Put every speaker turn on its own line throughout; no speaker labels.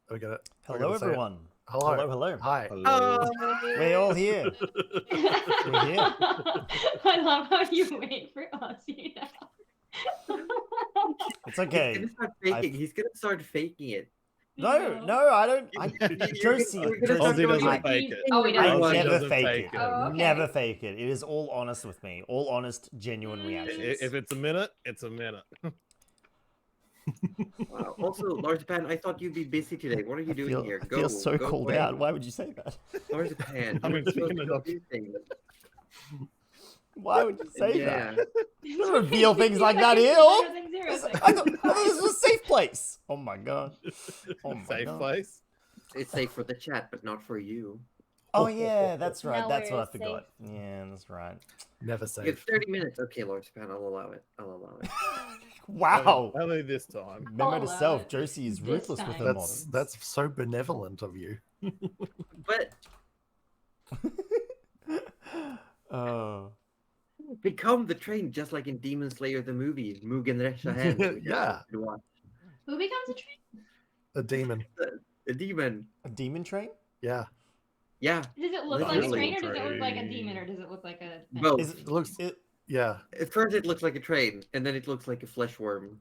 We got it.
Hello, everyone.
Hello.
Hello.
Hi.
Hello.
We're all here. We're here.
I love how you wait for Aussie now.
It's okay.
He's gonna start faking. He's gonna start faking it.
No, I don't. Josie,
Aussie
doesn't fake it.
Oh, he
I
doesn't.
never
doesn't
fake
fake
it.
it.
Oh, okay.
Never fake it. It is all honest with me. All honest, genuine reactions.
If it's a minute, it's a minute.
Wow. Also, Larzapan, I thought you'd be busy today. What are you doing here?
I feel so
go
called
away.
out. Why would you say that?
Larzapan,
I've been
you're supposed
thinking
to
it
go
up.
do things.
Why would you say
Yeah.
that? Don't reveal things like that here. I thought this was a safe place. Oh my god. Oh my
Safe
god.
place.
It's safe for the chat, but not for you.
Oh yeah, that's right.
Now
That's what I
we're
forgot. Yeah, that's right.
Never
You have
safe.
30 minutes. Okay, Larzapan, I'll allow it. I'll allow it.
Wow.
Only this time.
Remember to
Oh,
self,
wow.
Josie is
This
ruthless with her
time.
models.
That's so benevolent of you.
But
Oh.
become the train, just like in Demon Slayer the movie, Mugen Reshahen. which I
Yeah.
should watch.
Who becomes a train?
A demon.
A demon.
A demon train?
Yeah.
Yeah.
Does it look like a
Literally.
train or does it look like a demon or does it look like a...
Both.
Is
It looks.
it,
Yeah.
At first it looks like a train, and then it looks like a flesh worm.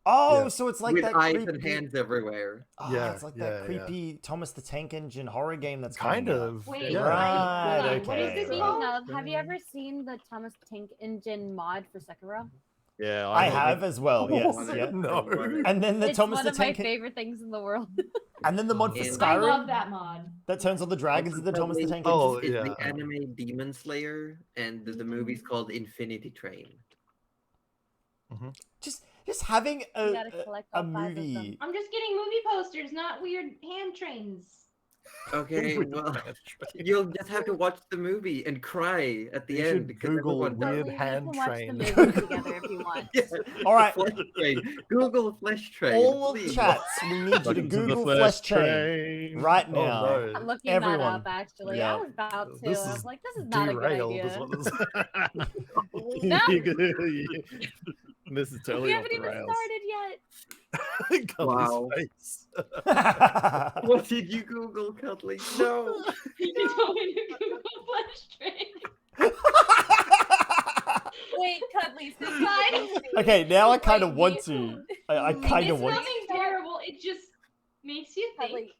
oh,
Yeah.
so it's like
with
that
eyes
creepy...
and hands everywhere.
Oh,
Yeah,
it's like
yeah,
that creepy Thomas the Tank Engine horror game that's
Kind
coming out.
of.
Wait,
yeah.
Right,
hold on. What is
okay.
this
Speaking
called?
of, have you ever seen the Thomas Tank Engine mod for Sekiro?
Yeah,
I have as well, yes.
Oh,
Yeah.
No.
And then the
It's
Thomas
one
the
of my
Tank...
favorite things in the world.
And then the mod for
And-
I love
Skyrim
that mod.
that turns on the dragons of the Thomas the Tank
Oh,
Engine.
It's
yeah.
the anime Demon Slayer, and the movie's called Infinity Train.
Just having
You gotta collect
a
all 5 of them.
movie...
I'm just getting movie posters, not weird hand trains.
Okay, well, you'll just have to watch the movie and cry at the
You
end
should
because
Google
everyone
weird
We can
hand
watch
train.
the movie together if you want.
Yeah,
All right.
Flesh train. Google flesh train.
All
please.
chats, we need you to
Welcome to the
Google
Flesh
Flesh Train
Train.
right
Oh,
now.
no.
I'm looking
Everyone.
that up actually.
Yeah.
I was about to.
This
I
is
was like, this is not a good
Derailed
idea.
is what this is.
No.
This is
We
totally off
haven't
the
even
rails.
started yet.
Cuddly's
Wow.
face.
What did you Google, Cuddly? No.
You told me to Google flesh train.
Wait, Cuddly, since you
Okay, now I kind of
Wait,
want
you-
to. I kind of
It's
want.
nothing terrible. It just makes you think.
Cuddly,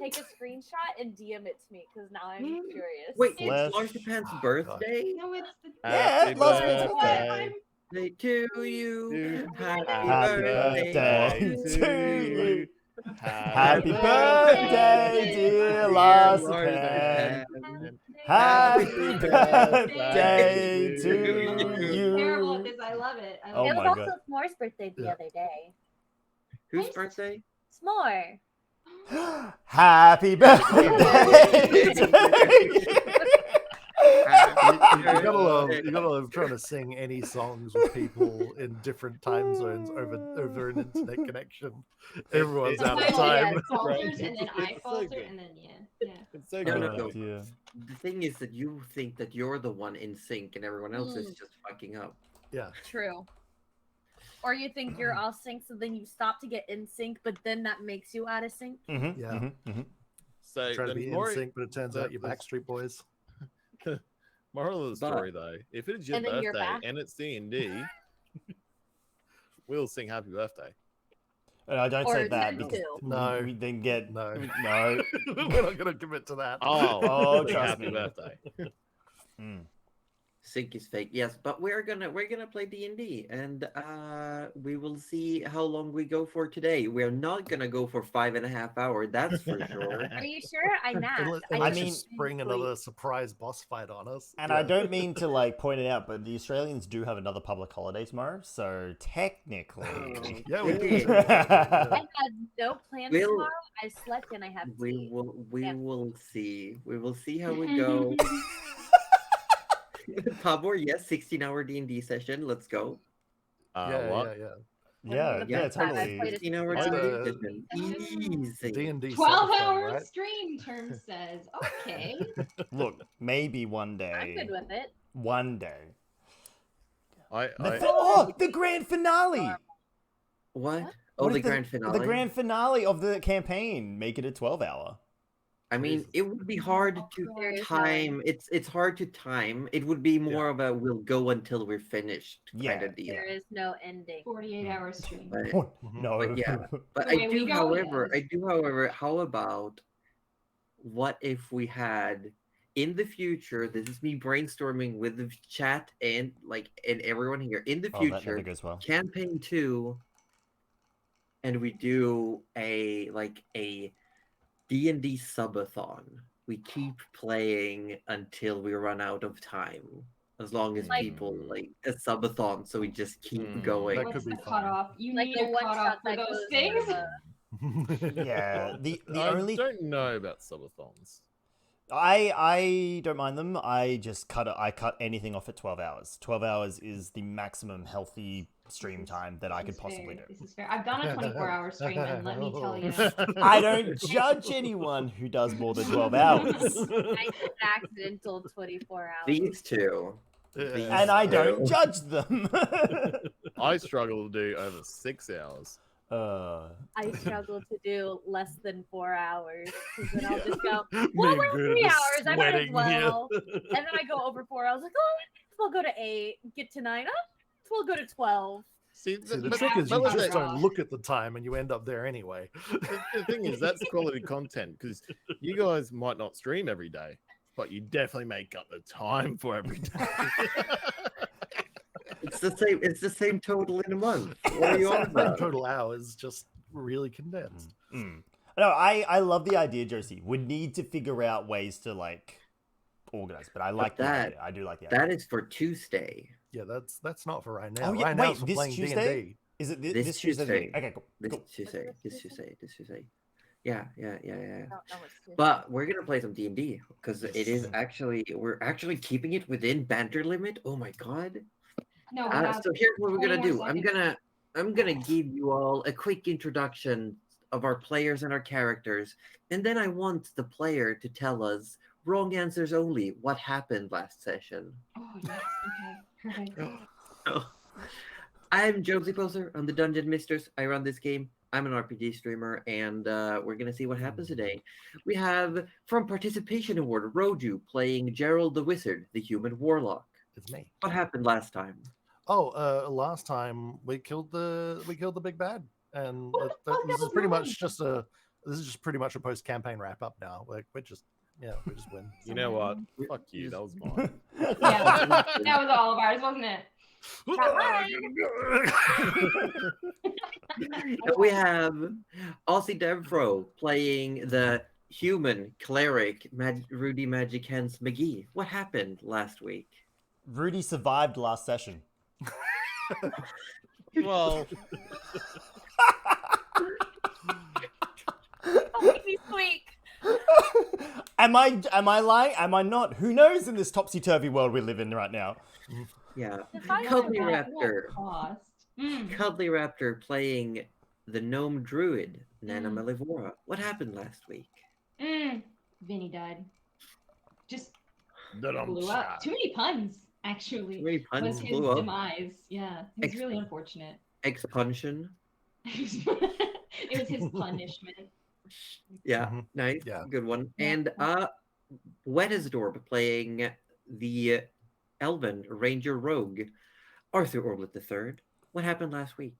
take a screenshot and DM it to me because now I'm curious.
Wait,
Flesh.
it's Larzapan's birthday?
No, it's the...
Yeah,
Happy
last
birthday.
Birthday to you. Happy
Happy birthday to you. Happy
Happy
birthday, dear Last
Larzapan.
Happy
birthday
birthday
to
to
terrible at
you.
this. I love it. I
Oh
love
It
it.
was
my
also
God.
S'more's birthday the
Yeah.
other day.
Whose birthday?
S'more.
Happy birthday to you.
You gotta love trying to sing any songs with people in different time zones over an internet connection. Everyone's
That's
out
why
of time.
Leah falters
Right.
and then I
It's so
falter
good.
and then yeah.
It's so
No,
good.
no, no.
Oh, dear.
The thing is that you think that you're the one in sync and everyone else is just fucking up.
Yeah.
True. Or you think you're all sync, so then you stop to get in sync, but then that makes you out of sync.
Mhm,
Yeah.
mhm, mhm.
So
Try to
the
be in
moral,
sync, but it turns out you're
that was-
Backstreet Boys.
moral of the
But-
story, though, if it's your
And then you're
birthday
back.
and it's D&D, we'll sing happy birthday.
I don't say
Or
that
tend
because
to.
No.
we then get
No.
no.
We're not gonna commit to that.
Oh,
Oh,
sing
trust
happy
me.
birthday.
Mm.
Sync is fake, yes, but we're gonna play D&D, and we will see how long we go for today. We're not gonna go for 5.5 hours, that's for sure.
Are you sure? I napped.
Unless
mean-
you spring another surprise boss fight on us.
And
Yeah.
I don't mean to like point it out, but the Australians do have another public holiday tomorrow, so technically.
Yeah, we
Okay.
did.
I had no plans
We'll-
tomorrow. I slept and I have
We
tea.
will
Yeah.
see. We will see how we go. Pabor, yes, 16-hour D&D session. Let's go.
What?
Yeah.
Yeah,
Yeah,
yeah,
time I
totally.
played it.
16-hour
Oh,
D&D
the-
session. Easy.
D&D
12-hour
right?
stream term says. Okay.
Look, maybe one
I'm
day.
good with it.
One day.
I
Oh, the grand finale!
What? Oh,
What
the
if
grand finale.
The grand finale of the campaign. Make it a 12-hour.
I mean,
Jesus.
it would be hard to
There is no
time.
end.
It's hard to time. It would be more of a we'll go until we're finished kind
Yeah,
of deal.
There is no ending.
48-hour stream.
But,
No.
But yeah. but
The
I
way we
do,
go,
however,
yes.
how about what if we had in the future? This is me brainstorming with the chat and everyone here. In the
Oh, that never
future,
goes well.
campaign 2, and we do a D&D subathon. We keep playing until we run out of time. As long as people like a subathon, so we just keep going.
That
What's
could be
the
fun.
cutoff? You
Like
need
the
a
one
cutoff
shot
for
that
those
goes
things.
Yeah, the
I
only
don't know about subathons.
I don't mind them. I cut anything off at 12 hours. 12 hours is the maximum healthy stream time that I could possibly do.
This is fair. I've done a 24-hour stream, and let me tell you.
I don't judge anyone who does more than 12 hours.
I did an accidental 24 hours.
These two.
And I don't judge them.
I struggle to do over 6 hours.
I struggle to do less than 4 hours. 'Cause then I'll just go,
Me
well,
and
we're
Good
3
are
hours. I might as
sweating here.
well. And then I go over 4 hours. Like, oh, we'll go to 8, get to 9. Oh, we'll go to 12.
See,
See, the
but-
trick is
but
you
like
just
that-
don't look at the time and you end up there anyway.
the thing is, that's quality content because you guys might not stream every day, but you definitely make up the time for every day.
It's the same. It's the same total in a month. What are you on
Same
about?
total hours, just really condensed.
No, I love the idea, Josie. We need to figure out ways to organize, but I like the
that-
idea. I do like the idea.
That is for Tuesday.
Yeah, that's not for right now.
Oh, yeah,
Right now
wait,
it's for
this
playing
Tuesday?
D&D.
Is it
This
this Tuesday?
Tuesday.
Okay, cool.
This
Cool.
Tuesday. This Tuesday. Yeah.
No, it's just-
But we're gonna play some D&D because it is actually we're actually keeping it within banter limit. Oh my god!
No, we have
So here's what we're
20
gonna
more
do.
seconds.
I'm gonna give you all a quick introduction of our players and our characters, and then I want the player to tell us wrong answers only. What happened last session?
Oh, yes. Okay. Perfect.
I'm Josie Poser. I'm the Dungeon Mistress. I run this game. I'm an RPG streamer, and we're gonna see what happens today. We have from Participation Award Roju playing Gerald the Wizard, the Human Warlock.
It's me.
What happened last time?
Oh, last time we killed the big bad, and
What the fuck?
this
That
is
was
pretty
mine.
much just a post campaign wrap up now. Like we just win.
You know what? Fuck you. That was mine.
Yeah, that was all of ours, wasn't it?
We have AussieDevFro playing the human cleric Rudy Magic Hands McGee. What happened last week?
Rudy survived last session.
Well,
Don't make me squeak.
Am I lying? Am I not? Who knows in this topsy-turvy world we live in right now?
Yeah.
Define
Cuddly
that.
At what
Raptor.
cost? Mm.
Cuddly Raptor playing the gnome druid Nana
Mm.
Malivora. What happened last week?
Vinny died. Just
da-dum,
blew up. Too many puns, actually.
Too many
Was
puns
his
blew up.
demise. Yeah, it was really unfortunate.
Expuntion.
It was his punishment.
Yeah,
Mhm.
nice.
Yeah.
Good one.
Yeah.
And Wettisdorp playing the Elven Ranger Rogue Arthur Orblet III. What happened last week?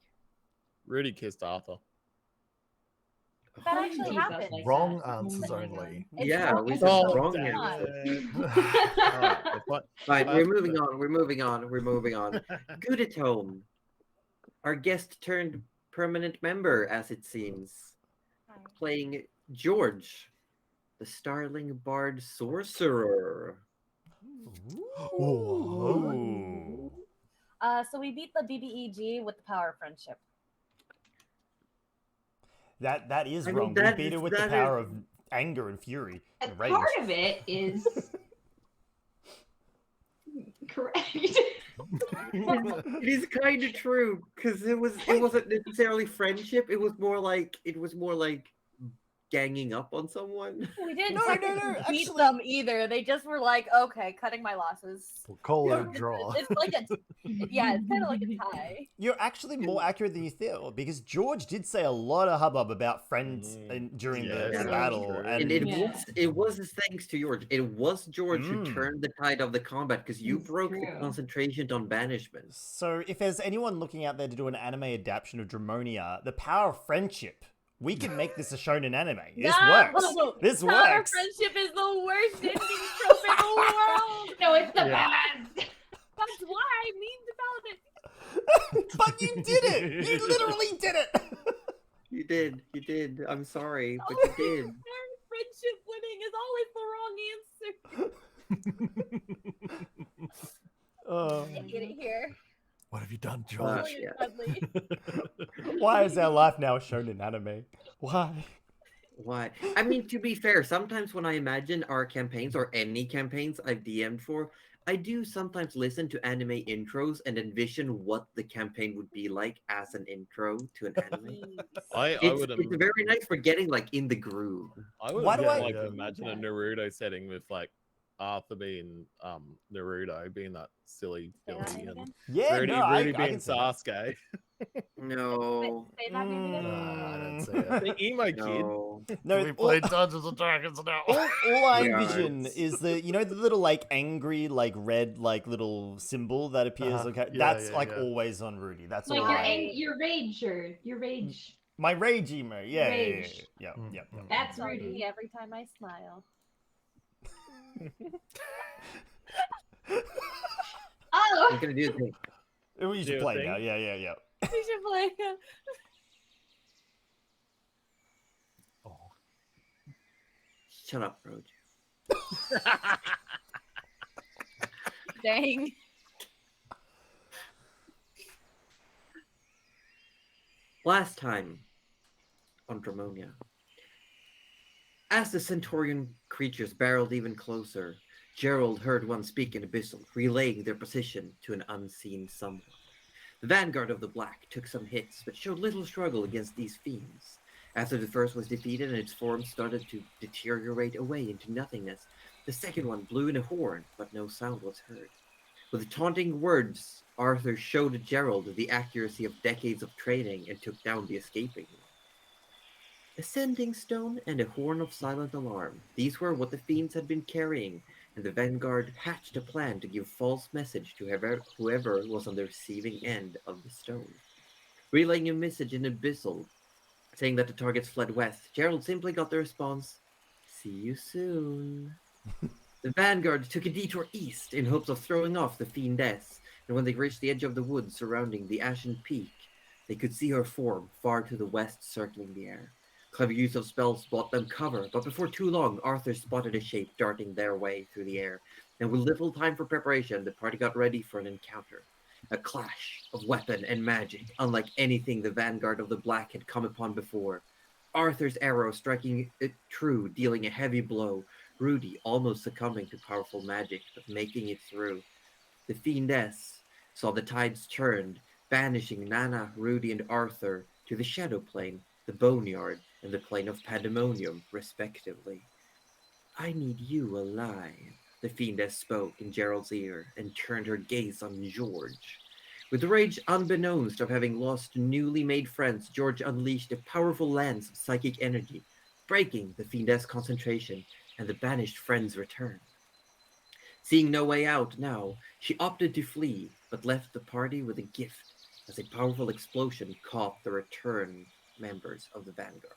Rudy kissed Arthur.
That
Oh,
actually
Jesus,
happened.
like
Wrong
that. Oh
answers
my
only.
It's
Yeah,
not-
we
it's
said
not
wrong
fun.
answers.
Alright, the point-
Fine,
I
we're
have to
moving
say-
on. We're moving on. We're moving on. Good at home. Our guest turned permanent member, as it seems, playing George, the Starling Bard Sorcerer.
Ooh.
So we beat the BBEG with the power of friendship.
That is
I mean,
wrong.
that
we beat
is-
it with the
that
power
is-
of anger and fury
And
and rage.
part of it is correct.
It is kind of true because it wasn't necessarily friendship. It was more like ganging up on someone.
We didn't
No,
technically beat
actually-
them either. They just were like, okay, cutting my losses.
We'll call it a
It's-
draw.
It's like a, yeah, it's kind of like a tie.
You're actually more accurate than you feel because George did say a lot of hubbub about friends during
Yeah,
the
that's
battle,
true.
and
And
Yeah.
it was thanks to George. It was George who
Mm.
turned the tide of the combat because you
It's
broke the
true.
concentration on banishment.
so if there's anyone looking out there to do an anime adaptation of Dramonia, the power of friendship, we can make this a shonen anime. This works. This
Power
works.
friendship is the worst ending trope in the world.
No, it's the
Yeah.
best.
That's why I memed about it.
But you did it. You literally did it.
You did. I'm sorry, but
Oh,
you did.
Friendship winning is always the wrong answer. I get it here.
What have you done,
Uh,
George?
Really
yeah.
Dudley.
Why is our life now shown in anime? Why?
Why? I mean, to be fair, sometimes when I imagine our campaigns or any campaigns I've DM'd for, I do sometimes listen to anime intros and envision what the campaign would be like as an intro to an anime.
I
It's,
would
it's very nice for getting like in the groove.
Why do I-
like
Yeah.
imagine a Naruto setting with like Arthur being Naruto being that silly
Say that
Billy
name
and
again?
Yeah,
Rudy,
no,
Rudy
I
being
can see that.
Sasuke.
No,
Say that name again.
I don't say it.
The emo kid.
no.
No,
we
all,
play Dungeons and Dragons now.
all I
We are.
envision is the the little like angry like red like little symbol that appears.
Uh-huh.
Okay,
Yeah,
that's
yeah,
like
yeah.
always on Rudy. That's
Like
all.
your
I-
your rage shirt, your rage.
My rage emo. Yeah,
Rage.
yeah.
That's
Tell
Rudy.
me every time I smile.
Oh,
I'm gonna do the thing.
We
Do
should
a
play
thing.
now. Yeah.
We should play.
Oh,
Shut up, Roach.
Dang.
Last time on Dramonia. As the Centaurian creatures barreled even closer, Gerald heard one speak in Abyssal, relaying their position to an unseen someone. The vanguard of the Black took some hits, but showed little struggle against these fiends. After the first was defeated and its form started to deteriorate away into nothingness, the second one blew in a horn, but no sound was heard. With taunting words, Arthur showed Gerald the accuracy of decades of training and took down the escaping one. A sending stone and a horn of silent alarm. These were what the fiends had been carrying, and the vanguard hatched a plan to give false message to whoever was on the receiving end of the stone. Relaying a message in Abyssal, saying that the targets fled west, Gerald simply got the response, "See you soon." The vanguard took a detour east in hopes of throwing off the fiendess, and when they reached the edge of the woods surrounding the Ashen Peak, they could see her form far to the west circling the air. Clever use of spells bought them cover, but before too long, Arthur spotted a shape darting their way through the air, and with little time for preparation, the party got ready for an encounter. A clash of weapon and magic, unlike anything the vanguard of the Black had come upon before. Arthur's arrow striking it true, dealing a heavy blow, Rudy almost succumbing to powerful magic, but making it through. The fiendess saw the tides turned, banishing Nana, Rudy, and Arthur to the Shadow Plane, the Boneyard, and the Plane of Pandemonium, respectively. "I need you alive," the fiendess spoke in Gerald's ear, and turned her gaze on George. With rage unbeknownst of having lost newly made friends, George unleashed a powerful lance of psychic energy, breaking the fiendess' concentration, and the banished friends returned. Seeing no way out now, she opted to flee, but left the party with a gift, as a powerful explosion caught the returned members of the vanguard.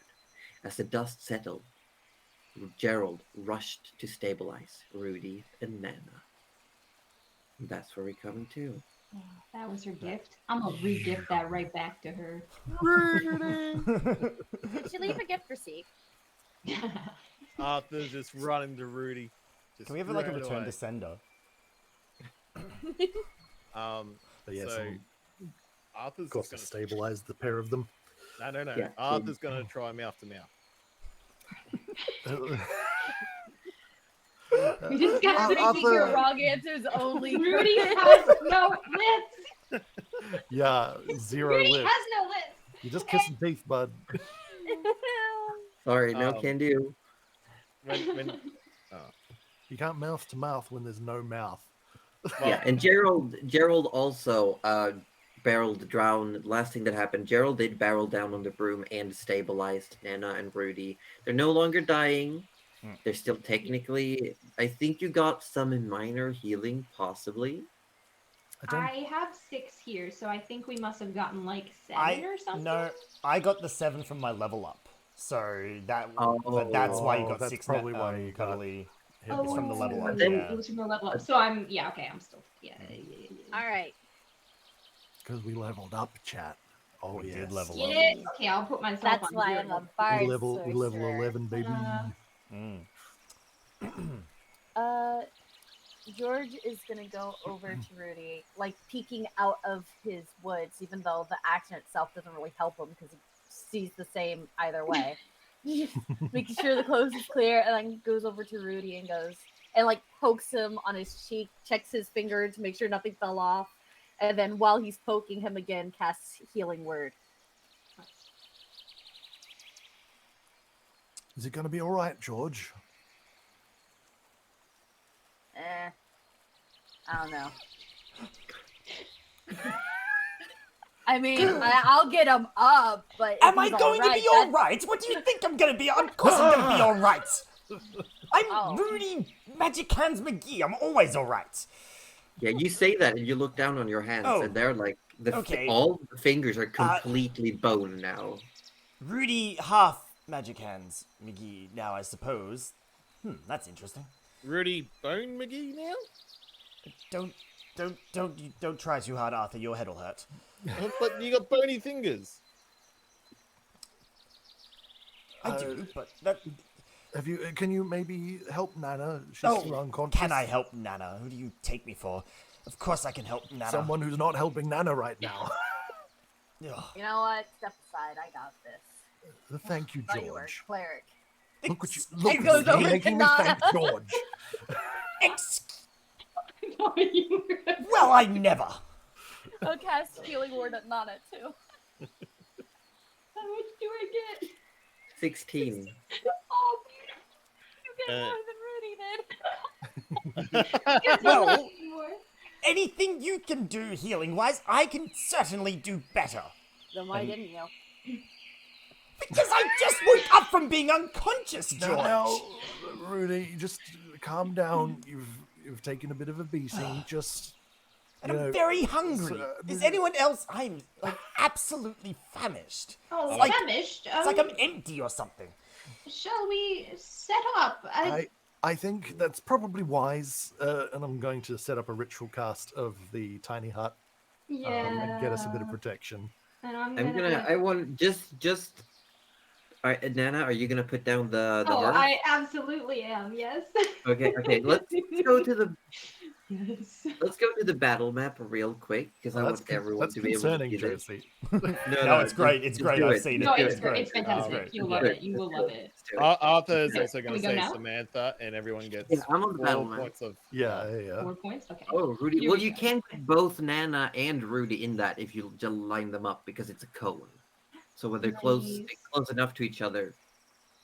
As the dust settled, Gerald rushed to stabilize Rudy and Nana. And that's where we're coming to.
that was her gift. I'm gonna re-gift that right back to her.
Did she leave a gift receipt?
Arthur's just running to Rudy. Just
Can we have like a
straight
return
away.
to sender?
but yeah,
So
some,
Arthur's
of course, to
just gonna...
stabilize the pair of them.
No.
Yeah,
Arthur's gonna try mouth to mouth.
We just got
Making your
Arthur-
wrong answers only.
Rudy has no lips.
Yeah, zero
Rudy
lips.
has no lips.
You're just kissing teeth, bud.
Sorry, no
Um,
can do.
when
You can't mouth to mouth when there's no mouth.
Yeah, and Gerald also barreled down. Last thing that happened, Gerald did barrel down on the broom and stabilized Nana and Rudy. They're no longer dying. They're still technically. I think you got some minor healing, possibly.
I have 6 here, so I think we must have gotten like 7 or something.
No, I got the 7 from my level up. So that,
Oh.
but that's why you
Oh,
got
that's
6.
probably why you got
cuddly.
hit
It's from the level up.
Then-
Yeah.
It was from the level up. So I'm I'm still
All right.
Because we leveled up, chat. Oh,
We
yes.
did level
Get
up.
it? Okay, I'll put myself
That's
on
why
here.
I'm a bard
We level
sorcerer.
11, baby.
George is gonna go over to Rudy, like peeking out of his woods, even though the action itself doesn't really help him because he sees the same either way. Making sure the coast is clear, and then goes over to Rudy and goes and like pokes him on his cheek, checks his finger to make sure nothing fell off, and then while he's poking him again, casts healing word.
Is it going to be all right, George?
I don't know. I mean, I'll get him up, but
Am I going to be all right? What do you think I'm going to be? Of course I'm going to be all right. I'm Rudy Magic Hands McGee. I'm always all right.
Yeah, you say that, and you look down on your hands,
Oh,
and they're like
okay.
all the fingers are completely bone now.
Rudy half Magic Hands McGee now, I suppose. That's interesting.
Rudy Bone McGee now?
Don't try too hard, Arthur. Your head'll hurt.
But you got bony fingers.
I do, but that.
Have you? Can you maybe help Nana? She's still
Oh,
unconscious.
can I help Nana? Who do you take me for? Of course I can help Nana.
Someone who's not helping Nana right now.
Ugh.
You know what? Step aside. I got this.
Thank you,
I thought you were a
George.
cleric.
Look what you
It
look.
goes
You're
over to
making me
Nana.
thank George.
Well, I never.
I'll cast healing word at Nana too.
How much do I get?
16.
Oh,
You get
Uh,
more than Rudy did.
beautiful.
Well,
More.
anything you can do healing-wise, I can certainly do better.
Then why didn't you?
Because I just woke up from being unconscious, George.
Now, Rudy, just calm down. You've taken a bit of a beating. Just.
And
you
I'm
know,
very hungry. Is anyone else? I'm like absolutely famished.
Oh,
It's like-
famished.
It's like I'm empty or something.
Shall we set up?
I think that's probably wise, and I'm going to set up a ritual cast of the tiny hut and get us a bit of protection.
And I'm
I'm gonna. I want just. All right, Nana, are you gonna put down the
Oh,
hearth?
I absolutely am. Yes.
Okay. Let's go to the
Yes.
battle map real quick because I want everyone
that's
to be able to
concerning,
see this.
Josie.
No, it's great. It's
just
great.
do
I've
it.
seen
No,
it.
it's great. It's fantastic.
great.
You'll love it. You will love it.
Let's do it.
Arthur is
Okay,
also
can
going
we
to
go
say
now?
Samantha, and everyone gets
Yeah, I'm on the
4
battle map.
points of.
Yeah.
4 points. Okay.
Oh, Rudy.
Here
Well,
we
you
go.
can put both Nana and Rudy in that if you just line them up because it's a cone. So when they're close enough to each other,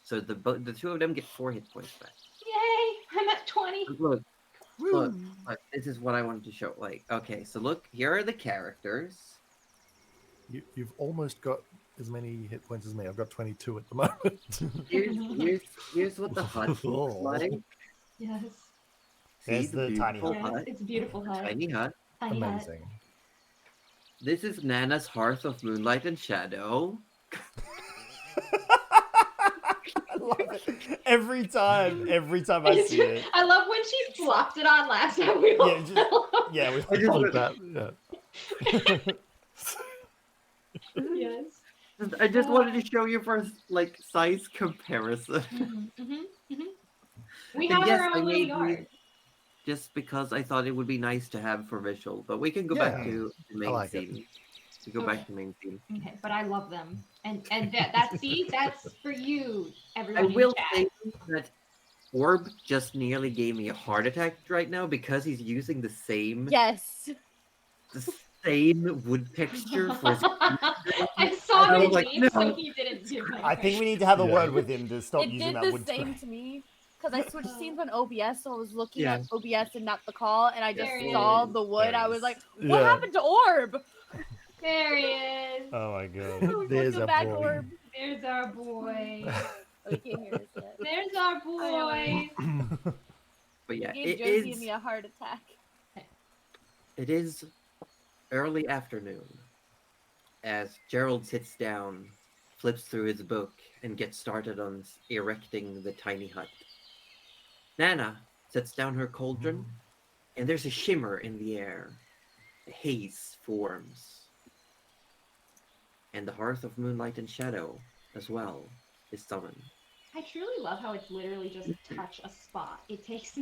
so the two of them get 4 hit points back.
Yay! I'm at 20.
Look, look, this is what I wanted to show. Like, okay, so look, here are the characters.
You've almost got as many hit points as me. I've got 22 at the moment.
Here's what the hut looks like.
Yes.
There's
See
the tiny
beautiful
hut.
Yes. It's a beautiful hut.
Tiny hut.
Tiny hut.
Amazing.
This is Nana's Hearth of Moonlight and Shadow.
I love it. Every time I see it.
I love when she flopped it on last time. We all
Yeah, just-
fell off.
Yeah, we
I just
Like that, yeah.
Yes.
I just wanted to show you for like size comparison.
We
And
have
yes,
our
I
own little
made
yard.
just because I thought it would be nice to have for visual, but we can go
Yeah,
back to the main
like it.
scene. We go back to main scene.
Okay, but I love them, and that's for you, everyone.
I
in
will
chat.
say that Orb just nearly gave me a heart attack right now because he's using the same
Yes.
wood texture for his
I saw saw
I was
his
like,
name, so
no.
he didn't give me.
I think we need to have a
Yeah.
word with him to stop
It
using
did
that
the
wood
same
spray.
to me because I switched scenes on OBS, so I was looking
Yeah.
at OBS and not the call, and I just
There he
saw
is.
the wood.
There
I
he
was
is.
like, "What
Yeah.
happened to Orb?
There he is.
Oh my god.
There's
Welcome
our
back,
boy.
Orb."
There's our boy.
Oh, you can't hear us yet.
There's our boy.
But yeah,
Gave
it
Josie
is.
and me a heart attack.
It is early afternoon as Gerald sits down, flips through his book, and gets started on erecting the tiny hut. Nana sets down her cauldron, and there's a shimmer in the air. A haze forms. And the hearth of moonlight and shadow, as well, is summoned.
I truly love how it's literally just touch a spot. It takes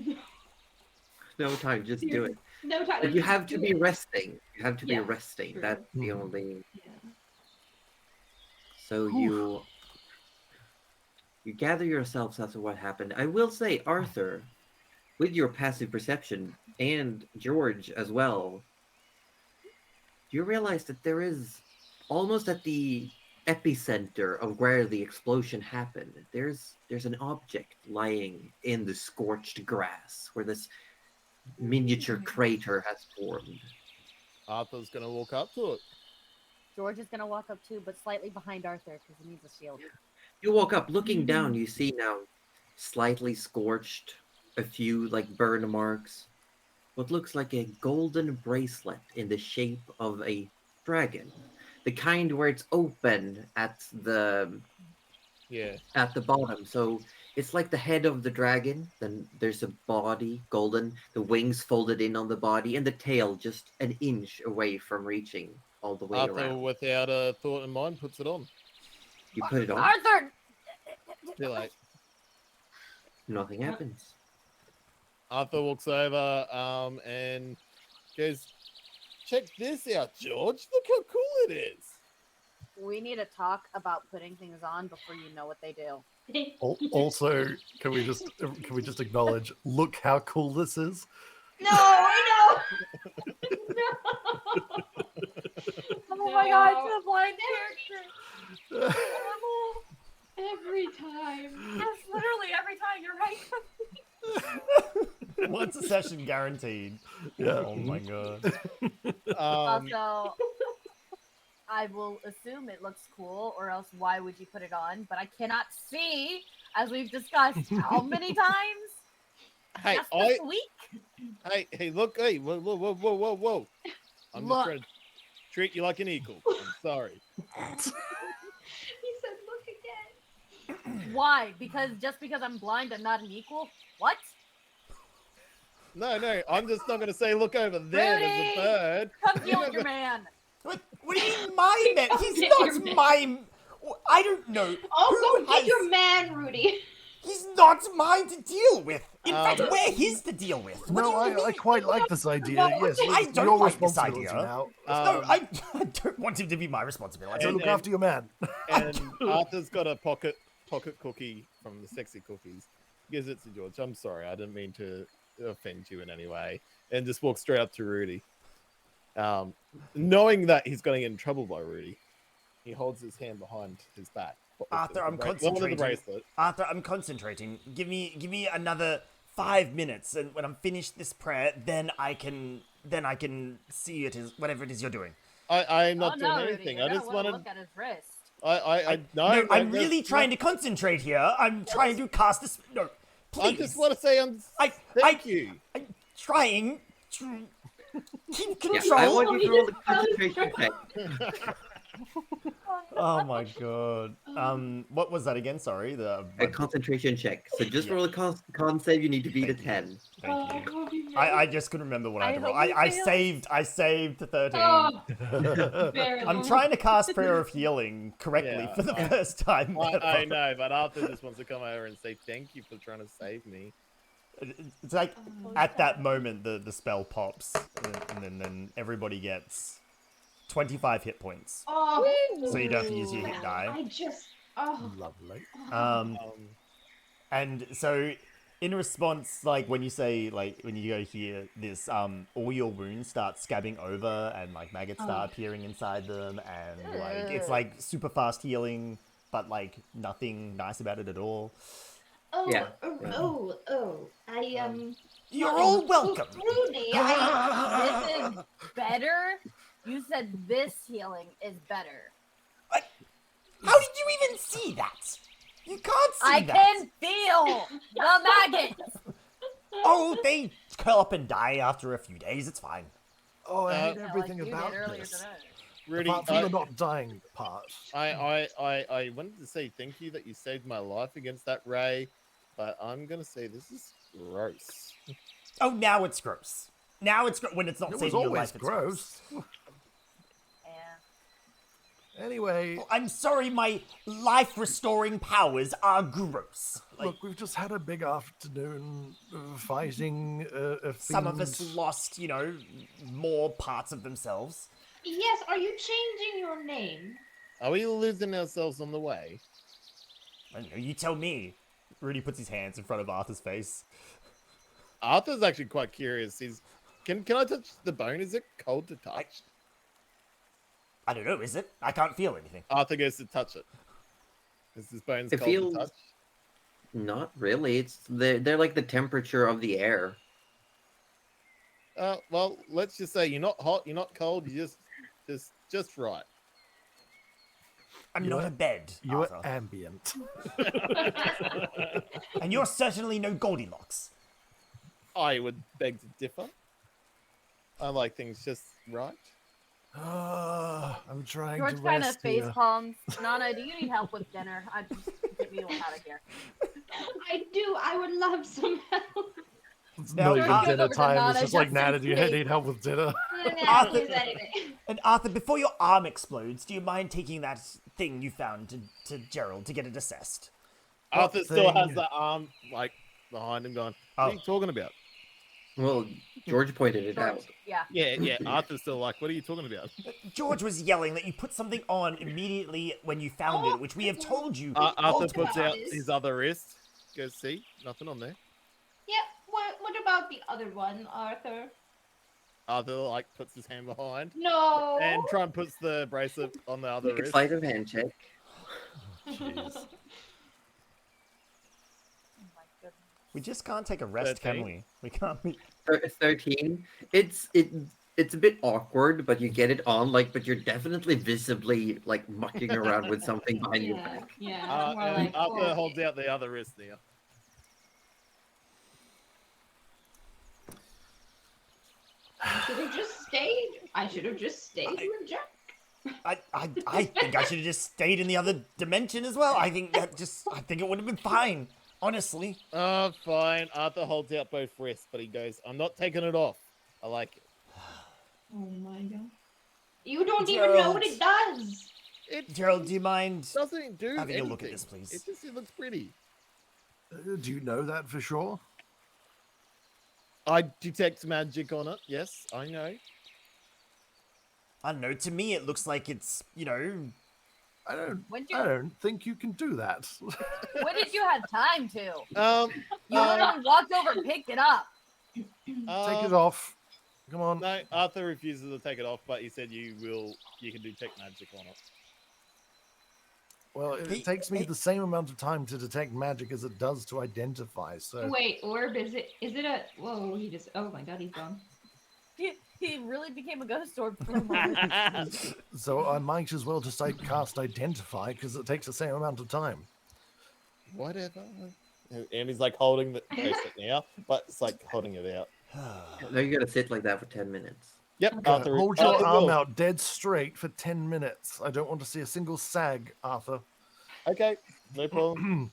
No time, just do it.
no time.
But you
just
have to
do
be
it.
resting. You have to be
Yes,
resting.
true.
That's the
Mhm.
only.
Yeah.
So you gather yourselves after what happened. I will say, Arthur, with your passive perception, and George as well, you realize that there is almost at the epicenter of where the explosion happened. There's an object lying in the scorched grass where this miniature crater has formed.
Arthur's gonna walk up to it.
George is gonna walk up too, but slightly behind Arthur because he needs a shield.
You walk up, looking down, you see now slightly scorched, a few like burn marks, what looks like a golden bracelet in the shape of a dragon. The kind where it's open at the
Yeah.
bottom. So it's like the head of the dragon, then there's a body, golden, the wings folded in on the body, and the tail just an inch away from reaching all the way
Arthur,
around.
without a thought in mind, puts it on.
You put it on,
Arthur!
Too late.
nothing happens.
Arthur walks over and goes, check this out, George. Look how cool it is.
We need to talk about putting things on before you know what they do.
Also, can we just acknowledge? Look how cool this is.
No, no.
Oh my god, it's a blind character.
Every time.
That's literally every time, you're right.
Once a session guaranteed.
Yeah.
Oh my god.
Also, I will assume it looks cool, or else why would you put it on? But I cannot see, as we've discussed how many times?
Hey,
Just this week?
hey, look, hey, whoa. I'm
Look.
just trying to treat you like an equal. I'm sorry.
He said, "Look again."
Why? Just because I'm blind, I'm not an equal? What?
No, I'm just not going to say look over there. There's
Rudy!
a bird.
Come deal with your man.
What do you mean my man? He's
Get
not
your man.
my... I don't know.
Oh,
Who
go get your
has-
man, Rudy.
He's not mine to deal with. In fact,
Um,
we're his to deal with. What
No,
do you
I
mean?
quite like this idea. Yes,
I
it's
don't
your
like this
responsibility
idea.
now.
No, I don't want him to be my responsibility.
So
And-
look after your man.
And Arthur's got a pocket cookie from the sexy cookies. Gives it to George. I'm sorry, I didn't mean to offend you in any way. And just walks straight up to Rudy. Knowing that he's going to get in trouble by Rudy, he holds his hand behind his back.
Arthur, I'm
The
concentrating.
bracelet.
Arthur, I'm concentrating. Give me another 5 minutes, and when I'm finished this prayer, then I can see it is whatever it is you're doing.
I'm not doing
Rudy,
anything.
you're
I
gonna
just
wanna
want
look at his wrist.
No, I'm really trying to concentrate here. I'm trying to cast this. No, please.
I just want to say thank you.
I'm trying to keep
Yeah,
control.
I want you to roll the concentration check.
Oh my god. What was that again? Sorry.
A concentration check. So just roll a con save. You need to beat a 10.
Thank you.
Oh, he
I just couldn't remember what I
I
had to roll.
hope
I
you
saved to 13.
Oh, barely.
I'm trying to cast Prayer of Healing correctly
Yeah,
for the first time.
I know, but Arthur just wants to come over and say thank you for trying to save me.
It's like at that moment the spell pops, and then everybody gets 25 hit points.
Oh,
So you don't have to use your hit die.
I just. Oh.
Lovely.
And so In response, like when you say like when you go hear this, all your wounds start scabbing over and like maggots start appearing inside them, and like it's like super fast healing, but like nothing nice about it at all.
Oh,
Yeah.
You're all welcome.
Rudy,
This is better. You said this healing is better.
How did you even see that? You can't see
I
that.
can feel the maggots.
Oh, they curl up and die after a few days. It's fine.
Oh, I hate
Yeah,
everything
like you
about
did earlier
this.
today.
Rudy,
Apart from the not dying part.
I wanted to say thank you that you saved my life against that ray, but I'm gonna say this is gross.
Oh, now it's gross. Now it's when it's not
It was
saving your
always
life. It's
gross.
Yeah.
Anyway,
Well, I'm sorry, my life-restoring powers are gross. Like,
look, we've just had a big afternoon fighting a
some of
fiend.
us lost, you know, more parts of themselves.
yes, are you changing your name?
Are we losing ourselves on the way?
I don't know, you tell me. Rudy puts his hands in front of Arthur's face.
Arthur's actually quite curious. Can I touch the bone? Is it cold to touch?
I don't know, is it? I can't feel anything.
Arthur goes to touch it. Is this bone's
It
cold
feels-
to touch?
Not really. They're like the temperature of the air.
Well, let's just say you're not hot, you're not cold, you're just right.
I'm
You're-
not a bed,
You're
Arthur.
ambient.
And you're certainly no Goldilocks.
I would beg to differ. I like things just right.
I'm trying
George
to
kind of
rest
face
here.
palms. Nana, do you need help with dinner? Just get me out of here.
I do. I would love some help.
It's
Now,
not even
George
goes
dinner
over to
time. It's
Nana
just like,
just
Nana,
in
do you
case.
need help with dinner?
Arthur-
Please, anyway.
And Arthur, before your arm explodes, do you mind taking that thing you found to Gerald to get it assessed?
Arthur still has
thing?
the arm like behind him going, what are
Oh.
you talking about?
Well, George pointed it out.
George, yeah.
Yeah, Arthur's still like, what are you talking about?
George was yelling that you put something on immediately when you found it, which we have told you.
Arthur
multiple
puts out
this.
his other wrist. Goes, see, nothing on there.
Yeah. What about the other one, Arthur?
Arthur like puts his hand behind,
No.
and Trump puts the bracelet on the other
Make a
wrist.
sleight of hand check.
Jeez.
Oh my goodness.
We just can't take a rest, can
13.
we? We can't.
13. It's a bit awkward, but you get it on. But you're definitely visibly like mucking around with something behind your
Yeah.
back.
Yeah. More
And
like,
Arthur
okay.
holds out the other wrist there.
I should have just stayed with Jack.
I think I should have just stayed in the other dimension as well. I think it would have been fine, honestly.
Oh, fine. Arthur holds out both wrists, but he goes, I'm not taking it off. I like it.
Oh my god. You don't even know what it does.
It
Gerald, do you mind
doesn't do
having
anything.
a look at this, please?
It looks pretty.
Do you know that for sure?
I detect magic on it. Yes, I know.
I don't know. To me, it looks like it's, you know,
I
When
don't think you can do that.
when did you have time to? You
Uh,
literally walked over and picked it up.
Take it off. Come on.
No, Arthur refuses to take it off, but he said you can detect magic on it.
Well, it
Hey,
takes me
hey.
the same amount of time to detect magic as it does to identify. So
Wait, orb, is it a whoa, oh my god, he's gone.
He really became a ghost orb for a moment.
So I might as well just cast identify because it takes the same amount of time.
Whatever. And he's like holding the bracelet now, but it's like holding it out.
Now you gotta sit like that for 10 minutes.
Yep,
Okay.
Arthur.
Hold your
Arthur
arm
will.
out dead straight for 10 minutes. I don't want to see a single sag, Arthur.
Okay, no problem.
And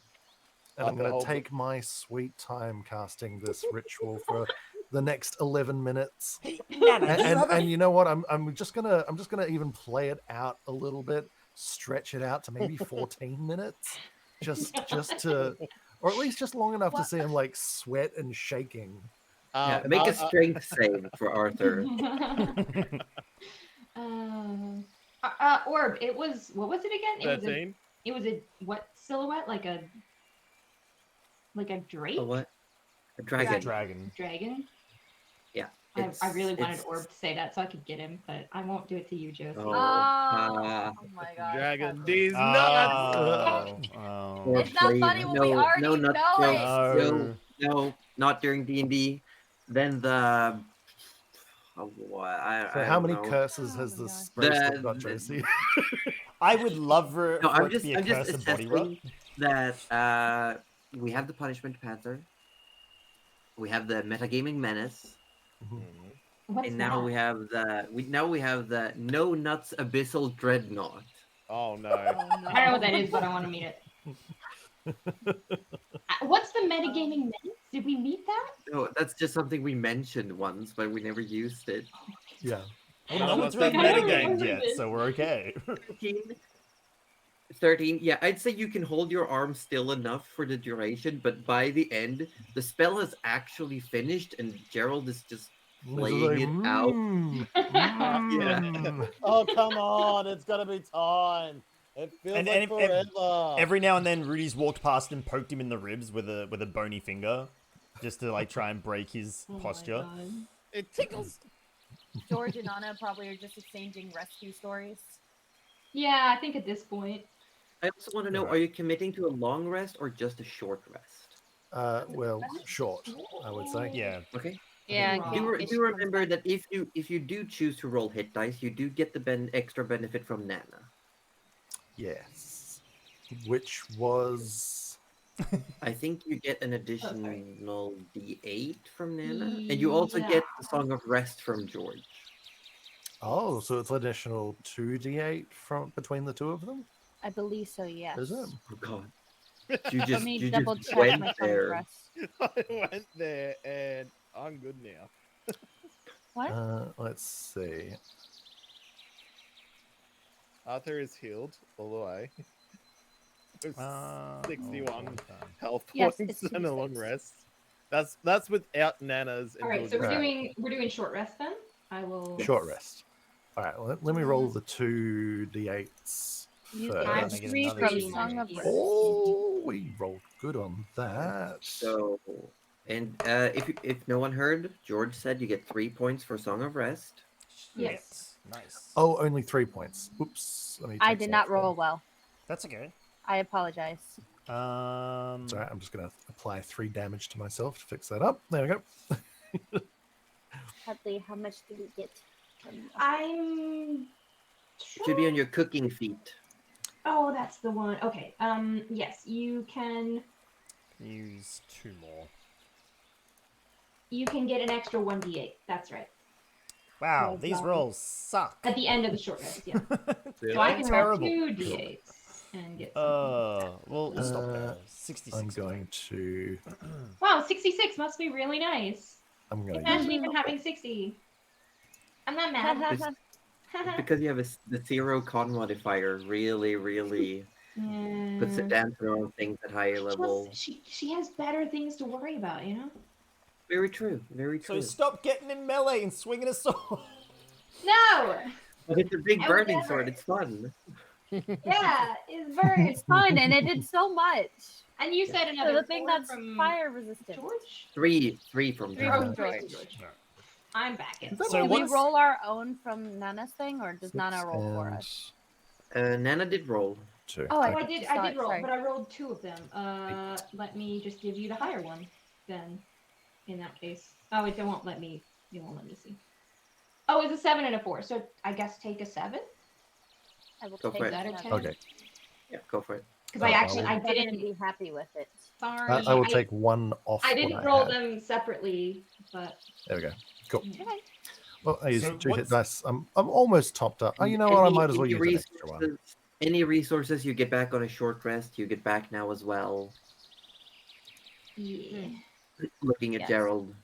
I'm
Arthur
going to
holds it.
take my sweet time casting this ritual for the next 11 minutes.
hey, Nana, do you have
And you know what? I'm just gonna even play it out a little bit, stretch it out to maybe 14 minutes, just to, or at least just long enough to see him like sweat and shaking.
Yeah, make a strength save for Arthur.
Orb, it was, what was it again?
13.
It was a what silhouette? Like a drake?
A what? A dragon.
Dragon.
Dragon?
Yeah.
I really wanted
it's-
Orb to say that so I could get him, but I won't do it to you, Josie.
Oh,
Oh my god.
Dragon.
Kevin.
These nuts.
Oh, oh.
Or
It's not
please,
funny when we already
no, not,
know
no,
it.
no, no, not during D&D. Then the
So
I
how
don't
many
know.
curses has
Oh my
this
God.
bracelet
The-
got,
the-
Josie?
I would love for,
No,
for it to be a
I'm just
curse of body rot.
assessing that we have the Punishment Panther, we have the Metagaming Menace,
What's
and now
that?
we have the No Nuts Abyssal Dreadnought.
Oh no.
Oh, no.
I don't know what that is, but I want to meet it. What's the metagaming menace? Did we meet that?
No, that's just something we mentioned once, but we never used it.
Yeah.
Well,
Oh,
no
what's
one's
that
really
metagame?
metagamed yet, so we're okay.
13, yeah, I'd say you can hold your arm still enough for the duration, but by the end, the spell has actually finished, and Gerald is just
This is
playing it out.
mm.
Oh come on! It's gotta be time. It feels
And-
like
and-
forever.
Every now and then, Rudy's walked past and poked him in the ribs with a bony finger, just to like try and break his
Oh my
posture.
God.
It tickles.
George and Anna probably are just exchanging rescue stories.
Yeah, I think at this point.
I also want to know,
Alright.
are you committing to a long rest or just a short rest?
Well, short, I would say.
Yeah.
Okay.
Yeah,
Wow.
in
Do,
case
do
she comes
remember
back.
that if you do choose to roll hit dice, you do get the extra benefit from Nana.
Yes. Which was
I think you get an
sorry.
additional D8 from Nana, and you also get the Song of Rest from George.
so it's additional 2d8 from between the two of them.
I believe so, yes.
Is it?
Oh God, you
Let
just
me
you
double
just
check
went
my phone
there.
address.
I went there and I'm good now.
What?
Let's see.
Arthur is healed all the way. With 61 health
Yes,
points
it's
and a long
26.
rest. That's without Nana's.
All right, so we're
Right.
doing short rest then. I will.
Short rest. All right, let me roll the 2d8s
You
first.
I
get
get
three
another
from
three.
Song of
Nice.
Rest.
Oh, we rolled good on that.
So, and if no one heard, George said you get 3 points for Song of Rest.
Yes.
Nice.
Oh, only 3 points. Oops. Let me
I
take
did
some
not
off
roll well.
That's okay.
I apologize.
It's all right, I'm just going to apply 3 damage to myself to fix that up. There we go.
Hadley, how much did we get?
I'm.
It should be on your cooking feet.
Oh, that's the one. Okay. Yes, you can.
Use 2 more.
You can get an extra 1d8. That's right.
Wow,
Well
these
done.
rolls suck.
At the end of the short rest. Yeah.
Really?
So I can
Terrible.
roll 2d8s and get.
Well, we'll stop there. 66.
I'm going to.
Wow, 66 must be really nice.
I'm going to.
Imagine even having 60. I'm not mad.
Because you have the 0 con modifier, really puts a
Yeah.
damper on things at higher level.
She has better things to worry about, you know?
Very true. Very
So
true.
stop getting in melee and swinging a sword.
No!
But it's a big
I would
burning
never.
sword. It's fun.
Yeah, it's very.
It's fun and it did so much.
And you said
So
another
the thing
4
that's
from
fire resistant.
George?
3 from
Three
George.
from
Three
George.
I'm back in.
So
So
Did we
what's-
roll our own from Nana's thing, or does Nana roll for us?
Nana did roll.
2.
Oh,
Oh,
I
I
just
did
saw
roll,
it, sorry.
but I rolled 2 of them. Let me just give you the higher one then. In that case. Oh, it won't let me see. Oh, it's a 7 and a 4, so I guess take a 7?
I will
Go
take
for it.
that.
Okay.
Okay.
Yeah, go for it.
Because I actually I
I'm gonna
didn't.
be happy with it.
Sorry,
I will take 1 off.
I
what
didn't
I
roll
had.
them separately, but
There we go. Cool.
Okay.
Well, I used
So
2 hit
what's-
dice. I'm almost topped up. Oh, you know what? I might as well
Any
use an extra one.
Any resources you get back on a short rest, you get back now as well.
yeah.
Looking at
Yes.
Gerald.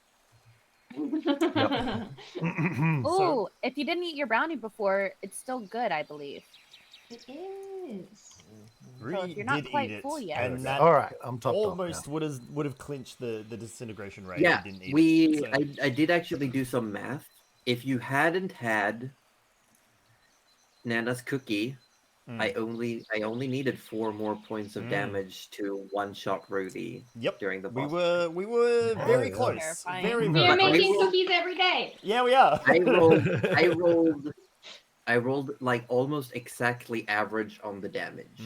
Ooh, if you didn't eat your brownie before, it's still good, I believe.
It is.
Rudy
you're not
did
quite
eat it,
full yet.
and that
All right, I'm topped
almost
off
would have clinched the disintegration rate.
Yeah,
if you didn't eat
we.
it, so-
I did actually do some math. If you hadn't had Nana's cookie, I only needed 4 more points of damage to one-shot Rudy
Yep.
during the
We
boss.
were very
yeah.
close.
Terrifying.
Very,
We
very
are
But I
close.
making
will-
cookies every day.
Yeah, we are.
I rolled like almost exactly average on the damage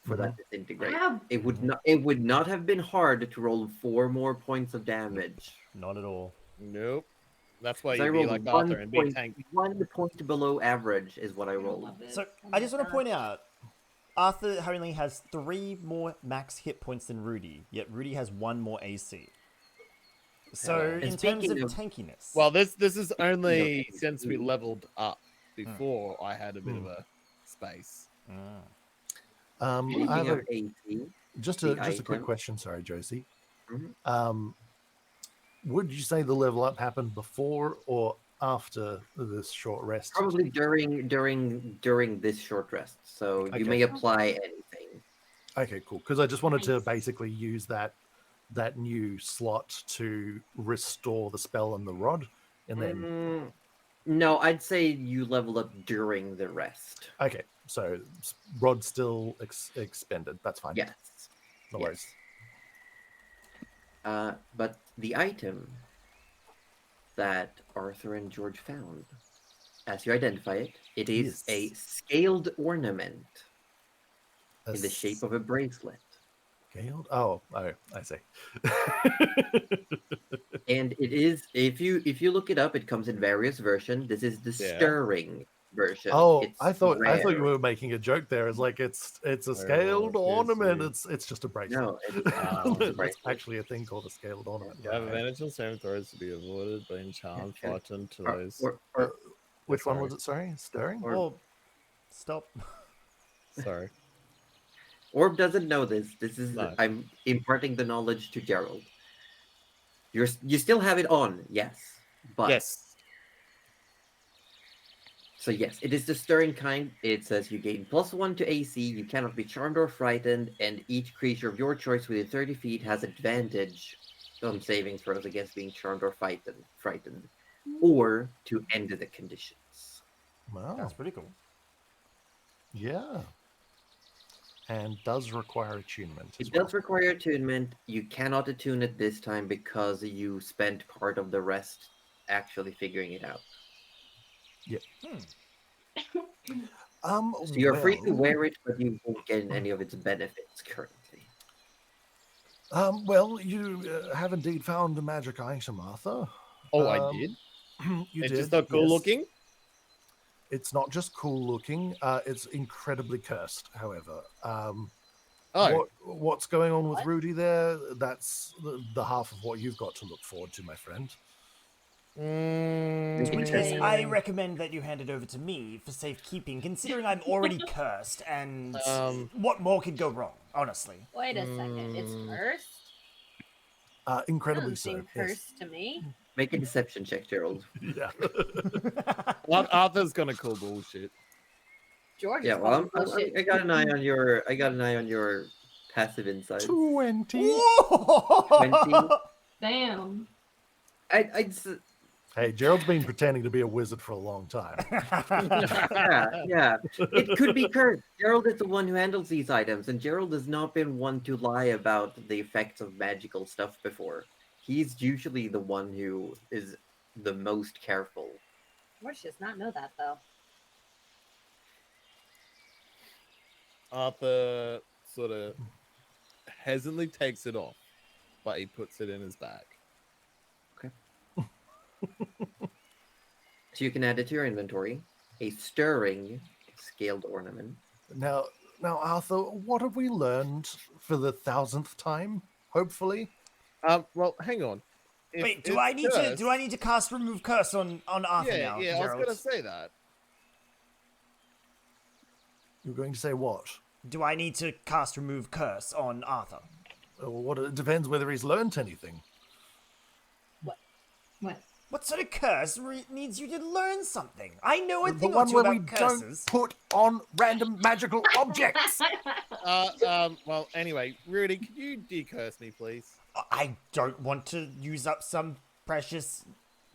for that disintegrate.
Wow.
It would not have been hard to roll 4 more points of damage.
Not at all.
Nope. That's why
'Cause I
you be
rolled
like
1
Arthur and be
point,
tank.
1 point below average is what I
I
rolled.
love it.
So
Oh
I just
my
want to point
gosh.
out, Arthur only has 3 more max hit points than Rudy, yet Rudy has 1 more AC. So
And
in terms of
speaking of-
tankiness,
Well, this is only
Yeah.
since we leveled up. Before I had a bit of a space.
I
Speaking
have
of AC,
just
the
a quick
item.
question. Sorry, Josie.
Mhm.
Would you say the level up happened before or after this short rest?
Probably during this short rest, so you
Okay.
may apply anything.
Okay, cool. Because I just wanted to
Nice.
basically use that new slot to restore the spell and the rod, and then
No, I'd say you level up during the rest.
okay, so rod still expended. That's fine.
Yes.
No worries.
But the item that Arthur and George found, as you identify it, it is a
Yes.
scaled ornament
A
in the shape of a bracelet.
scaled. Oh, I see.
And it is, if you look it up, it comes in various versions. This is the
Yeah.
stirring version.
Oh,
It's
I thought you
rare.
were making a joke there. It's like it's a
Well,
scaled
here's
ornament.
the-
It's just a bracelet.
No, it's
a
That's
bracelet.
actually a thing called a scaled ornament.
You have
Okay.
advantage on saving throws to be avoided by enchant
Yeah,
frightened to
Or-
those.
or-
Which one
sorry.
was it? Sorry, stirring.
or-
stop.
Sorry.
Orb doesn't know this. This is
No.
I'm imparting the knowledge to Gerald. You still have it on, yes. But
Yes.
so yes, it is the stirring kind. It says you gain +1 to AC, you cannot be charmed or frightened, and each creature of your choice within 30 feet has advantage on saving throws against being charmed or frightened, or to end the conditions.
Wow.
That's pretty cool.
Yeah. And does require attunement. as
It does require attunement. You cannot attune it this time because you spent part of the rest actually figuring it out.
well.
So you're free to
well,
wear it, but you won't get any of its benefits currently.
Well, you have indeed found a magic item, Arthur.
Oh, I
Um,
did.
You
It's
did.
just not cool
yes.
looking.
It's not just cool looking. It's incredibly cursed. However,
Oh,
what's going on with
What?
Rudy there? That's the half of what you've got to look forward to, my friend.
In
In which
case
case,
I
I recommend that you hand it over to me for safekeeping, considering I'm already cursed, and what more could go wrong, honestly?
Wait a second. It's cursed?
Incredibly
Doesn't
so.
seem
Yes.
cursed to me.
make a deception check, Gerald.
Yeah.
Arthur's gonna call bullshit.
George
Yeah,
is
well,
calling bullshit.
I got an eye on your passive insights.
20.
Damn.
I'd
Hey, Gerald's been pretending to be a wizard for a long time.
yeah. It could be cursed. Gerald is the one who handles these items, and Gerald has not been one to lie about the effects of magical stuff before. He's usually the one who is the most careful.
George does not know that, though.
Arthur sort of hesitantly takes it off, but he puts it in his bag.
So you can add it to your inventory. A stirring scaled ornament.
Now, Arthur, what have we learned for the 1000th time? Hopefully.
Well, hang on. If
Wait, do
it's
I need
cursed-
to cast remove curse on Arthur
Yeah,
now?
yeah. I was
Gerald?
gonna say that.
You're going to say what?
Do I need to cast remove curse on Arthur?
What? It depends whether he's learned anything.
What?
What sort of curse needs you to learn something? I know a
The
thing or
one
two
where
about
we
curses.
don't put on random magical objects.
Well, anyway, Rudy, could you decurse me, please?
I don't want to use up some precious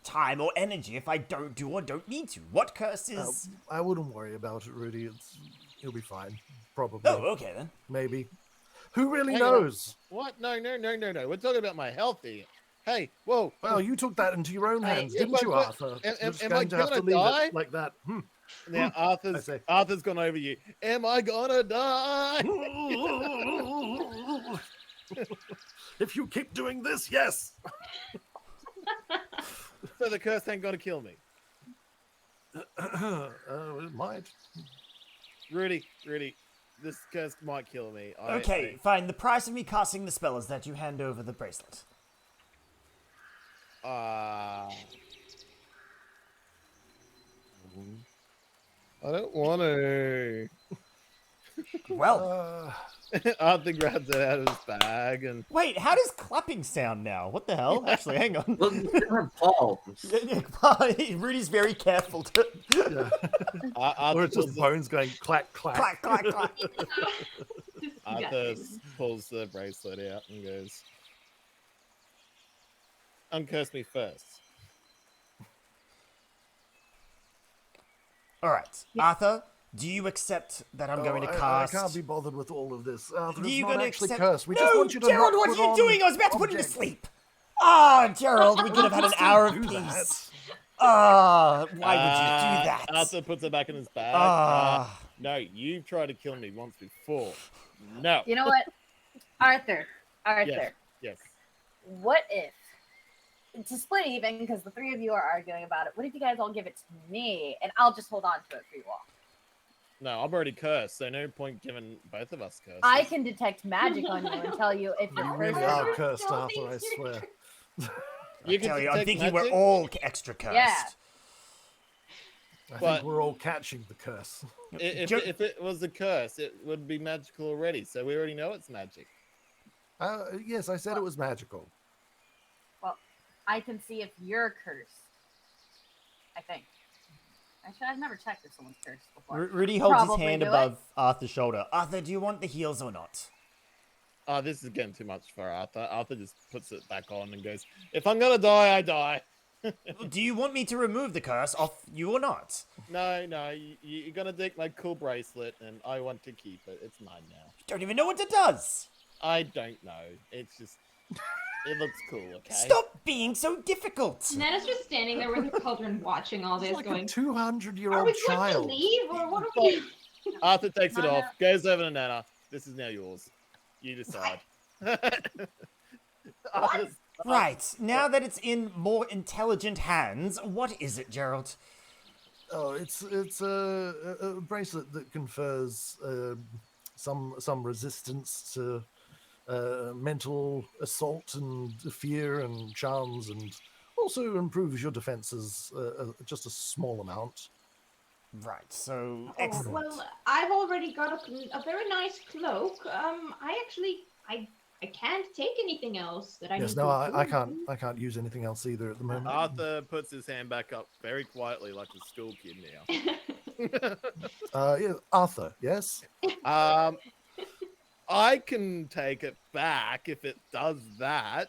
time or energy if I don't do or don't need to. What curse is?
I wouldn't worry about it, Rudy. He'll be fine. Probably.
Oh, okay then.
Maybe. Who really
Hang on.
knows?
What? No. We're talking about my health here. Hey, whoa.
Well, you took that into your own
Hey,
hands,
yeah,
didn't you,
but
Arthur?
am-
You're just
am I
going to have to
gonna
leave
die?
it like that.
Now
say.
Arthur's gone over you. Am I gonna die?
If you keep doing this, yes.
So the curse ain't gonna kill me.
It might.
Rudy, this curse might kill me.
Okay, fine. The price of me casting the spell is that you hand over the bracelet.
I don't want to.
Well,
Arthur grabs it out of his bag and
wait, how does clapping sound now? What the hell? Actually, hang on.
Well, you still have palms.
Rudy's very careful to
Yeah.
Arthur,
Or it's just
pulls,
bones going clack, clack.
clack, clack, clack.
Arthur pulls the bracelet out and goes, "Uncurse me first."
All right, Arthur, do you accept that I'm going to cast?
I can't be bothered with all of this. Arthur,
Are
it's
you
not
gonna
actually
accept...
cursed. We
no,
just want you to
Gerald,
not
what
put
are you
on
doing? I was about to put him to
objects.
sleep. Ah, Gerald, we could have had an hour of
Do
peace.
that.
Ah, why would you do that?
Arthur puts it back in his bag.
Ah.
No, you've tried to kill me once before. No.
You know what, Arthur?
Yes.
What if, to split even, because the three of you are arguing about it, what if you guys all give it to me and I'll just hold on to it for you all?
No, I'm already cursed, so no point giving both of us curses.
I can detect magic on you and tell you if you're
You
cursed.
really
or
are
not.
cursed, Arthur, I swear.
You
I tell you, I'm
detect
thinking we're
magic?
all extra cursed.
Yeah.
I
But-
think we're all catching the curse.
If it was a curse, it would be magical already. So we already know it's magic.
Yes, I said it was magical.
Well, I can see if you're cursed. I think. Actually, I've never checked if someone's cursed before.
Rudy holds his
Probably
hand
do it.
above Arthur's shoulder. Arthur, do you want the heels or not?
Oh, this is getting too much for Arthur. Arthur just puts it back on and goes, "If I'm gonna die, I die."
Do you want me to remove the curse off you or not?
No, you're gonna take my cool bracelet, and I want to keep it. It's mine now.
You don't even know what it does.
I don't know. It's just, it looks cool. Okay.
Stop being so difficult.
Nana's just standing there with her children watching all
It's
this,
like
going,
a 200-year-old
"Are we going to
child.
leave, or what are we?"
Arthur takes it
Nana.
off, goes over to Nana. This is now yours. You decide. Arthur's-
Right, now that it's in more intelligent hands, what is it, Gerald?
Oh, it's a bracelet that confers some resistance to mental assault and fear and charms, and also improves your defenses just a small amount.
Right, so
Oh,
excellent.
well, I've already got a very nice cloak. I can't take anything else that I
Yes,
need
no,
to
I can't use anything else either at the moment.
Arthur puts his hand back up very quietly, like a school kid now.
Yeah, Arthur, yes.
I can take it back if it does that.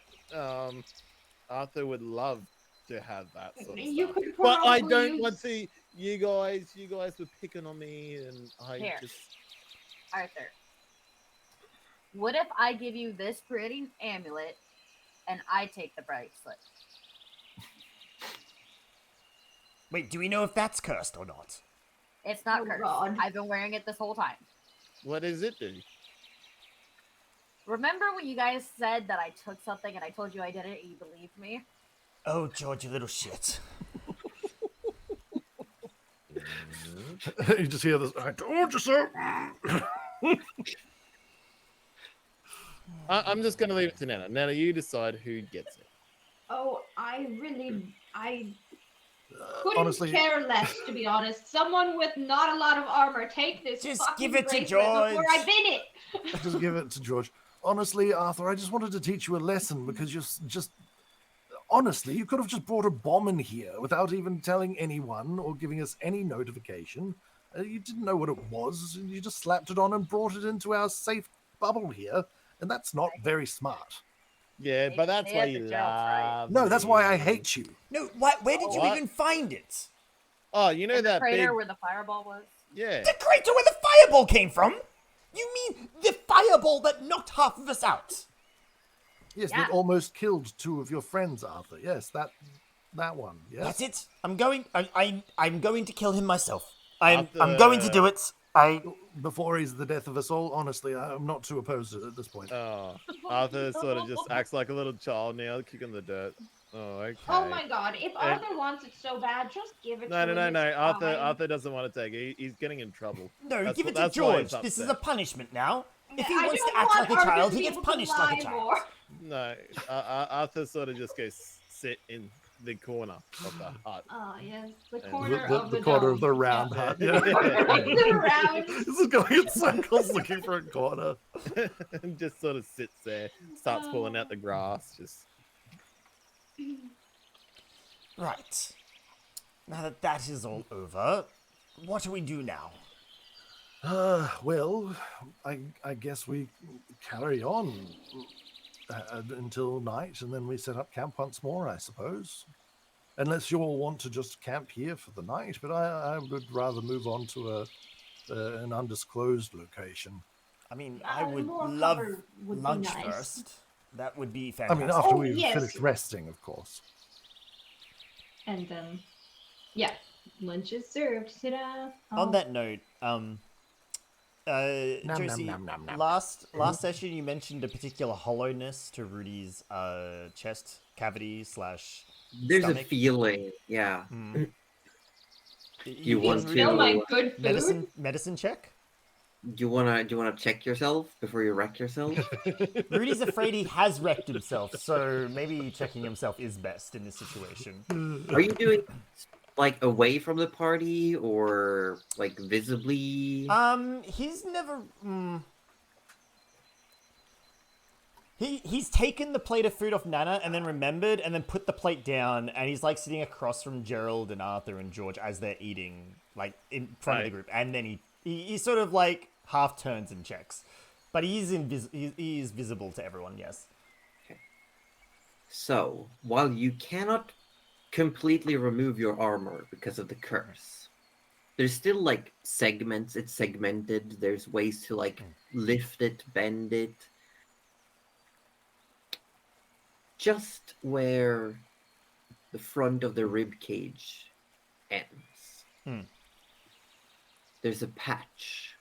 Arthur would love to have that sort of
You
stuff.
could
But I
probably
don't want
use-
to. You guys were picking on me, and I
Here.
just.
Arthur, what if I give you this pretty amulet and I take the bracelet?
Wait, do we know if that's cursed or not?
It's not
Oh,
cursed.
God.
I've been wearing it this whole time.
What does it do?
Remember when you guys said that I took something and I told you I did it and you believed me?
Oh, George, you little shit.
You just hear this. I told you so.
I'm just going to leave it to Nana. Nana, you decide who gets it.
Oh, I couldn't
Honestly,
care less, to be honest. Someone with not a lot of armor, take this.
Just
fucking
give it to
bracelet
George.
before I bin it.
just give it to George. Honestly, Arthur, I just wanted to teach you a lesson because you're just. Honestly, you could have just brought a bomb in here without even telling anyone or giving us any notification. You didn't know what it was. You just slapped it on and brought it into our safe bubble here, and that's not very smart.
Yeah, but that's
They
why
had
you
the jokes, right?
love
No, that's why I
me.
hate you.
No, where did you
What?
even find it?
Oh, you know
In the
that
crater
big.
where the fireball was?
Yeah.
The crater where the fireball came from? You mean the fireball that knocked half of us out?
Yes,
Yeah.
that almost killed 2 of your friends, Arthur. Yes, that one. Yes.
That's it. I'm going to kill him myself. I'm
Arthur-
going to do it.
Before he's the death of us all, honestly, I'm not too opposed to it at this point.
Oh, Arthur sort of just acts like a little child now, kicking the dirt. Oh, okay.
Oh my god, if Arthur wants it so bad, just give it
No,
to
no,
him.
no, no.
It's
Arthur,
fine.
Arthur doesn't want to take it. He's getting in trouble.
No,
That's
give
wh-
it to
that's why he's
George. This is
upset.
a punishment now. If he
I
wants to
don't
act
want
like a
Arthur
child,
to
he
be
gets
able to
punished like a
lie
child.
more.
No, Arthur sort of just goes sit in the corner of the hut.
Oh, yes, the
And-
corner
The
of the
corner
dome.
of the round
Yeah.
hut. Yeah.
The round.
This is going in circles looking for a corner.
And just sort of sits there, starts pulling out the grass, just
Right. Now that that is all over, what do we do now?
Well, I guess we carry on until night, and then we set up camp once more, I suppose. Unless you all want to just camp here for the night, but I would rather move on to an undisclosed location.
I mean, I would
more
love
cover would be
lunch
nice.
first. That would be
I
fantastic.
mean, after
Oh,
we've
yes.
finished resting, of course.
And then, yeah, lunch is served. Ta-da!
On
Oh,
that note,
Nom,
Josie,
nom, nom, nom.
last session you mentioned a particular hollowness to Rudy's chest cavity slash.
There's
Stomach.
a feeling, yeah.
Mm.
You
please
want
fill
to-
my good food.
medicine check?
Do you wanna check yourself before you wreck yourself?
Rudy's afraid he has wrecked himself, so maybe checking himself is best in this situation.
Are you doing like away from the party or like visibly?
He's never. He's taken the plate of food off Nana and then remembered and then put the plate down, and he's like sitting across from Gerald and Arthur and George as they're eating, like in front of the group, and then he sort of like half turns and checks, but he is visible to everyone. Yes.
So, while you cannot completely remove your armor because of the curse, there's still like segments, it's segmented, there's ways to like lift it, bend it. Just where the front of the rib cage ends, there's a patch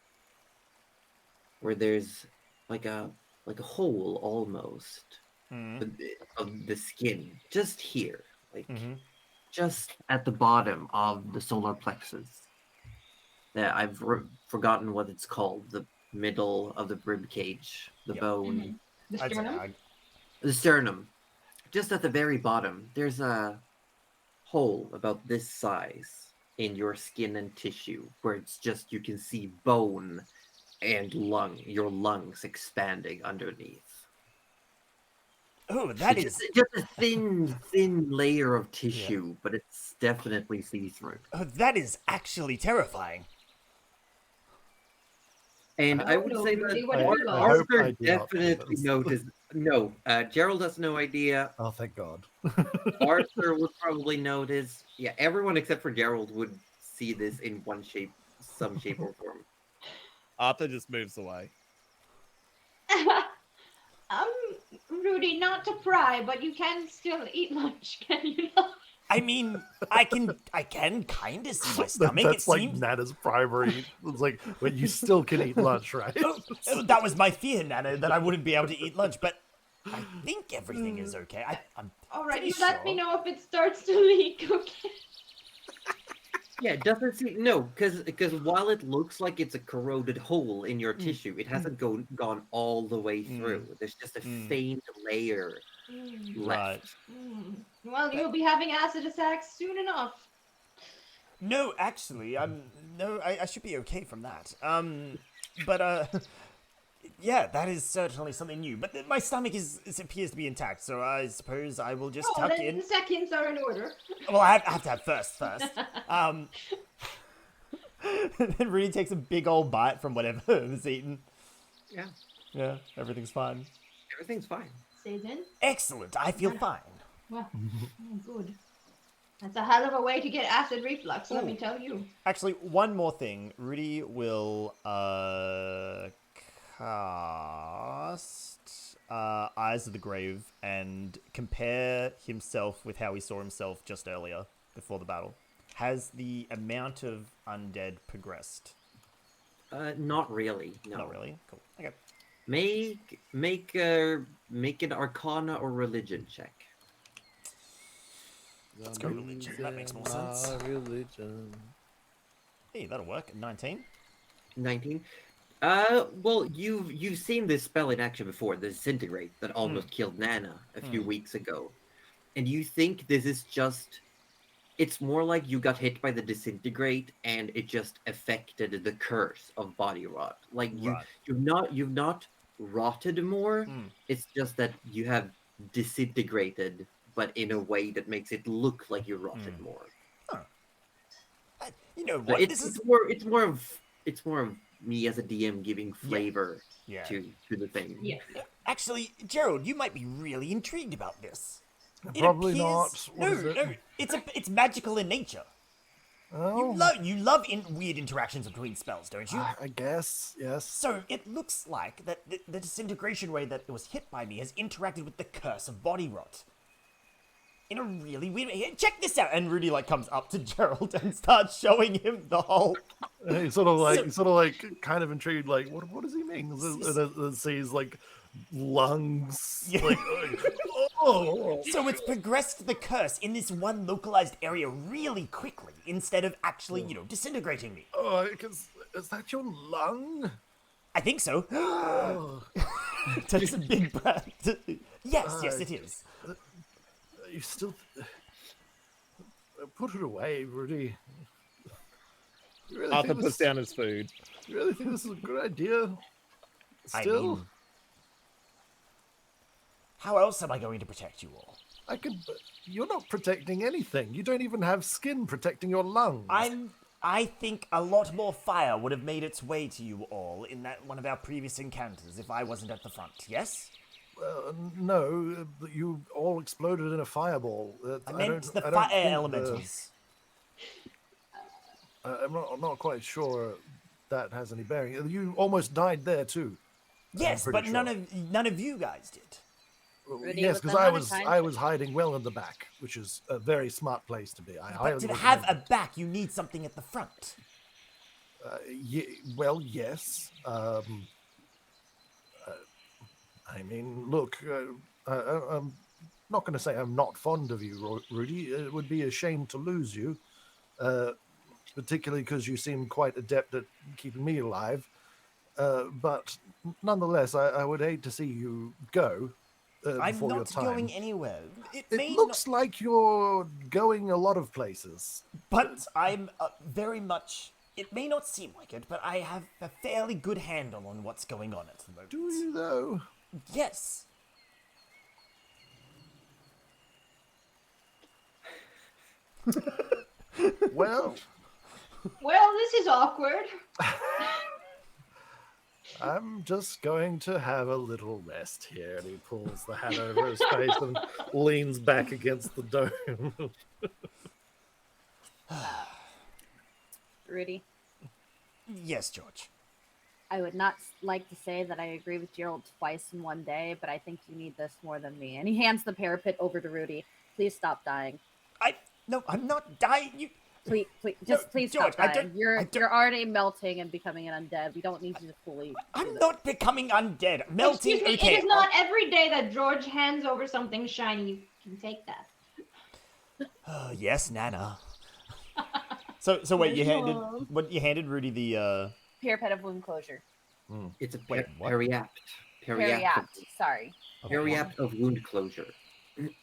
where there's like a hole almost of the skin just here, like just at the bottom of the solar plexus. That I've forgotten what it's called. The middle of the rib cage, the bone,
The
I'd say
sternum?
the sternum. Just at the very bottom, there's a hole about this size in your skin and tissue where it's just you can see bone and your lungs expanding underneath.
Oh, that
It's
is.
just a thin layer of tissue, but it's definitely see-through.
Oh, that is actually terrifying.
And I would
no,
say
really,
that
what have you
I hope I
Arthur
do not
definitely
notice.
noticed. No, Gerald has no idea.
Oh, thank God.
Arthur would probably notice. Yeah, everyone except for Gerald would see this in some shape or form.
Arthur just moves away.
Rudy, not to pry, but you can still eat lunch, can you not?
I mean, I can kind of see my stomach.
That's
it
like
seems.
Nana's primary. It's like, but you still can eat lunch, right?
Oh, that was my fear, Nana, that I wouldn't be able to eat lunch, but I think everything is okay. I'm
All right,
pretty
you let me
sure.
know if it starts to leak, okay?
Yeah, it doesn't seem because while it looks like it's a corroded hole in your tissue, it hasn't gone all the way through. There's just a faint layer
Right.
left.
Well, you'll be having acid attacks soon enough.
No, actually, I should be okay from that. Yeah, that is certainly something new. But my stomach appears to be intact, so I suppose I will just
Oh,
tuck
then
in.
the seconds are in order.
Well, I have to have first. And then Rudy takes a big old bite from whatever was eaten.
Yeah,
Yeah, everything's fine.
everything's fine.
Stays in.
Excellent, I feel fine.
Well, good. That's a hell of a way to get acid reflux, let me tell you.
Actually, one more thing. Rudy will cast Eyes of the Grave and compare himself with how he saw himself just earlier before the battle. Has the amount of undead progressed?
Not really. No.
Not really. Cool. Okay.
Make an Arcana or Religion check.
Let's go religion. That makes more sense.
Religion.
Hey, that'll work. 19.
19. Well, you've seen this spell in action before, the Disintegrate that almost killed Nana a few weeks ago, and you think this is just. It's more like you got hit by the Disintegrate and it just affected the curse of body rot. Like you've not rotted more. It's just that you have disintegrated, but in a way that makes it look like you rotted more.
Huh. You know what?
It's more of me as a DM giving flavor to the thing.
Yeah.
Actually, Gerald, you might be really intrigued about this.
Probably not.
No, it's magical in nature.
Oh,
You love weird interactions between spells, don't you?
I guess, yes.
So it looks like that the disintegration ray that it was hit by me has interacted with the curse of body rot. In a really weird way. Check this out! And Rudy comes up to Gerald and starts showing him the whole.
He's sort of kind of intrigued, like, what does he mean? And sees lungs.
Yeah.
Oh.
So it's progressed the curse in this one localized area really quickly instead of actually, disintegrating me.
Oh, is that your lung?
I think so. Takes a big breath. Yes, it is.
You still put it away, Rudy. You really
Arthur
think
puts down his food.
You really think this is a good idea? Still,
I mean, how else am I going to protect you all?
You're not protecting anything. You don't even have skin protecting your lungs.
I think a lot more fire would have made its way to you all in that one of our previous encounters if I wasn't at the front. Yes?
No, you all exploded in a fireball.
I meant the
don't
fire
think
elementals.
I'm not quite sure that has any bearing. You almost died there too.
Yes, but
sure.
none of you guys did.
Rudy,
Yes,
with
because
the amount of time-
I was hiding well in the back, which is a very smart place to be.
But to have a back, you need something at the front.
Well, yes. I mean, look, I'm not going to say I'm not fond of you, Rudy. It would be a shame to lose you, particularly because you seem quite adept at keeping me alive. But nonetheless, I would hate to see you go
I'm
before your
not
time.
going anywhere.
It
may
looks like you're going a lot of places.
But I'm very much. It may not seem like it, but I have a fairly good handle on what's going on at the moment.
Do you, though?
Yes.
Well,
this is awkward.
I'm just going to have a little rest here. And he pulls the hat over his face and leans back against the dome.
Rudy,
Yes, George.
I would not like to say that I agree with Gerald twice in one day, but I think you need this more than me. And he hands the parapet over to Rudy. Please stop dying.
No, I'm not dying. You.
Please, please
George,
stop dying. You're already melting and becoming an undead. We don't need you to fully.
I'm not becoming undead. Melting.
Excuse me,
Okay.
it is not every day that George hands over something shiny. You can take that.
Yes, Nana. So wait, you handed Rudy the
Parapet of wound closure.
It's a
Wait, what?
periapt.
Periapt. Sorry.
Periapt of wound closure.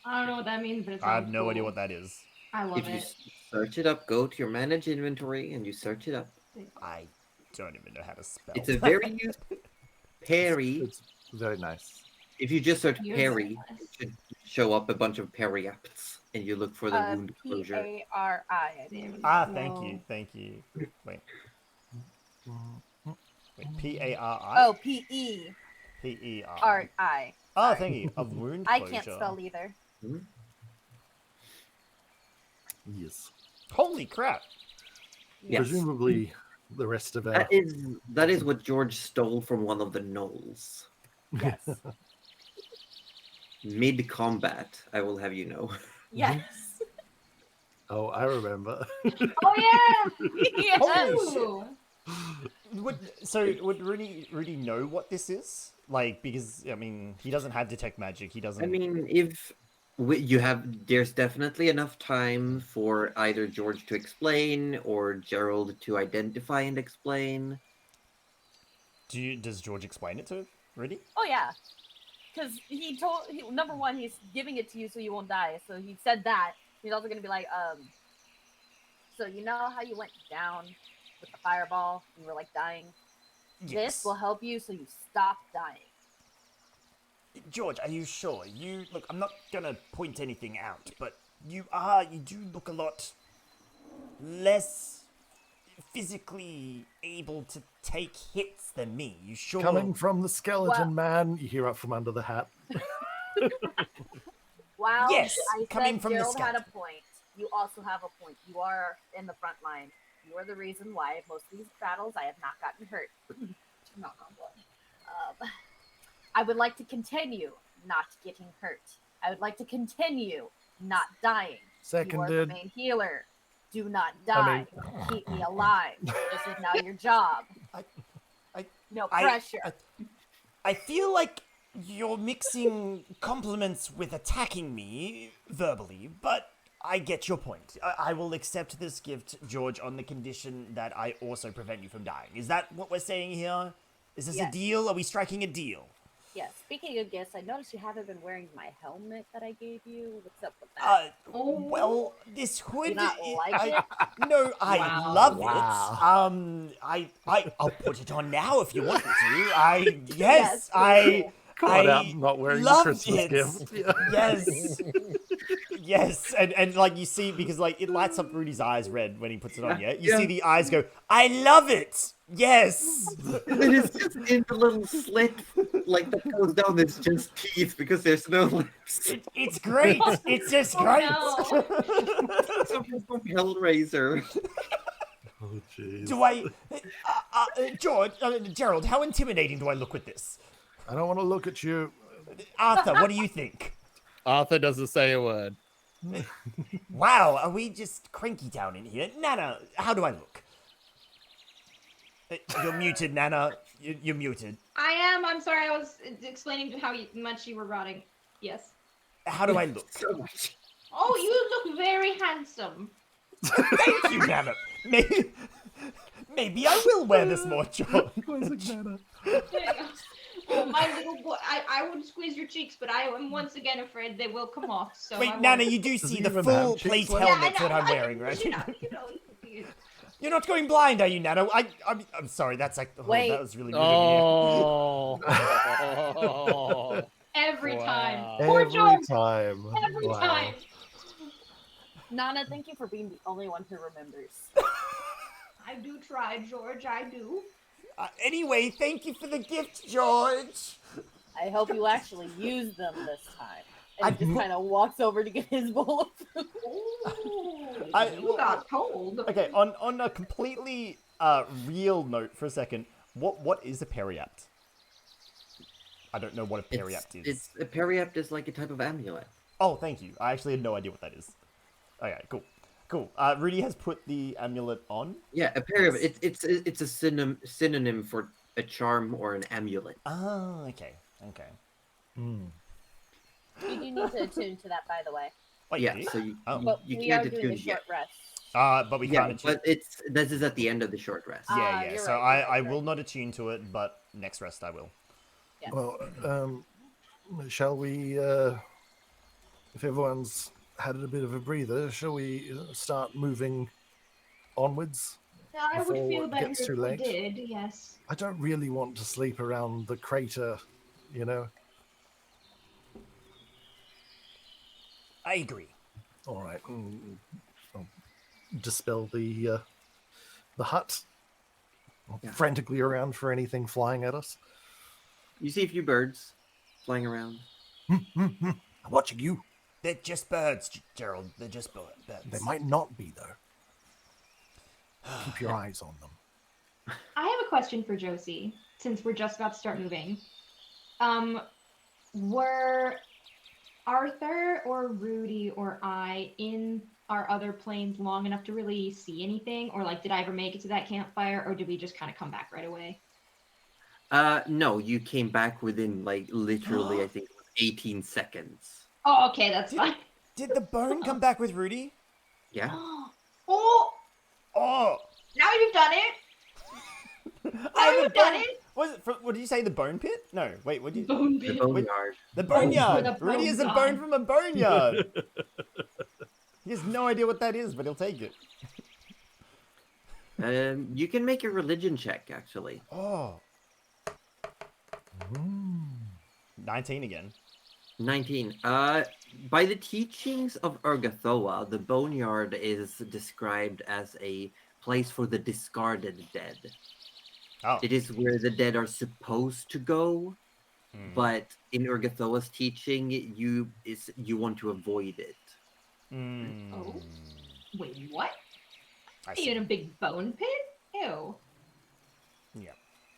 I don't know what that means, but it's
I have no idea what that is.
I love
If you
it.
search it up, go to your manage inventory and you search it up.
I don't even know how to spell.
It's a very useful Perry.
It's very nice.
If you just search
Yours
Perry,
is
it should show up a bunch of periapts, and you look for the wound closure.
P-A-R-I, I believe.
Thank you. Wait, P-A-R-I?
Oh, P-E-R-I.
P-E-R. Oh, thank you. Of wound
I
closure.
can't spell either.
Yes.
Holy crap!
Yes.
Presumably, the rest of our.
That is what George stole from one of the gnolls.
Yes.
Mid combat, I will have you know.
Yes.
Oh, I remember.
Oh yeah.
Yes.
Holy shit!
Ooh.
Would Rudy know what this is? Like, because I mean, he doesn't have detect magic. He doesn't.
I mean, if you have, there's definitely enough time for either George to explain or Gerald to identify and explain.
Does George explain it to Rudy?
Oh yeah. Because number one, he's giving it to you so you won't die. So he said that. He's also gonna be like, so you know how you went down with the fireball and you were like dying?
Yes.
This will help you so you stop dying.
George, are you sure? You look. I'm not gonna point anything out, but you do look a lot less physically able to take hits than me. You sure?
Coming from the skeleton man, you hear up from under the hat.
Wow.
Yes,
I
coming
said
from the
Gerald had a
skeleton.
point. You also have a point. You are in the front line. You are the reason why most of these battles I have not gotten hurt. Knock on wood. I would like to continue not getting hurt. I would like to continue not dying. You are the
Seconded.
main healer. Do not die. Keep me alive. This is now your job. No pressure.
I feel like you're mixing compliments with attacking me verbally, but I get your point. I will accept this gift, George, on the condition that I also prevent you from dying. Is that what we're saying here? Is this a
Yes.
deal? Are we striking a deal?
Yes. Speaking of gifts, I noticed you haven't been wearing my helmet that I gave you. What's up with that?
Well, this hood.
Do you not like it?
No, I
Wow.
love
Wow.
it. I'll put it on now if you want me to.
Yes, please.
Caught out not wearing the
love
Christmas
it.
gift. Yeah.
Yes. Yes, and like you see, because like it lights up Rudy's eyes red when he puts it on, yeah? You see the eyes go, I love it! Yes!
It is just in the little slit, like that goes down. It's just teeth because there's no lips.
It's great! It's just great!
Oh,
Something from Hellraiser.
Oh, jeez.
Do I... Gerald, how intimidating do I look with this?
I don't want to look at you.
Arthur, what do you think?
Arthur doesn't say a word.
Wow, are we just cranky down in here? Nana, how do I look? You're muted, Nana. You're muted.
I am. I'm sorry. I was explaining how much you were rotting. Yes.
How do I look?
So much.
Oh, you look very handsome.
Thank you, Nana. Maybe I will wear this more, George.
Classic Nana.
There you go. Oh, my little boy. I would squeeze your cheeks, but I am once again afraid they will come off. So
Wait,
I
Nana,
won't.
you do
Does
see
he
the
even
full
have cheeks
plate
left?
helmet
Yeah, I
that I'm
know,
wearing, right? You're not going blind, are you, Nana? I'm sorry. That's like. Oh,
Wait.
that was really rude of
Oh.
Every time.
Wow.
Poor
Every
George.
time.
Every
Wow.
time.
Nana, thank you for being the only one who remembers.
I do try, George. I do.
you. Anyway, thank you for the gift, George.
I hope you actually use them this time. And
I-
he just kind of walks over to get his bowl of food.
Ooh, you got told.
Okay, on a completely real note for a second, what is a periapt? I don't know what a periapt is.
It's a periapt is like a type of amulet.
Oh, thank you. I actually had no idea what that is. Okay, cool. Rudy has put the amulet on.
Yeah, a periapt. It's a synonym for a charm or an amulet.
Oh, okay.
Hmm.
You do need to attune to that, by the way.
Wait,
Yeah,
do you?
so you,
Oh.
But
you
we
can't
are doing
attune
a short
yet.
rest.
But we
Yeah,
can't attune.
but this is at the end of the short rest.
Yeah.
you're
So
right,
I
you're
will
right.
not attune to it, but next rest I will.
Yes.
Well, shall we, if everyone's had a bit of a breather, shall we start moving onwards?
I would
Before
feel
it
better
gets
if
too
we
late.
did, yes.
I don't really want to sleep around the crater, you know?
I agree.
All right. I'll dispel the hut.
Yeah.
Frantically around for anything flying at us.
You see a few birds flying around.
I'm watching you.
They're just birds, Gerald. They're just birds.
They might not be, though. Keep your eyes on them.
I have a question for Josie, since we're just about to start moving. Were Arthur or Rudy or I in our other planes long enough to really see anything? Or like, did I ever make it to that campfire, or did we just kind of come back right away?
No, you came back within like literally, I think it was 18 seconds.
Oh, okay, that's fine.
Did the bone come back with Rudy?
Yeah.
Oh,
Oh!
now you've done it.
Oh,
You've done it.
Was it? What did you say? The bone pit? No, wait. What did you?
Bone
The
pit.
boneyard.
The boneyard.
The
Rudy is a
boneyard.
bone from a boneyard. He has no idea what that is, but he'll take it.
You can make a religion check, actually.
Oh. 19 again.
19. By the teachings of Urgathoa, the boneyard is described as a place for the discarded dead.
Oh.
It is where the dead are supposed to go, but in Urgathoa's teaching, you want to avoid it.
Oh. Wait, what?
I
Are you
see.
in a big bone pit? Ew.
Yeah.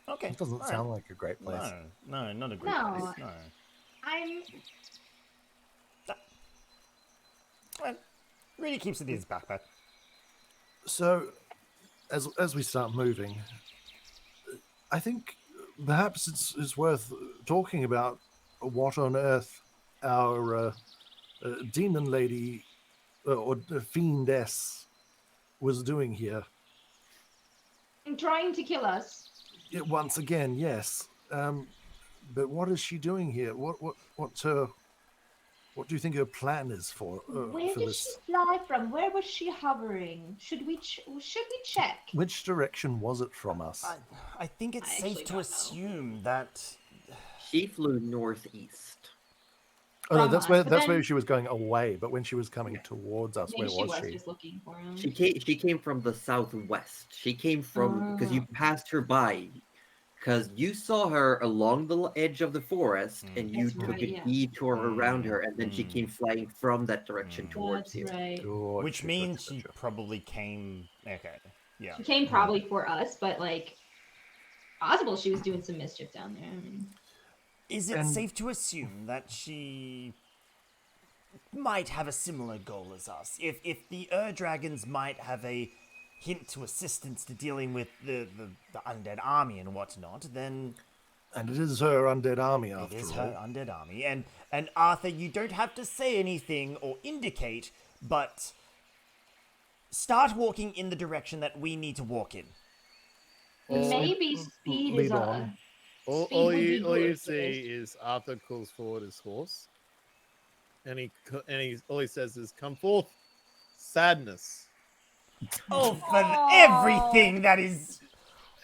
Okay.
It doesn't
all
sound like a great place.
No, not a great
No.
place. No.
I'm.
Well, Rudy keeps it in his backpack.
So, as we start moving, I think perhaps it's worth talking about what on earth our demon lady or fiendess was doing here.
Trying to kill us.
Once again, yes. But what is she doing here? What do you think her plan is for
Where
for
did
this?
she fly from? Where was she hovering? Should we check?
Which direction was it from us?
I think it's
I actually
safe to
don't know.
assume that.
She flew northeast.
Oh no,
From
that's
us,
where
but
that's
then-
where she was going away. But when she was coming towards us,
Maybe
where
she
was
was
she?
just looking for him.
She came from the southwest. She came from because you passed her by, because you saw her along the edge of the forest, and you
That's
took
right,
a
yeah.
detour around her, and then she came flying from that direction towards
That's
you.
right.
Gotcha,
Which means
gotcha,
she
gotcha.
probably came. Okay. Yeah.
She came probably for us, but like, possible she was doing some mischief down there. I mean,
Is it
And-
safe to assume that she might have a similar goal as us? If the Dragons might have a hint to assistance to dealing with the undead army and whatnot, then
And it is her undead army
it
after
is
all.
her undead army. And Arthur, you don't have to say anything or indicate, but start walking in the direction that we need to walk in.
maybe speed
lead
is
on.
All
Speed would be
you
good for
see
this.
is Arthur calls forward his horse, and all he says is, "Come forth, sadness."
Oh, for
Aw.
everything that is.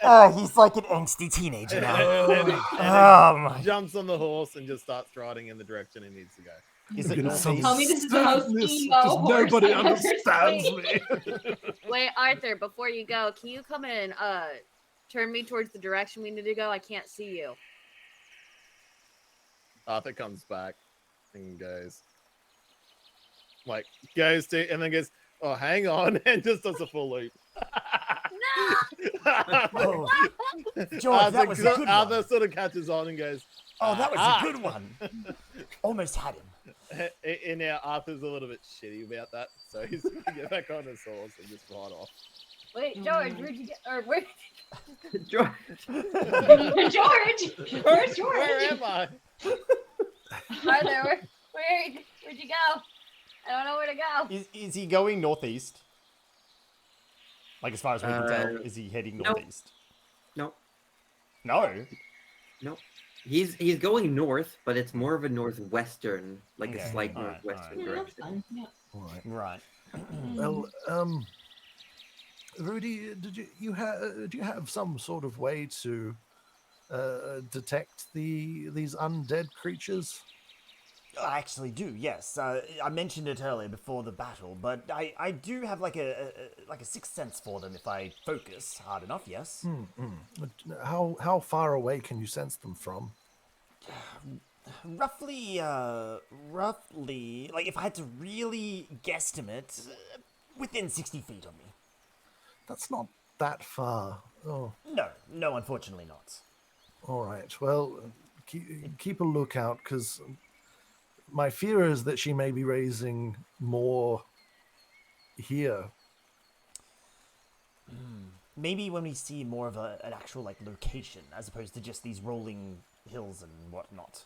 Oh, he's like an angsty teenager
And,
now.
and he
Oh my.
jumps on the horse and just starts riding in the direction he needs to go.
Is it
Gonna
northeast?
Tell me this is the most
sadness,
emo
just
horse
nobody
I've ever
understands
seen.
me.
Wait, Arthur, before you go, can you come and turn me towards the direction we need to go? I can't see you.
Arthur comes back and goes, and then goes, "Oh, hang on," and just does a full loop.
Oh, George, that was a good
Arthur
one.
sort of catches on and goes,
Oh, that was
"Ah."
a good one. Almost had him.
And now Arthur's a little bit shitty about that, so he's gonna get back on his horse and just ride off.
Wait, George, where'd you get? Or where?
George,
George, where's George?
Where am I?
Arthur, where'd you go? I don't know where to go.
Is he going northeast? Like as far as we can tell,
Uh,
is he heading
no.
northeast?
no,
No.
no. He's going north, but it's more of a northwestern, like
Okay,
a slight
alright,
northwestern
Yeah, that's
direction.
fine. Yeah.
Right.
Right.
Well, Rudy, do you have some sort of way to detect these undead creatures?
I actually do, yes. I mentioned it earlier before the battle, but I do have like a sixth sense for them if I focus hard enough, yes.
How far away can you sense them from?
roughly, like if I had to really guesstimate, within 60 feet of me.
That's not that far. Oh,
No, unfortunately not.
all right. Well, keep a lookout, because my fear is that she may be raising more here.
Maybe when we see more of an actual like location, as opposed to just these rolling hills and whatnot.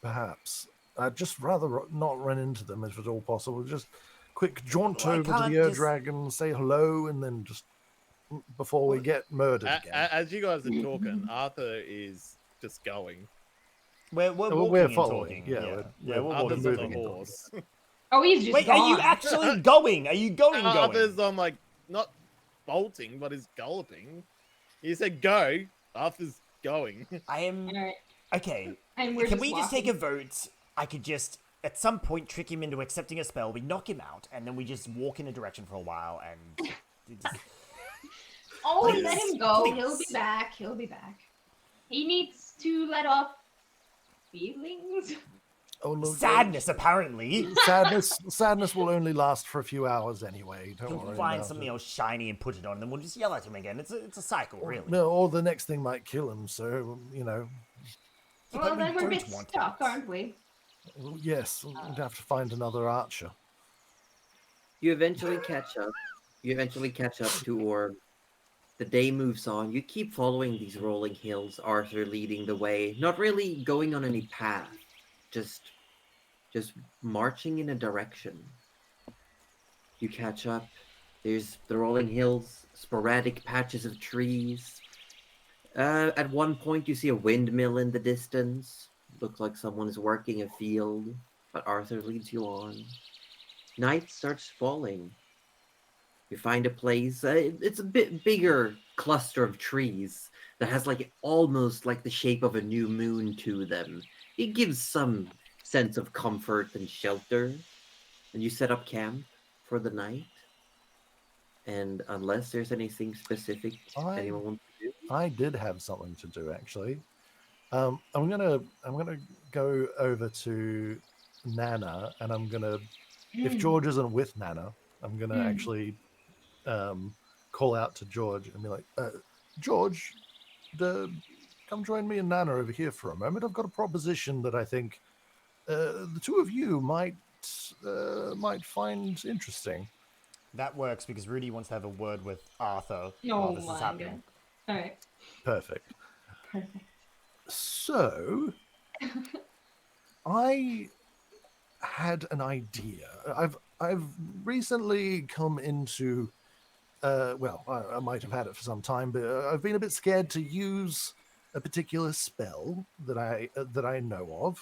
Perhaps. I'd just rather not run into them if at all possible. Just quick jaunt
Well, I
over to the
can't
air
just-
dragon, say hello, and then just before we get murdered again.
As you guys are talking, Arthur is just going.
We're
Well,
walking
we're
and
following,
talking.
yeah,
We're
we're
walking
Arthur's
and
on
moving
the
and
talking.
horse.
Oh, he's just
Wait,
gone.
are you actually going? Are you going?
Arthur's on like not bolting, but he's galloping. He said go. Arthur's going.
I am.
All right.
Okay.
And we're
Can
just
we just
walking.
take a vote? I could just at some point trick him into accepting a spell. We knock him out, and then we just walk in a direction for a while, and just...
Oh,
Please,
let him go.
please.
He'll be back. He'll be back. He needs to let off feelings.
Oh, look,
sadness. Apparently,
sadness will only last for a few hours anyway. Don't
he'll
worry
find
about
something
it.
else shiny and put it on, and then we'll just yell at him again. It's a cycle, really.
No, or the next thing might kill him. So
Yeah, but
Well,
we
then we're a
don't
bit
want
stuck,
that.
aren't we?
well, yes, we'd have to find another archer.
You eventually catch up. To Orb. The day moves on. You keep following these rolling hills, Arthur leading the way, not really going on any path, just marching in a direction. You catch up. There's the rolling hills, sporadic patches of trees. At one point, you see a windmill in the distance. Looks like someone is working a field, but Arthur leads you on. Night starts falling. You find a place. It's a bit bigger cluster of trees that has like almost like the shape of a new moon to them. It gives some sense of comfort and shelter. And you set up camp for the night. And unless there's anything specific anyone wants to do,
I did have something to do actually. I'm gonna go over to Nana, and I'm gonna, if George isn't with Nana, I'm gonna actually call out to George and be like, George, come join me and Nana over here for a moment. I've got a proposition that I think the two of you might find interesting.
That works because Rudy wants to have a word with Arthur
Oh
while this is
my
happening.
god. All right.
Perfect.
Perfect.
So, I had an idea. I've recently come into, well, I might have had it for some time, but I've been a bit scared to use a particular spell that I know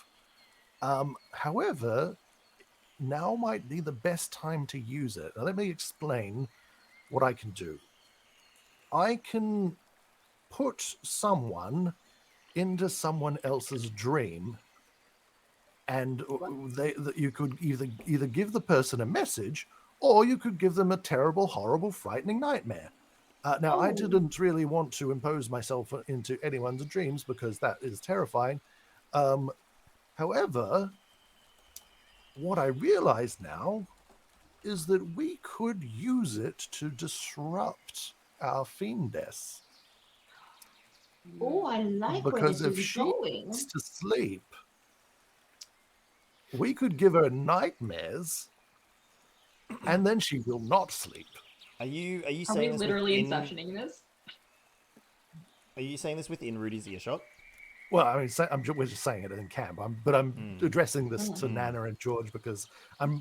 of. However, now might be the best time to use it. Now, let me explain what I can do. I can put someone into someone else's dream, and you could either give the person a message, or you could give them a terrible, horrible, frightening nightmare. Now, I didn't really want to impose myself into anyone's dreams because that is terrifying. However, what I realize now is that we could use it to disrupt our fiendess.
Oh, I like
Because
where
if
this is
she
going.
wants to sleep, we could give her nightmares, and then she will not sleep.
Are you
Are we
saying this
literally
within,
inceptioning this?
Are you saying this within Rudy's earshot?
Well, I mean, we're just saying it in camp. I'm addressing this to Nana and George because I'm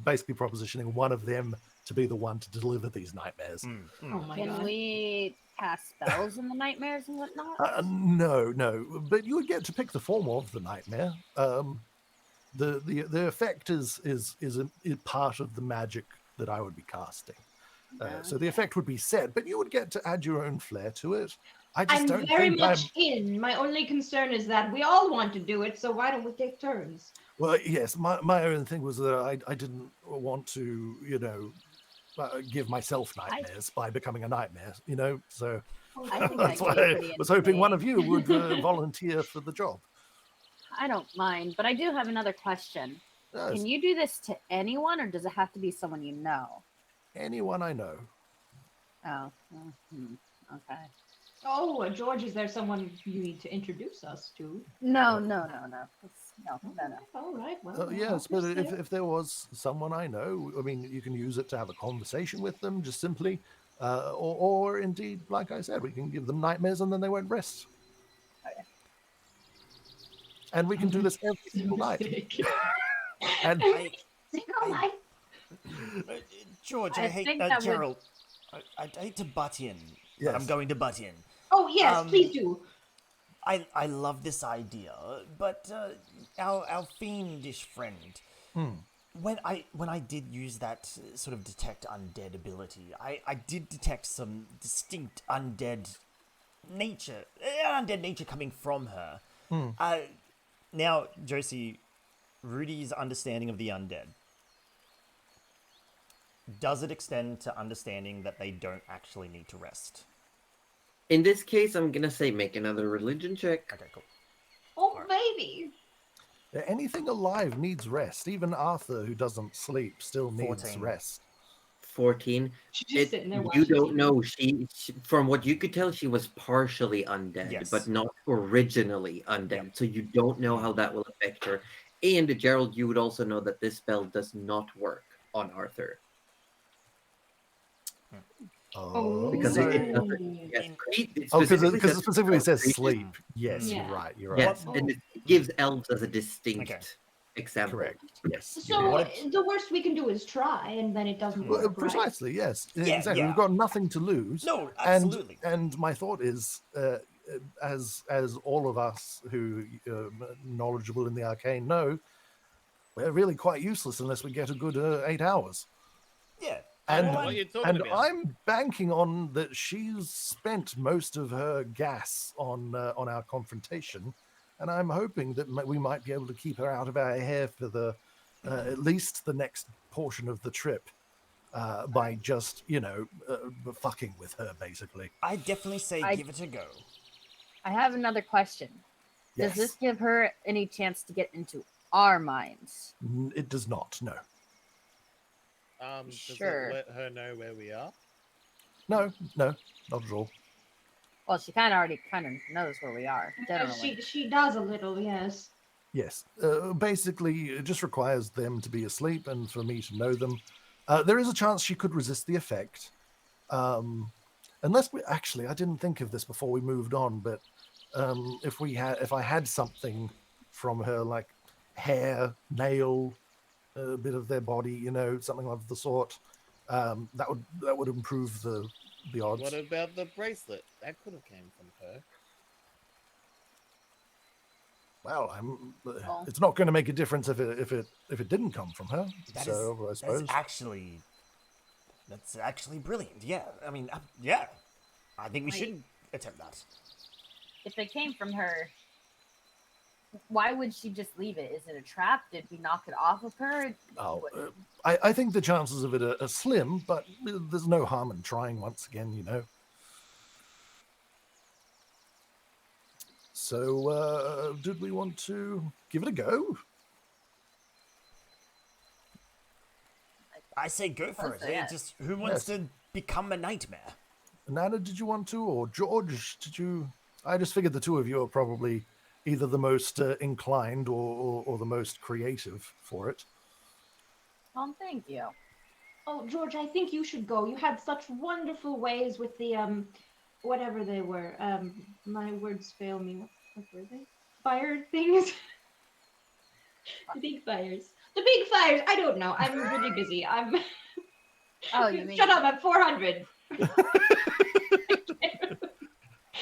basically propositioning one of them to be the one to deliver these nightmares.
Oh my
Can
god.
we cast spells in the nightmares and whatnot?
No, but you would get to pick the form of the nightmare. The effect is part of the magic that I would be casting. So the effect would be set, but you would get to add your own flair to it. I just
I'm
don't
very
think
much in. My only concern is that we all want to do it, so why don't we take turns?
Well, yes, my own thing was that I didn't want to, give myself nightmares by becoming a nightmare, so
I think
That's
I
why
could be
I
pretty
was hoping one of
insane.
you would volunteer for the job.
I don't mind, but I do have another question.
Yes,
Can you do this to anyone, or does it have to be someone you know?
anyone I know.
Oh, okay.
Oh, George, is there someone you need to introduce us to?
No. No.
All right. Well,
Yes, but
Arthur's there.
if there was someone I know, I mean, you can use it to have a conversation with them, just simply, or indeed, like I said, we can give them nightmares and then they won't rest.
Okay.
And we can do this every single night. And
Single night.
George,
I
I hate
think that would-
Gerald. I hate to butt in, but I'm
yes,
going to butt in.
Oh yes, please do.
I love this idea, but our fiendish friend, when I did use that sort of detect undead ability, I did detect some distinct undead nature coming from her. Now, Josie, Rudy's understanding of the undead, does it extend to understanding that they don't actually need to rest?
In this case, I'm gonna say make another religion check.
Okay, cool.
Oh baby.
anything alive needs rest. Even Arthur, who doesn't sleep, still needs
14.
rest.
14.
She's just sitting there
You
watching
don't
TV.
know. She, from what you could tell, she was partially undead,
Yes.
but not originally undead.
Yep.
So you don't know how that will affect her. And Gerald, you would also know that this spell does not work on Arthur.
Oh,
Because
So-
it doesn't. Yes,
because it specifically says
creatures.
sleep. Yes,
Yeah.
you're right. You're right.
Yes, and it gives elves as a distinct
Okay.
example.
Correct. Yes. you're
So
right.
the worst we can do is try, and then it doesn't
Well,
work, right?
precisely. Yes.
Yeah,
exactly.
yeah.
We've got nothing to lose.
No, absolutely.
And my thought is, as all of us who knowledgeable in the arcane know, we're really quite useless unless we get a good 8 hours.
Yeah.
And
What are you talking about?
I'm banking on that she's spent most of her gas on our confrontation, and I'm hoping that we might be able to keep her out of our hair for the at least the next portion of the trip by just fucking with her, basically.
I definitely say give it a go.
I have another question.
Yes.
Does this give her any chance to get into our minds?
It does not. No.
Does
Sure.
it let her know where we are?
No. Not at all.
Well, she kind of knows where we are. Generally.
She does a little, yes.
Yes. Basically, it just requires them to be asleep and for me to know them. There is a chance she could resist the effect. Unless we actually, I didn't think of this before we moved on, but if I had something from her, like hair, nail, a bit of their body, something of the sort, that would improve the odds.
What about the bracelet? That could have came from her.
Well, it's not going to make a difference if it didn't come from her.
That
so I
is,
suppose.
that's actually brilliant. Yeah, I mean, yeah. I think we should attempt that.
If they came from her, why would she just leave it? Is it a trap? Did we knock it off of her?
Oh, I think the chances of it are slim, but there's no harm in trying once again, So, did we want to give it a go?
I say go for it.
Also,
Hey,
yes.
just who wants to become a nightmare?
Nana, did you want to? Or George, did you? I just figured the two of you are probably either the most inclined or the most creative for it.
Thank you.
Oh, George, I think you should go. You had such wonderful ways with the whatever they were. My words fail me. What were they? Fire things. The big fires. The big fires. I don't know. I'm really busy. I'm.
Oh, you mean
Shut up! I'm 400.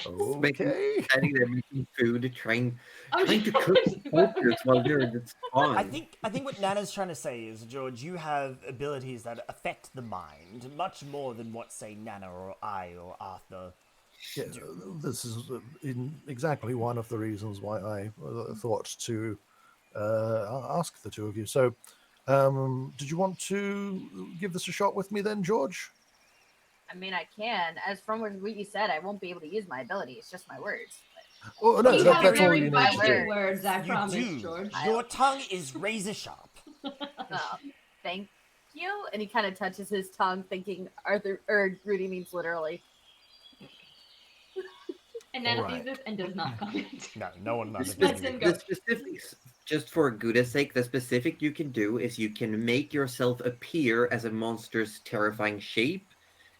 Okay.
Standing there making food, trying
I'm
to cook poultry while they're it's fun.
I think what Nana's trying to say is, George, you have abilities that affect the mind much more than what, say, Nana or I or Arthur.
Yeah, this is exactly one of the reasons why I thought to ask the two of you. So, did you want to give this a shot with me then, George?
I mean, I can. As from what you said, I won't be able to use my ability. It's just my words.
Oh no,
You
that,
have
that's all
very
you need to
vibrant
do.
words, I
You
promise,
do.
George.
Your tongue is razor sharp.
Thank you. And he kind of touches his tongue, thinking Arthur or Rudy means literally.
And then
Alright.
sees this and does not comment.
No one
The,
understands.
Lets him
spec-
go.
the specifics, just for Gouda's sake, the specific you can do is you can make yourself appear as a monster's terrifying shape,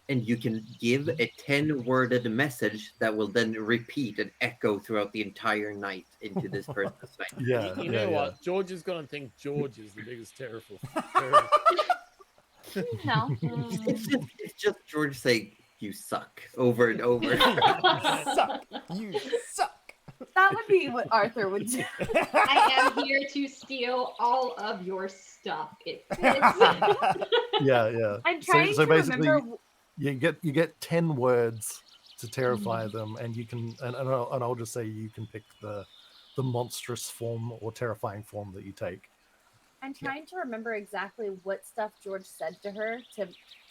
and you can give a 10-worded message that will then repeat and echo throughout the entire night into this person's night.
Yeah,
You
yeah,
know
yeah.
what? George is gonna think George is the biggest terrible.
No.
It's just George saying, "You suck," over and over.
Suck. You suck.
That would be what Arthur would do.
I am here to steal all of your stuff. It fits.
Yeah, yeah.
I'm
So-
trying
so
to
basically,
remember.
You get 10 words to terrify them, and you can and I'll just say you can pick the monstrous form or terrifying form that you take.
I'm trying to remember exactly what stuff George said to her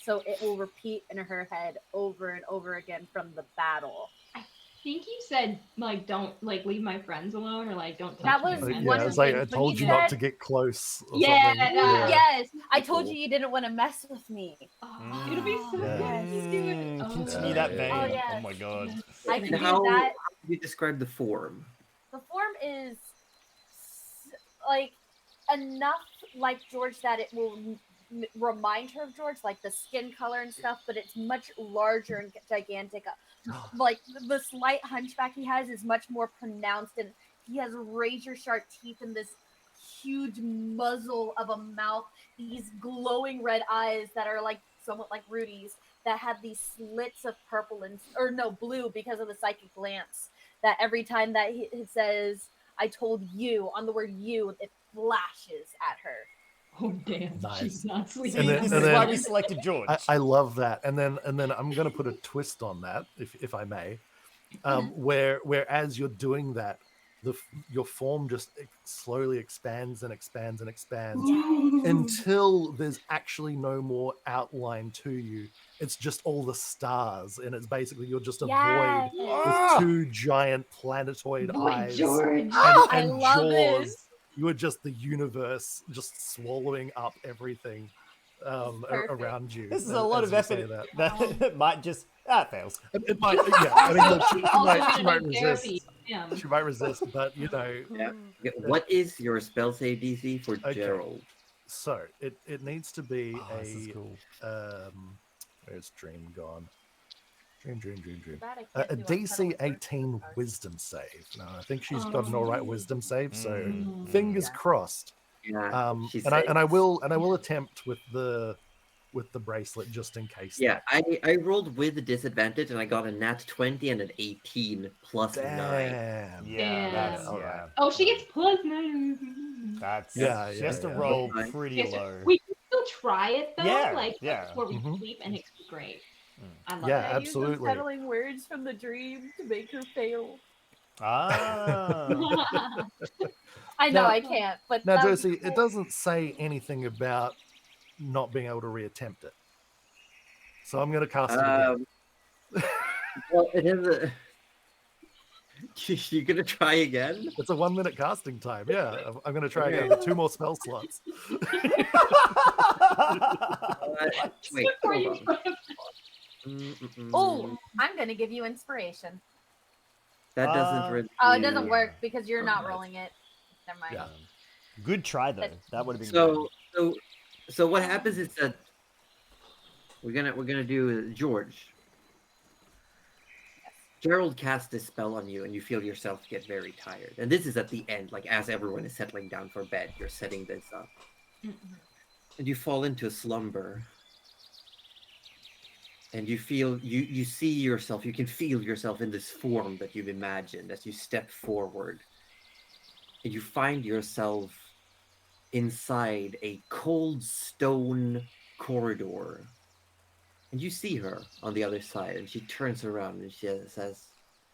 so it will repeat in her head over and over again from the battle.
I think you said like don't like leave my friends alone or like don't touch
That
me
was
or
Like,
something.
one
yeah,
of
it's
the
like I
things, but
told
he
you not to
said-
get close. Or
Yeah,
something.
Yes, I
Cool.
told you you didn't want to mess with me.
Oh, it'll be so
Yeah.
good to do it. Oh,
Continue
Yeah,
that
yeah,
vein.
yeah.
Oh, yes.
Oh my god.
I
And
can do
how
that.
do you describe the form?
The form is like enough like George that it will remind her of George, like the skin color and stuff, but it's much larger and gigantic. Like the slight hunchback he has is much more pronounced, and he has razor sharp teeth and this huge muzzle of a mouth, these glowing red eyes that are like somewhat like Rudy's, that have these slits of purple and or no blue because of the psychic glance, that every time that he says I told you on the word you, it flashes at her.
Oh damn,
Nice.
she's not
See,
sleeping.
And then-
this
and
is why
then-
we selected George.
I love that, and then I'm gonna put a twist on that, if I may, whereas you're doing that, your form just slowly expands and expands and expands until there's actually no more outline to you. It's just all the stars, and it's basically you're just a
Yes.
void
Ah!
with two giant planetoid
Boy,
eyes
George.
and,
I
and
love
jaws.
it.
You are just the universe, just swallowing up everything
Perfect.
around you.
This is a lot
as
of
you say
effort
that.
that might just fails.
It might, yeah. I mean, look, she
Also
might
gonna do
resist.
therapy. Yeah.
She might resist, but you know.
Yeah. Okay, what is your spell save DC for
Okay.
Gerald?
So it needs to be
Oh, this is cool.
Where's Dream gone? Dream.
That I
A
can't do
DC
unsettled
18
words.
Wisdom save. No, I think she's got an all right Wisdom save. So
Mm.
fingers
Yeah.
crossed.
Yeah, she
And I
saves.
will attempt with the bracelet just in case.
Yeah, I rolled with a disadvantage and I got a nat 20 and an 18 plus 9.
Damn.
Yeah, that's
Yeah.
yeah.
Oh, she gets +9.
That's
Yeah,
just
yeah.
a roll
Okay.
pretty
Yes,
low.
we can still try it though,
Yeah,
like
yeah.
before we
Mhm.
sleep, and it's great.
Mm.
I love
Yeah,
it.
I use
absolutely.
unsettling words from the dream to make her fail.
Ah.
I know
Now-
I can't, but
Now,
that would
Josie,
be
it
cool.
doesn't say anything about not being able to reattempt it. So I'm going to cast it again.
Well, it is a. You gonna try again?
It's a 1 minute casting time. Yeah, I'm going to try again
Okay.
with 2 more spell slots.
Wait,
Before
hold
you
on.
try it.
Oh, I'm gonna give you inspiration.
That doesn't really.
Oh, it doesn't work because you're not
Oh,
rolling it. Never mind.
Yeah.
Good try though. That would have been
So what happens is that we're gonna do George. Gerald casts this spell on you, and you feel yourself get very tired. And this is at the end, like as everyone is settling down for bed, you're setting this up, and you fall into a slumber. And you feel you see yourself, you can feel yourself in this form that you've imagined as you step forward. And you find yourself inside a cold stone corridor. And you see her on the other side, and she turns around and she says,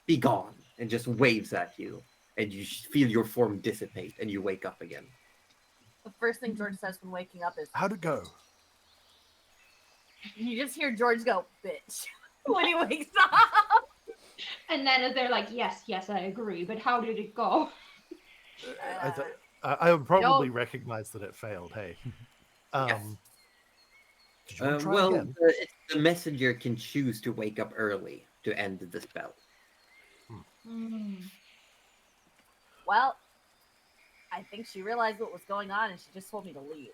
"Be gone," and just waves at you. And you feel your form dissipate, and you wake up again.
The first thing George says when waking up is,
How'd it go?
You just hear George go, "Bitch," when he wakes up.
And then they're like, yes, I agree, but how did it go?
I would probably
Don't-
recognize that it failed. Hey,
Yes.
did you want to try
Well,
again?
the messenger can choose to wake up early to end the spell.
Well, I think she realized what was going on, and she just told me to leave.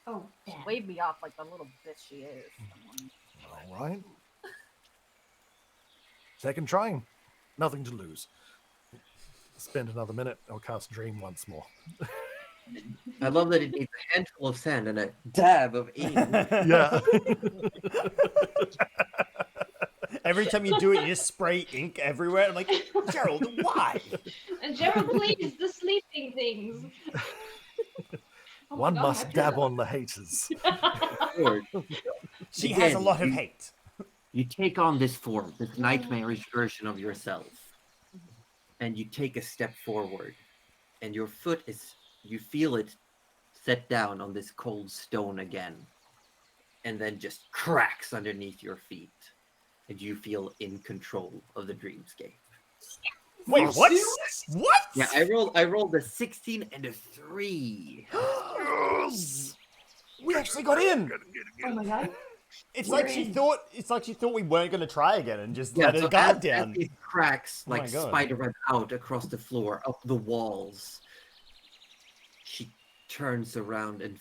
Oh,
She
damn.
waved me off like the little bitch she is.
All right. Second trying. Nothing to lose. Spend another minute. I'll cast Dream once more.
I love that it needs a handful of sand and a dab of ink.
Yeah.
Every time you do it, you just spray ink everywhere. I'm like, Gerald, why?
And Gerald, please, the sleeping things. Oh my
One
God,
must dab on the haters.
George,
She has a
Again,
lot of
you-
hate.
you take on this form, this nightmarish version of yourself, and you take a step forward, and your foot is, you feel it set down on this cold stone again, and then just cracks underneath your feet, and you feel in control of the dreamscape.
Wait, what? What?
Yeah, I rolled a 16 and a 3.
We actually got in.
Oh my God.
It's
We're
like she
in.
thought. It's like she thought we weren't going to try again and just
Yeah,
let her
so
guard
as
down.
it cracks
Oh my
like
God.
spider web out across the floor, up the walls, she turns around and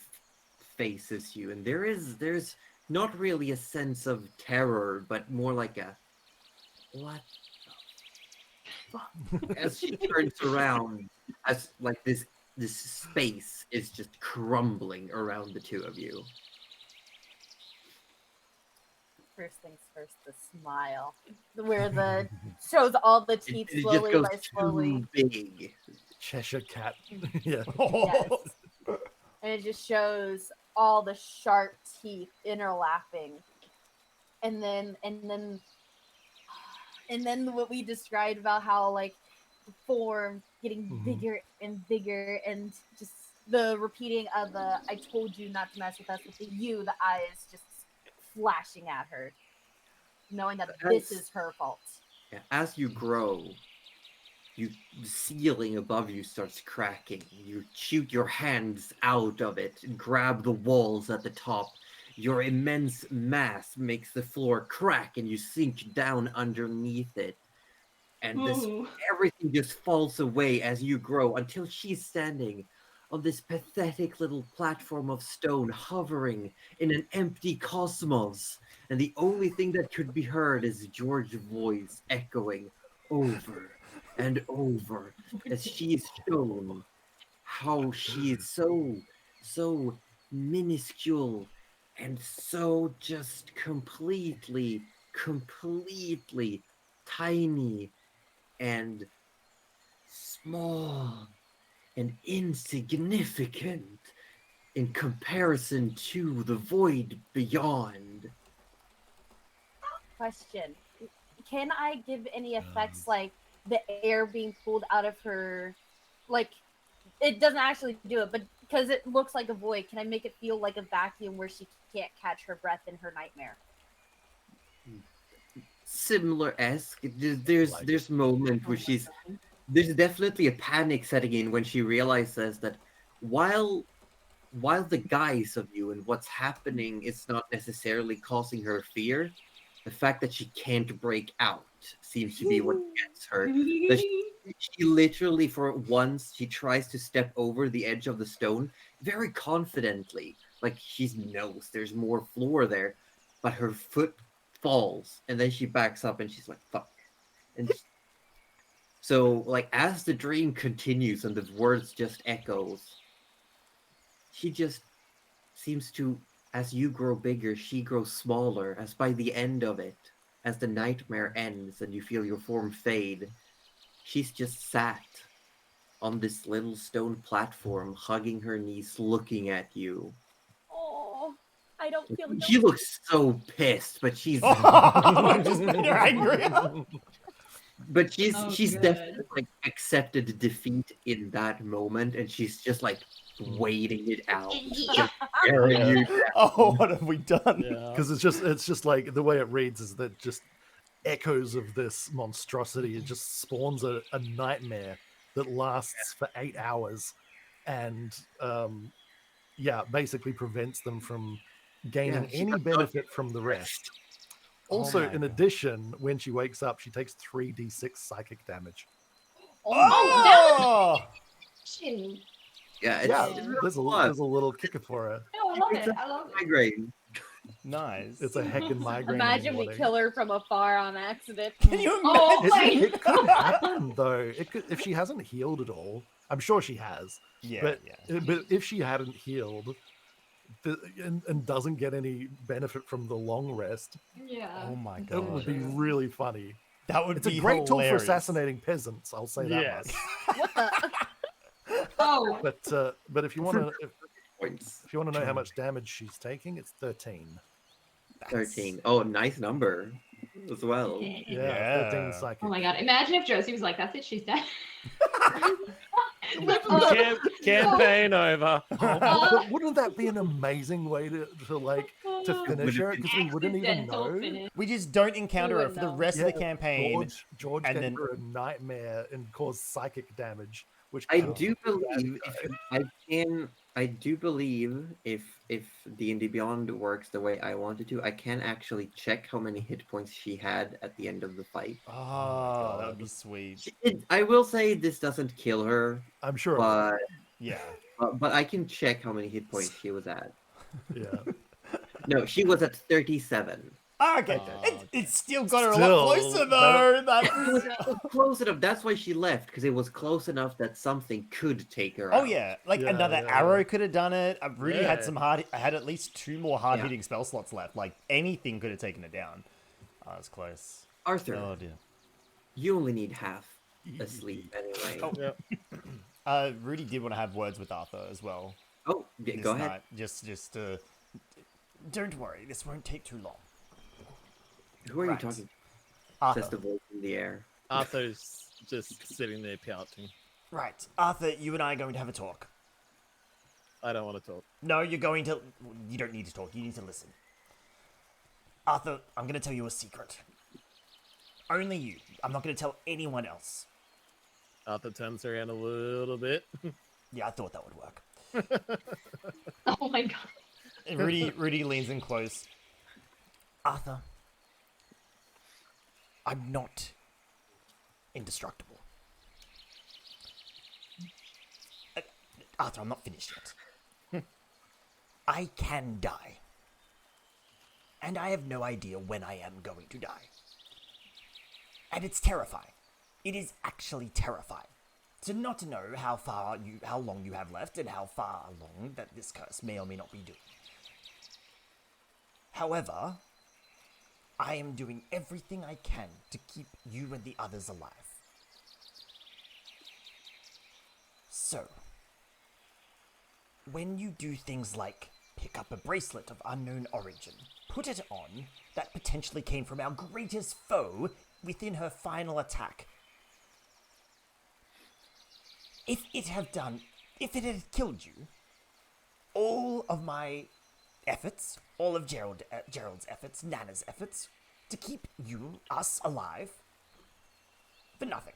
faces you, and there's not really a sense of terror, but more like a what the fuck? As she turns around, as like this space is just crumbling around the two of you.
First things first, the smile, where the shows all the teeth
It just
slowly
goes
by slowly.
too big.
Cheshire cat. Yeah.
Yes. And it just shows all the sharp teeth interlapping. And then what we described about how like the form getting
Mhm.
bigger and bigger, and just the repeating of the "I told you not to mess with us," with the eyes just flashing at her, knowing that this is her fault.
Yeah, as you grow, the ceiling above you starts cracking. You shoot your hands out of it and grab the walls at the top. Your immense mass makes the floor crack and you sink down underneath it. And this
Ooh.
everything just falls away as you grow until she's standing on this pathetic little platform of stone, hovering in an empty cosmos. And the only thing that could be heard is George's voice echoing over and over as she is shown how she is so minuscule and so just completely tiny and small and insignificant in comparison to the void beyond.
Question: can I give any effects like the air being pulled out of her? Like, it doesn't actually do it, but because it looks like a void, can I make it feel like a vacuum where she can't catch her breath in her nightmare?
Similar-esque. There's moments where there's definitely a panic setting in when she realizes that while the guise of you and what's happening is not necessarily causing her fear, the fact that she can't break out seems to be what gets her. That she literally, for once, she tries to step over the edge of the stone very confidently, like she knows there's more floor there, but her foot falls, and then she backs up and she's like, fuck. And so, like, as the dream continues and the words just echoes, she just seems to, as you grow bigger, she grows smaller, as by the end of it, as the nightmare ends and you feel your form fade, she's just sat on this little stone platform, hugging her knees, looking at you.
Oh, I don't feel
She looks so pissed, but she's
Just when you're angry.
but she's
Oh,
she's
good.
definitely like accepted defeat in that moment, and she's just like waiting it out.
Yeah.
Staring you
Oh, what have we done?
Yeah.
Because it's just like the way it reads is that just echoes of this monstrosity. It just spawns a nightmare that lasts for 8 hours, and basically prevents them from gaining
she
any
does not
benefit from the rest. Also,
my
in
God.
addition, when she wakes up, she takes 3d6 psychic damage.
Oh!
Chin.
Yeah, it's
Yeah,
it's
there's a
fun.
little kicker for her.
No, I love it. I love it.
migraine.
Nice.
It's a heckin' migraine. in the
Imagine we
morning.
kill her from afar on accident.
Can you
Oh,
imagine?
wait.
It could happen though. It could, if she hasn't healed at all. I'm sure she has.
Yeah,
But if she hadn't healed and doesn't get any benefit from the long rest,
Yeah.
Oh my
it would
god.
be really funny.
That would
It's
be
a great tool for
hilarious.
assassinating peasants. I'll say that
Yes.
Oh.
much. But if you want to
Points.
if you want to know how much damage she's taking, it's 13.
13. Oh, nice number as well.
Yeah, 13
Yeah.
psychic.
Oh my god! Imagine if Josie was like, "That's it, she's dead."
Campaign over.
But wouldn't that be an amazing way to finish her? Because we wouldn't even
Accidental
know.
finish.
We just don't encounter her
wouldn't
for the
know.
rest of the
Yeah,
campaign.
George
and
gave
then-
her a nightmare and caused psychic damage, which
I
killed
do
the
believe
bad guy.
I do believe if D&D Beyond works the way I want it to, I can actually check how many hit points she had at the end of the fight.
Oh, that would be sweet.
I will say this doesn't kill her,
I'm sure.
but
Yeah.
but I can check how many hit points she was at.
Yeah.
No, she was at 37.
Ah, okay.
Oh,
It's still got her a
Still,
lot closer
better-
though.
It was close enough. That's why she left, because it was close enough that something could take her
Oh
out.
yeah, like
Yeah,
another
yeah,
arrow could have done it. I really had
Yeah.
some hard. I had at least 2 more hard hitting spell slots left. Like anything could have taken it down. Oh, that was close.
Arthur,
Oh dear.
you only need half a sleep anyway.
Oh.
Yep.
Rudy did want to have words with Arthur as well.
Oh, yeah,
This
go ahead.
night. Just don't worry. This won't take too long.
Who are you
Right.
talking to?
Arthur.
Just a voice in the air.
Arthur's just sitting there pouting.
Right, Arthur. You and I are going to have a talk.
I don't want to talk.
No, you're going to. You don't need to talk. You need to listen. Arthur, I'm going to tell you a secret. Only you. I'm not going to tell anyone else.
Arthur turns around a little bit.
Yeah, I thought that would work.
Oh my god!
And Rudy leans in close. Arthur, I'm not indestructible. Arthur, I'm not finished yet. I can die. And I have no idea when I am going to die. And it's terrifying. It is actually terrifying. To not know how long you have left and how far along that this curse may or may not be doing. However, I am doing everything I can to keep you and the others alive. So, when you do things like pick up a bracelet of unknown origin, put it on, that potentially came from our greatest foe within her final attack. If it had killed you, all of my efforts, all of Gerald's efforts, Nana's efforts, to keep us alive, for nothing.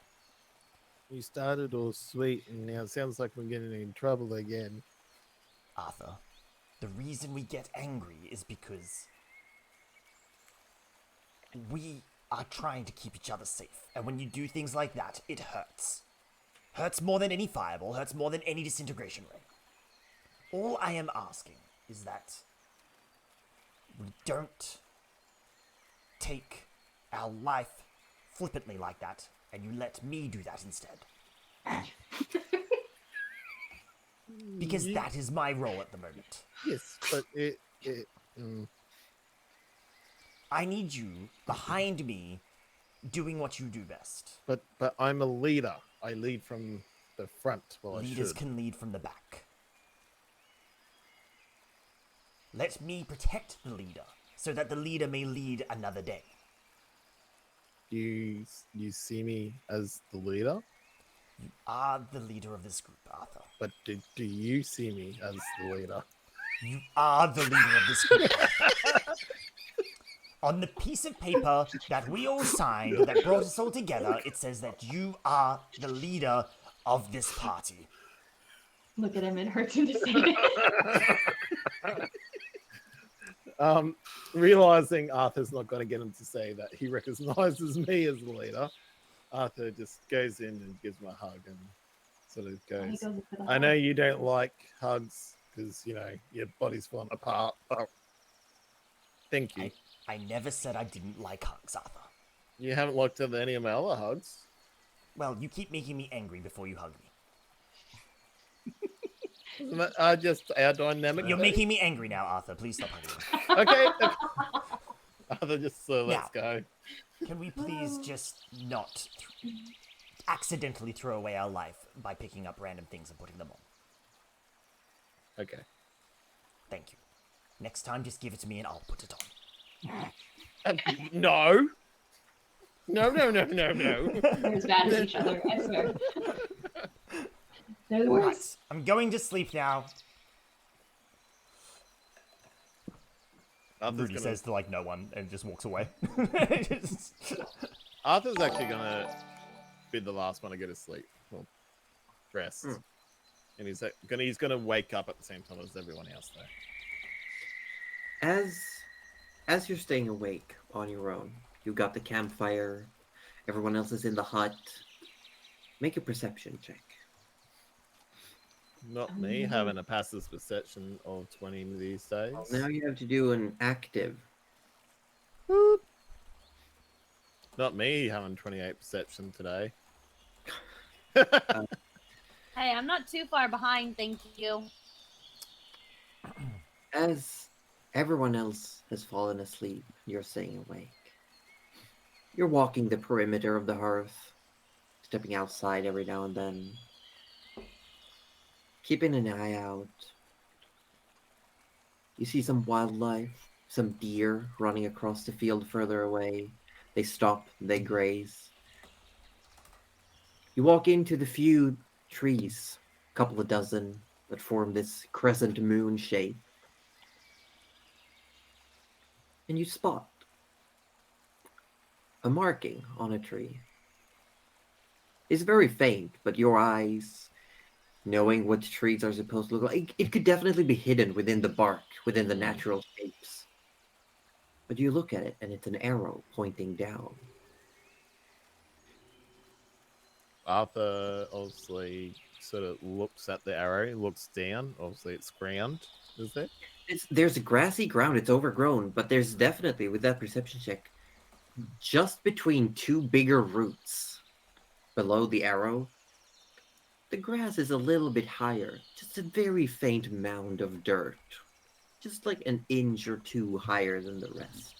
You started all sweet, and now it sounds like we're getting in trouble again.
Arthur, the reason we get angry is because we are trying to keep each other safe. And when you do things like that, it hurts. Hurts more than any fireball, hurts more than any disintegration ray. All I am asking is that we don't take our life flippantly like that, and you let me do that instead. Because that is my role at the moment.
Yes, but
I need you behind me doing what you do best.
but I'm a leader. I lead from the front. Well,
Leaders
I should.
can lead from the back. Let me protect the leader, so that the leader may lead another day.
You see me as the leader?
You are the leader of this group, Arthur.
But do you see me as the leader?
You are the leader of this group. On the piece of paper that we all signed that brought us all together, it says that you are the leader of this party.
Look at him, it hurts him to say it.
Realizing Arthur's not going to get him to say that he recognizes me as the leader, Arthur just goes in and gives him a hug and sort of goes, I know you don't like hugs because, you know, your body's falling apart, but thank you.
I never said I didn't like hugs, Arthur.
You haven't looked at any of my other hugs.
Well, you keep making me angry before you hug me.
Isn't that just our dynamic?
You're making me angry now, Arthur. Please stop hugging me.
Okay. Arthur just let's go.
Can we please just not accidentally throw away our life by picking up random things and putting them on?
Okay.
Thank you. Next time, just give it to me and I'll put it on.
No. No.
They're as bad as each other, I swear. They're the
Right,
worst.
I'm going to sleep now. Rudy says to like no one and just walks away.
Arthur's actually gonna be the last one to go to sleep. Well, rest. And he's gonna wake up at the same time as everyone else though.
As you're staying awake on your own, you've got the campfire, everyone else is in the hut. Make a perception check.
Not me having a passive perception of 20 these days.
Now you have to do an active.
Not me having 28 perception today.
Hey, I'm not too far behind, thank you.
As everyone else has fallen asleep, you're staying awake. You're walking the perimeter of the hearth, stepping outside every now and then, keeping an eye out. You see some wildlife, some deer running across the field further away. They stop, they graze. You walk into the few trees, a couple of dozen, that form this crescent moon shape. And you spot a marking on a tree. It's very faint, but your eyes, knowing what trees are supposed to look like, it could definitely be hidden within the bark, within the natural shapes. But you look at it, and it's an arrow pointing down.
Arthur obviously sort of looks at the arrow, looks down. Obviously, it's ground, is there?
There's a grassy ground, it's overgrown, but there's definitely, with that perception check, just between two bigger roots below the arrow, the grass is a little bit higher. Just a very faint mound of dirt. Just like an inch or two higher than the rest.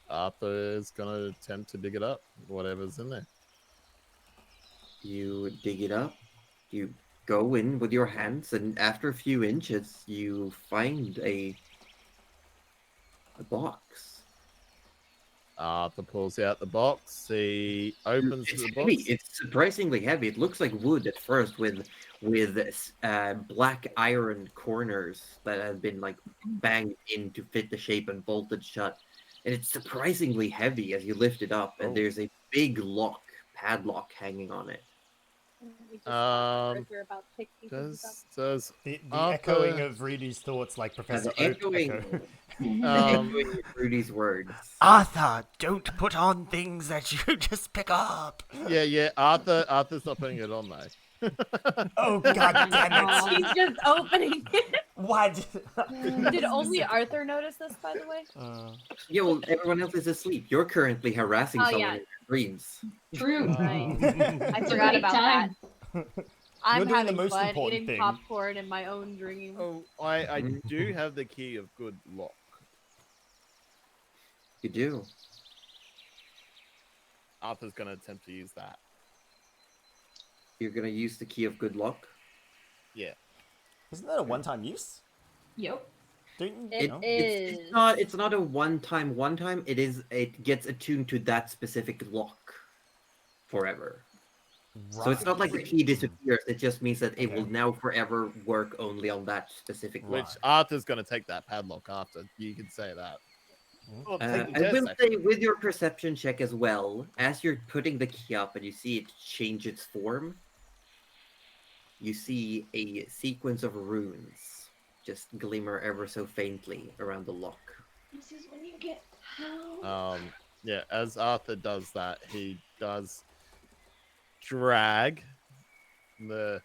Arthur is going to attempt to dig it up, whatever's in there.
You dig it up, you go in with your hands, and after a few inches, you find a box.
Arthur pulls out the box. He opens
It's
the
heavy.
box.
It's surprisingly heavy. It looks like wood at first, with black iron corners that have been like banged in to fit the shape and bolted shut. And it's surprisingly heavy as you lift it up, and there's a big padlock hanging on it.
We're about to pick things up.
Does
The
Arthur...
echoing of Rudy's thoughts like Professor Oak echo.
Echoing Rudy's words.
Arthur, don't put on things that you just pick up.
Yeah. Arthur's not putting it on though.
Oh god damn it!
He's just opening it.
Why?
Did only Arthur notice this, by the way?
Yeah, well, everyone else is asleep. You're currently harassing someone in your dreams.
True.
Right. I
It's a
forgot
great
about
time.
that. I'm
doing the
having
most
fun
important
eating
thing.
popcorn in my own dream.
Oh, I do have the key of good lock.
You do.
Arthur's going to attempt to use that.
You're gonna use the key of good luck.
Yeah.
Isn't that a one-time use?
Yep.
Don't you
It
know?
is.
It's not a one time. It gets attuned to that specific lock forever. So it's not like the key disappears. It just means that it
Okay.
will now forever work only on that specific
Which
lock.
Arthur's going to take that padlock after. You can say that. Well, take the
I
test,
will
actually.
say, with your perception check as well, as you're putting the key up and you see it change its form, you see a sequence of runes just glimmer ever so faintly around the lock.
This is when you get
Yeah, as Arthur does that, he does drag the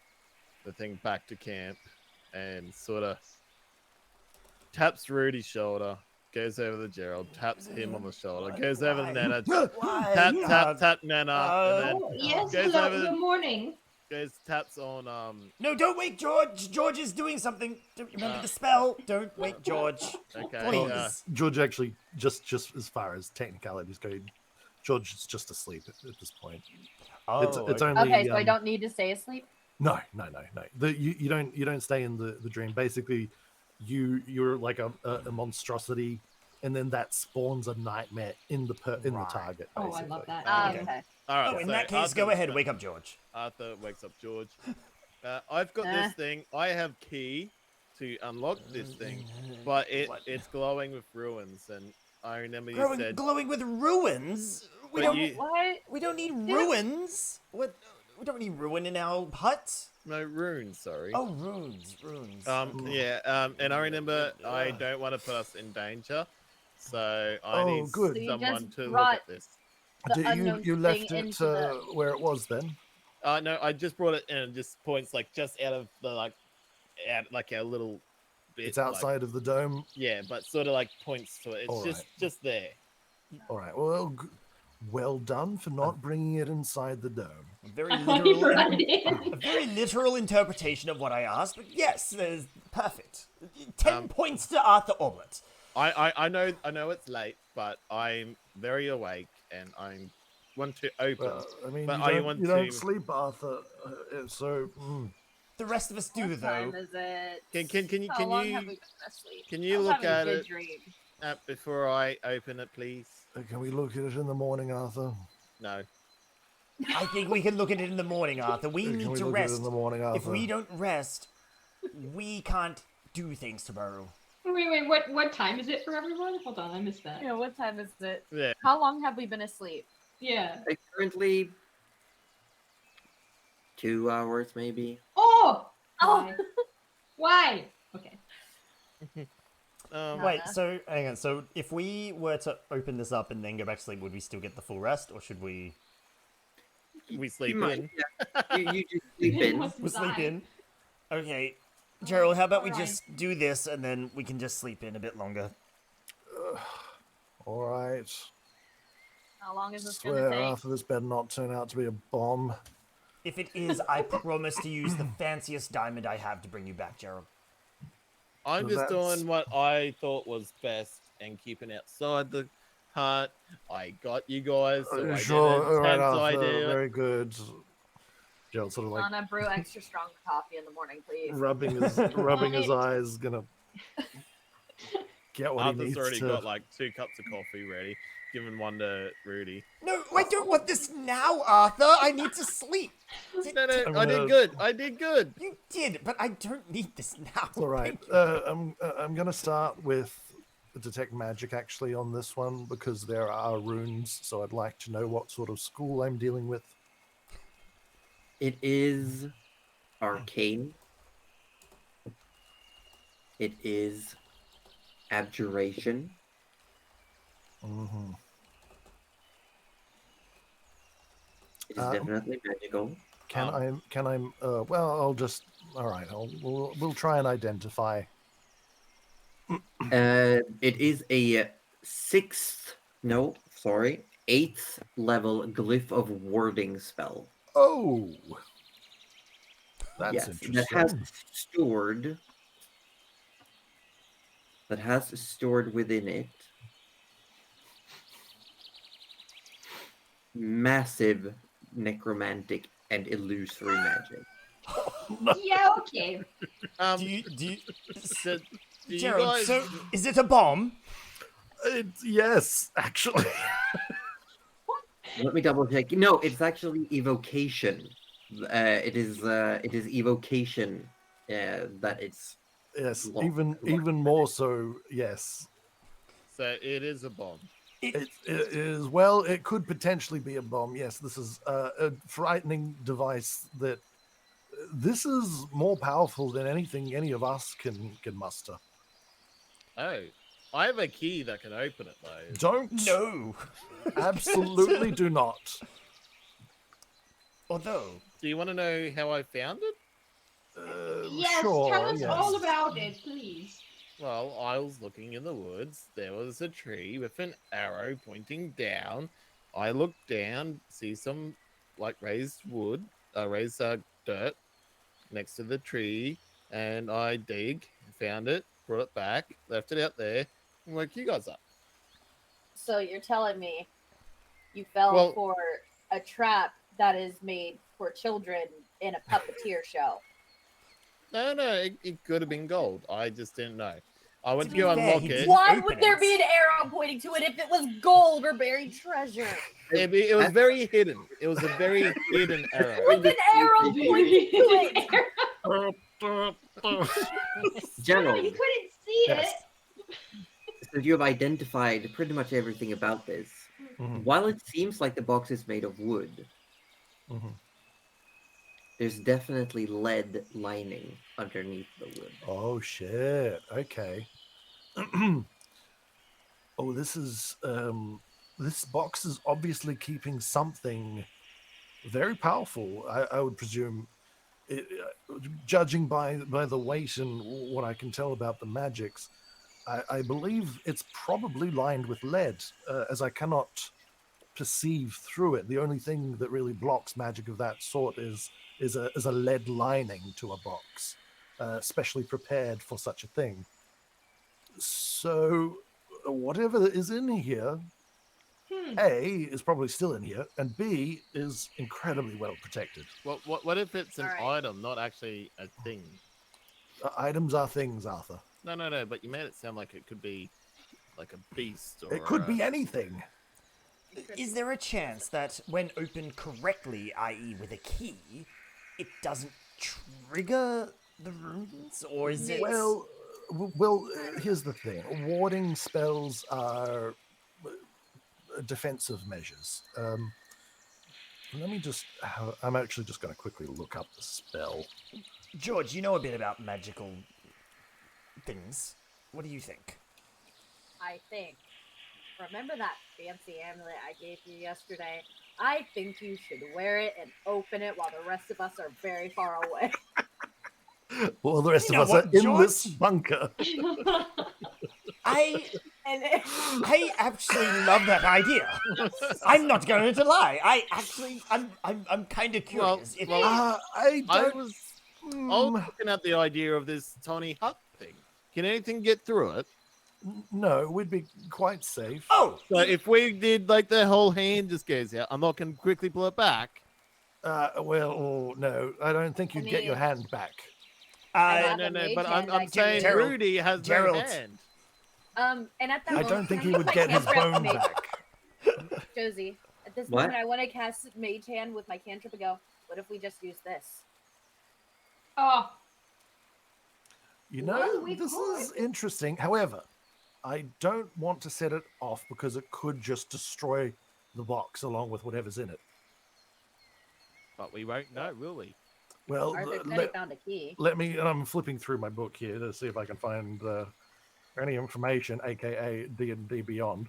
thing back to camp and sort of taps Rudy's shoulder, goes over to Gerald, taps him on the shoulder, goes over to Nana, tap Nana, and then
yes,
goes
hello,
over
good morning.
taps on
No, don't wake George. George is doing something. Don't remember the spell. Don't wake George.
Okay.
Please.
George actually, just as far as technicalities go, George is just asleep at this point.
Oh,
It's
okay.
only
Okay, so I don't need to stay asleep.
No. You don't stay in the dream. Basically, you're like a monstrosity, and then that spawns a nightmare in the target.
Oh, I
Basically.
love that.
Okay.
All right.
Oh, in
so
that case, go ahead. Wake up George.
Arthur wakes up George. I've got this thing. I have key to unlock this thing, but it's glowing with ruins. And I remember you said
Glowing with ruins. We
But
don't.
you-
What?
We don't need ruins. What? We don't need ruin in our hut.
no runes. Sorry.
Oh, runes.
Yeah. And I remember I don't want to put us in danger, so I need
good.
So you
someone
just
to look
brought-
at this.
The unknown
You left
thing
it
into the...
where it was then?
No, I just brought it in and just points like just out of the out like a little bit.
It's outside of the dome.
Yeah, but sort of like points to it. It's
All
just there.
All right. Well done for not bringing it inside the dome.
Very
I brought it in.
a very literal interpretation of what I asked, but yes, there's perfect. 10 points to Arthur Omelette.
I know it's late, but I'm very awake and I want to open.
I mean,
But
you don't sleep, Arthur. So
The rest of us do,
What
though.
time is it?
Can
How long
you
have we been asleep?
can you
I was
look
having a
at
good
it
dream.
before I open it, please?
can we look at it in the morning, Arthur?
No.
I think we can look at it in the morning, Arthur. We
Can
need
we
to
look at it
rest.
in the morning, Arthur?
If we don't rest, we can't do things tomorrow.
Wait, what time is it for everyone? Hold on, I missed that.
Yeah, what time is it?
Yeah.
How long have we been asleep?
Yeah.
Currently 2 hours, maybe.
Oh!
Oh!
Why? Okay.
Wait, so hang on. So if we were to open this up and then go back to sleep, would we still get the full rest, or should we?
We sleep
You might,
in.
yeah. You just sleep in.
What's
We'll sleep
inside?
in. Okay, Gerald, how about we
Alright.
just do this and then we can just sleep in a bit longer?
All right.
How long is this gonna
Swear,
take?
Arthur, this better not turn out to be a bomb.
If it is, I promise to use the fanciest diamond I have to bring you back, Gerald.
I'm
So
just
that's-
doing what I thought was best and keeping outside the hut. I got you guys, so I
Sure,
did
all
a
right,
tense
Arthur,
idea.
very good. Gerald sort of like
Anna, brew extra strong coffee in the morning, please.
rubbing his eyes, gonna get what he
Arthur's
needs
already
to.
got like 2 cups of coffee ready, giving one to Rudy.
No, I don't want this now, Arthur. I need to sleep.
No,
I'm
I
gonna-
did good. I did good.
You did, but I don't need this now.
All right,
Thank you.
I'm gonna start with detect magic actually on this one because there are runes, so I'd like to know what sort of school I'm dealing with.
It is arcane. It is abjuration.
Mm-hmm.
It is definitely magical.
Can I? Well, I'll just. All right, we'll try and identify.
It is a 8th level glyph of warding spell.
Oh, that's
Yes,
interesting.
that has stored within it massive necromantic and illusory magic.
Yeah, okay.
Do you,
Do you
Gerald,
guys-
so is it a bomb?
Yes, actually.
Let me double check. No, it's actually evocation. It is evocation that it's
Yes,
locked.
even more so. Yes,
So it is a bomb.
it is. Well, it could potentially be a bomb. Yes, this is a frightening device. This is more powerful than anything any of us can muster.
Oh, I have a key that can open it though.
Don't.
No.
Absolutely do not.
Although,
Do you want to know how I found it?
Yes,
sure,
tell us
yes.
all about it, please.
Well, I was looking in the woods. There was a tree with an arrow pointing down. I looked down, see some like raised wood, raised dirt next to the tree, and I found it, brought it back, left it out there, and woke you guys up.
So you're telling me you fell
Well-
for a trap that is made for children in a puppeteer show?
No, it could have been gold. I just didn't know. I went to
be
go
fair,
unlock
he
it.
did-
Why
open
would there
it.
be an arrow pointing to it if it was gold or buried treasure?
It was very hidden. It was a very hidden arrow.
With an arrow pointing to it!
General,
You couldn't see
Yes.
it.
so you have identified pretty much everything about this.
Mhm,
While it seems like the box is made of wood,
mhm.
there's definitely lead lining underneath the wood.
Oh shit. Okay. Oh, this box is obviously keeping something very powerful. I would presume, judging by the weight and what I can tell about the magics, I believe it's probably lined with lead, as I cannot perceive through it. The only thing that really blocks magic of that sort is a lead lining to a box, specially prepared for such a thing. So whatever is in here, A, is probably still in here, and B, is incredibly well protected.
What if it's an
Alright.
item, not actually a thing?
Items are things, Arthur.
No, but you made it sound like it could be like a beast or
It could be anything.
is there a chance that when opened correctly, i.e. with a key, it doesn't trigger the runes? Or is it...
Well, here's the thing. Warding spells are defensive measures. Let me just... I'm actually just going to quickly look up the spell.
George, you know a bit about magical things. What do you think?
I think. Remember that fancy amulet I gave you yesterday? I think you should wear it and open it while the rest of us are very far away.
Well, the rest
You
of
know
us
what,
are in this
George?
bunker.
I
And
actually love that idea. I'm not going to lie. I'm kind of curious. If
I
I
don't...
was
mm,
looking at the idea of this tiny hut thing. Can anything get through it?
no, we'd be quite safe.
oh,
So if we did like the whole hand just goes out, unlock and quickly pull it back.
Well, no, I don't think you'd get your
mean-
hand back.
I
uh,
have
No,
a
but
mage
I'm
hand I
saying
can-
Gerald,
Rudy has
Gerald.
no hand.
and at that
I
moment,
don't think
can
he
I
would
use
get
my
his
cantrip
bone
mage-
back.
Josie, at this
What?
moment, I want to cast Mage Hand with my cantrip and go, what if we just use this?
Oh,
You
Well,
know,
we
this
could.
is interesting. However, I don't want to set it off because it could just destroy the box along with whatever's in it.
But we won't know, will we?
Well,
Arthur said he found a key.
let me, and I'm flipping through my book here to see if I can find any information, aka D&D Beyond.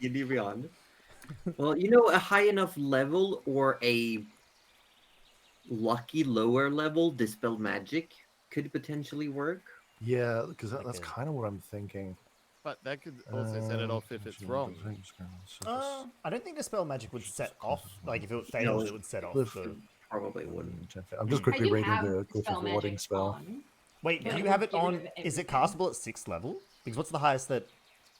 D&D Beyond. Well, you know, a high enough level or a lucky lower level dispel magic could potentially work.
Yeah, because that's
Okay.
kind of what I'm thinking.
But that could also set it off if it's wrong.
I don't think Dispel Magic would set off. Like, if it fails, it would set off the...
Probably wouldn't.
I'm just
I
quickly
do
reading
have
the Cliff
spell
of Warding
magic
spell.
on.
Wait,
But
do
it
you
would
have it
get rid
on...
of
Is it
everything.
castable at 6th level? Because what's the highest that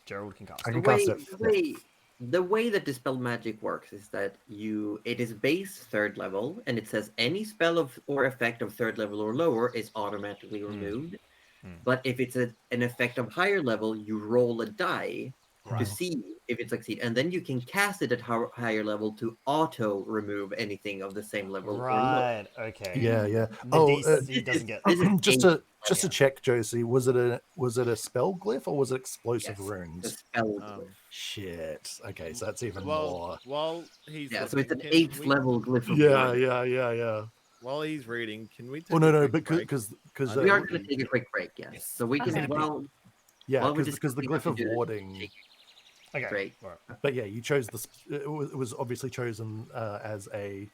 Gerald can cast?
I
The
can cast
way,
it.
the way that dispel magic works is that it is base 3rd level, and it says any spell or effect of 3rd level or lower is automatically removed.
Hmm.
But if it's an effect of higher level, you roll a die, to
Right.
see if it succeeds, and then you can cast it at higher level to auto remove anything of the same level or lower.
Right. Okay.
Yeah, yeah.
The DC
This
doesn't
is-
get.
this is
just
eighth
to
Yeah.
check, Josie, was it a spell glyph or was it explosive
Yes, the
runes?
spell
Um,
glyph.
Shit. Okay, so that's even
Well,
more.
while he's
Yeah, so
looking,
it's an
can
8th
we-
level glyph of
Yeah,
warning.
yeah.
While he's reading, can we take
Oh no,
a
no,
quick break?
because
We are
Would
going to
be-
take a quick break, yes. So we can,
Okay.
while
yeah,
we're
because the
discussing
glyph
how
of
to do this,
warding.
take
Okay.
Great.
Right.
But yeah, you chose it was obviously chosen as a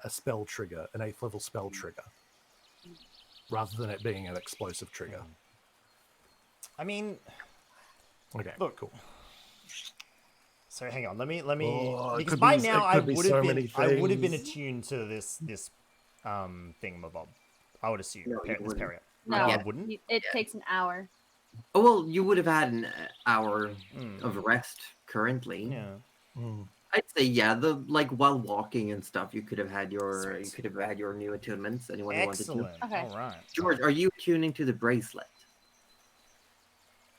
spell trigger, an 8th level spell trigger, rather than it being an explosive trigger.
I mean,
Okay,
look.
cool.
So hang on. Let me.
Oh, it
Because
could
by
be-
now
it
I
could be
would
so
have been.
many
I would have been
things.
attuned to this thingamabob. I would assume.
No, you
This
wouldn't.
parrot.
No,
I wouldn't.
it
Yeah.
takes an hour.
Oh, well, you would have had an hour
Mm.
of rest currently.
Yeah.
Mm.
I'd say while walking and stuff, you could have had your
Sweet.
new attunements. Anyone who wanted
Excellent.
to.
Okay.
All right.
George, are you tuning to the bracelet?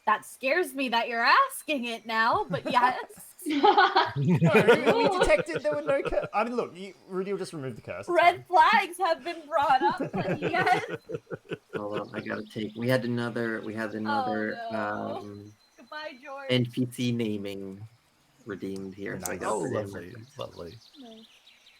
That scares me that you're asking it now, but yes.
No, we detected there were no curse. I mean, look, Rudy will just remove the curse. it's
Red flags have been brought up, but yes.
Hold on, I gotta take. We had another
Oh, no. Goodbye, George.
NPC naming redeemed here. So I
Nice.
gotta
Oh,
put in
lovely, lovely.
Nice.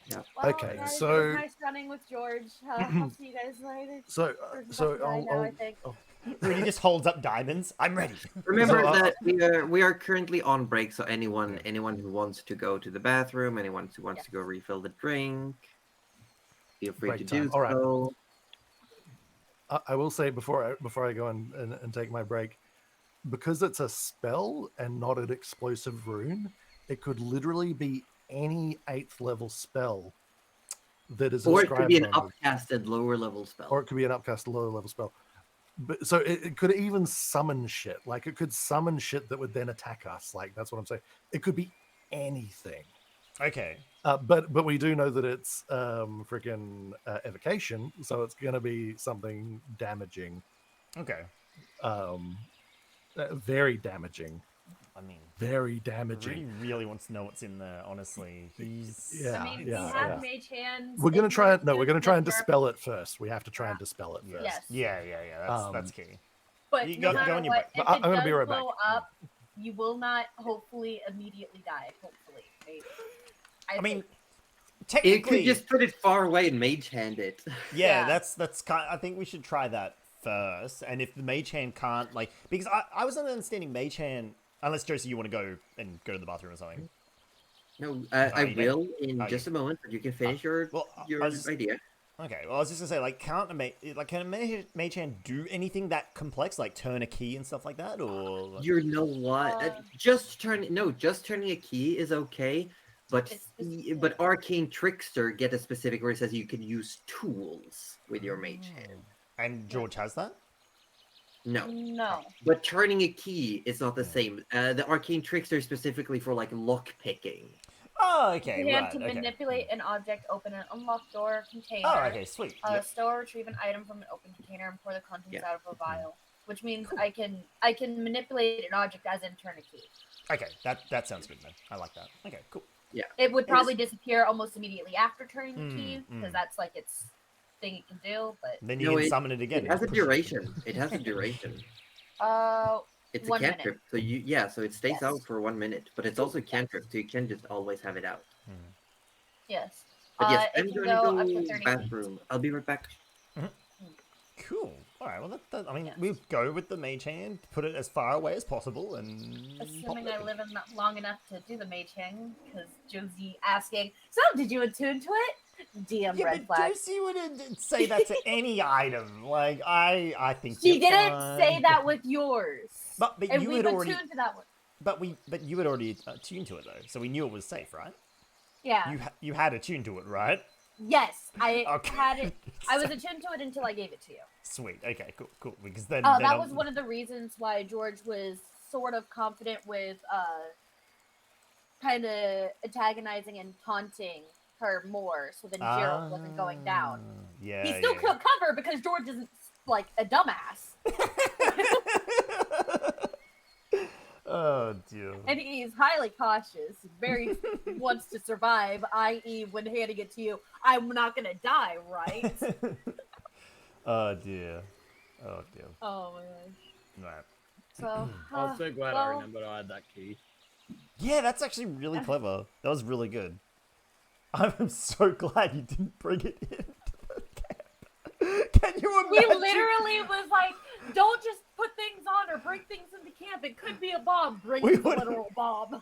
Yeah.
Well,
Okay,
guys,
so-
it was nice running with George. I'll see you guys later.
So,
George is
so
about to die now, I think.
fine. Rudy just holds up diamonds. I'm ready.
Remember
So,
that we are currently on break, so anyone who wants to go to the bathroom, anyone who wants to go refill the drink, feel free
Break
to
time.
do
All right.
so.
I will say before I go and take my break, because it's a spell and not an explosive rune, it could literally be any 8th level spell that is
Or it could be an
inscribed on it.
upcasted lower level spell.
Or it could be an upcast lower level spell. But so it could even summon shit. Like it could summon shit that would then attack us. Like that's what I'm saying. It could be anything.
Okay.
But we do know that it's freaking evocation, so it's going to be something damaging.
Okay.
Very damaging.
I mean,
Very damaging.
Rudy really wants to know what's in there. Honestly, he's.
Yeah,
I mean,
yeah,
we have
yeah.
mage hands.
We're gonna
in
try
the
and no, we're gonna
suit
try and
that are-
dispel it first. We have to try and dispel it
Yeah.
first.
Yes.
Yeah. That's key.
But
You
no
go
matter
on your
what,
break.
if
I'm
it
gonna
does
be right back.
blow up, you will not hopefully immediately die. Hopefully, maybe.
I mean,
think.
It
technically,
could just put it far away and mage hand it.
yeah,
Yeah.
that's kind. I think we should try that first. And if the mage hand can't, like, because I was not understanding mage hand, unless Josie, you want to go to the bathroom or something.
No,
Oh,
I
you don't?
will in
Oh,
just a moment, but you can finish your
well,
your
I was-
idea.
Okay, well, I was just gonna say, like, can a mage hand do anything that complex, like turn a key and stuff like that, or? Like...
You know what? Just turning a key is okay, but
It's specific.
but arcane trickster get a specific where it says you can use tools with your mage hand.
And George has that.
No,
No.
but turning a key is not the same. The arcane trickster is specifically for like lock picking.
Oh, okay,
You
right.
to
Okay.
manipulate an object, open an unlocked door, container.
Oh, okay, sweet. Yep.
Store, retrieve an item from an open container, and pour the contents
Yeah.
out of a vial. Which means I can manipulate an object as in turn a key.
Okay, that sounds good then. I like that. Okay, cool.
It would probably disappear almost immediately after turning the key,
Mm,
because that's like its thing it can do. But
Then you
No,
can summon it again.
It has a
and push it.
duration. It has a duration. It's a
1 minute.
cantrip, so so it stays
Yes.
out for 1 minute, but it's also a cantrip, so you can just always have it out.
Yes.
But yes,
It
I'm
can
gonna
go
go
up to 30
bathroom. I'll be right back.
Cool. All right. Well, I mean,
Yeah.
we'll go with the mage hand, put it as far away as possible, and
Assuming I live long enough to do the mage hang, because Josie asking, so did you attune to it? DM
Yeah,
red
but
flag.
Josie wouldn't say that to any item. Like I think
She
you're
didn't
fine.
say that with yours.
But
and
you
we've
had already.
attuned to that one.
But you had already attuned to it though, so we knew it was safe, right?
Yeah.
You had attuned to it, right?
Yes, I
Okay.
had it. I was attuned to it until I gave it to you.
Sweet. Okay. Cool. Because then.
Oh,
then
that
I'll-
was one of the reasons why George was sort of confident with kind of antagonizing and taunting her more, so then Gerald wasn't going down.
Yeah.
He still took cover because George isn't like a dumbass.
Oh dear.
And he's highly cautious, very wants to survive, i.e., when handing it to you, I'm not gonna die, right?
Oh dear. Oh dear.
Oh my gosh.
Right.
So,
I'm so glad I remembered I had that key.
Yeah, that's actually really clever. That was really good. I'm so glad you didn't bring it in. Can you imagine?
He literally was like, don't just put things on or bring things into camp. It could be a bomb. Bring
We
the
would-
literal bomb.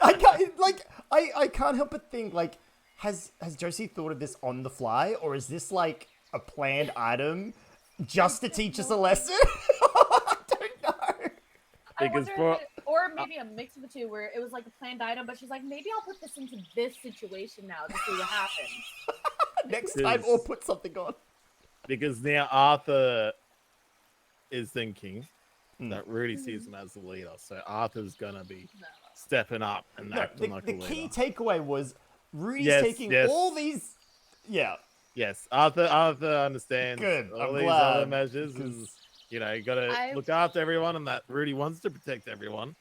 I can't help but think, like, has Josie thought of this on the fly, or is this like a planned item just to teach us a lesson? I don't know.
I
Because
wonder if or maybe a mix of the two where it was like a planned item, but she's like, maybe I'll put this into this situation now to see what happens.
Next time, or put something on.
Because now Arthur is thinking that Rudy sees him as the leader, so Arthur's gonna be stepping up and
No,
acting like a
the
leader.
key takeaway was Rudy's
Yes,
taking
yes.
all these. Yeah.
Yes, Arthur understands
Good,
all
I'm
these
glad,
other measures. Is, you know, you gotta look after everyone, and that Rudy wants to protect everyone.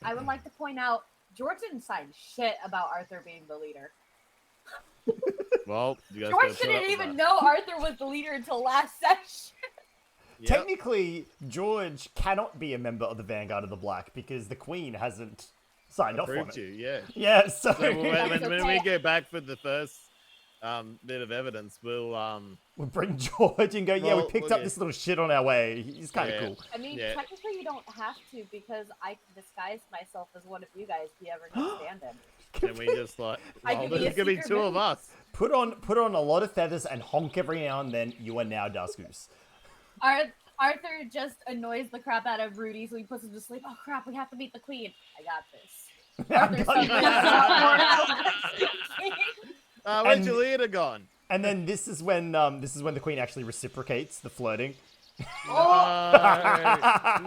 I would like to point out George didn't sign shit about Arthur being the leader.
Well, you guys
George
gotta shut up
didn't even
about
know Arthur was the leader until last session.
it. Yep.
Technically, George cannot be a member of the Vanguard of the Black because the Queen hasn't signed off on
Approved
it.
you, yeah.
Yeah, so,
So when
okay.
we go back for the first bit of evidence, we'll
we'll bring George and go, yeah, we
Well,
picked
well,
up
yeah.
this little shit on our way. He's kind of
Yeah.
cool.
I mean,
Yeah.
technically you don't have to because I can disguise myself as one of you guys if you ever need stand-in.
Can we just like?
I
Well,
could be
there's
a
gonna be
secret
two of
move.
us.
Put on a lot of feathers and honk every now and then. You are now Dust Goose.
Arthur just annoys the crap out of Rudy, so he puts him to sleep. Oh crap, we have to meet the queen. I got this. Arthur suddenly has a lot more
Where's
And-
your leader gone?
And then this is when the Queen actually reciprocates the flirting.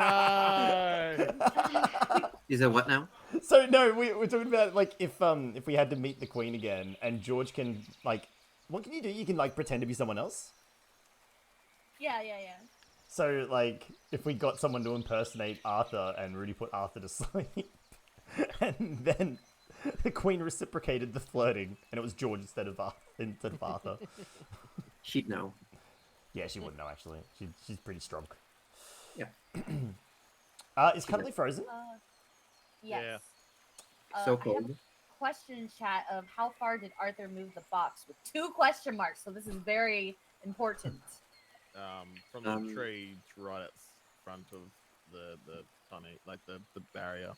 No.
Is it what now?
So no, we're talking about like if we had to meet the Queen again, and George can like, what can you do? You can like pretend to be someone else.
Yeah.
So like, if we got someone to impersonate Arthur, and Rudy put Arthur to sleep, and then the Queen reciprocated the flirting, and it was George instead of Arthur.
She'd know.
Yeah, she wouldn't know actually. She's pretty strong.
Yeah.
Is Cuddly frozen?
Yes.
So
I have
cold.
a question in chat of how far did Arthur move the box with 2 question marks, so this is very important.
From the tree right at front of the funny, like the barrier.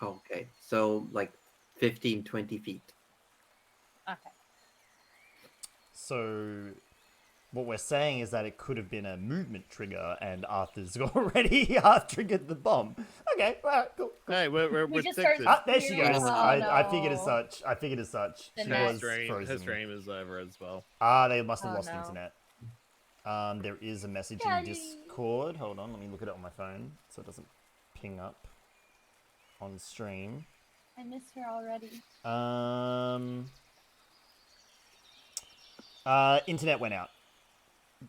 Okay. So like 15, 20 feet.
Okay.
So, what we're saying is that it could have been a movement trigger, and Arthur's already triggered the bomb. Okay, alright, cool.
Hey, we're
We just
detectives.
started-
There she goes.
Oh,
I figured as
no.
such. I figured as such.
The
She
net.
was
Her
frozen.
stream is over as well.
They must have
Oh,
lost
no.
internet. There is a message
Daddy.
in Discord. Hold on, let me look at it on my phone so it doesn't ping up on stream.
I missed her already.
Internet went out.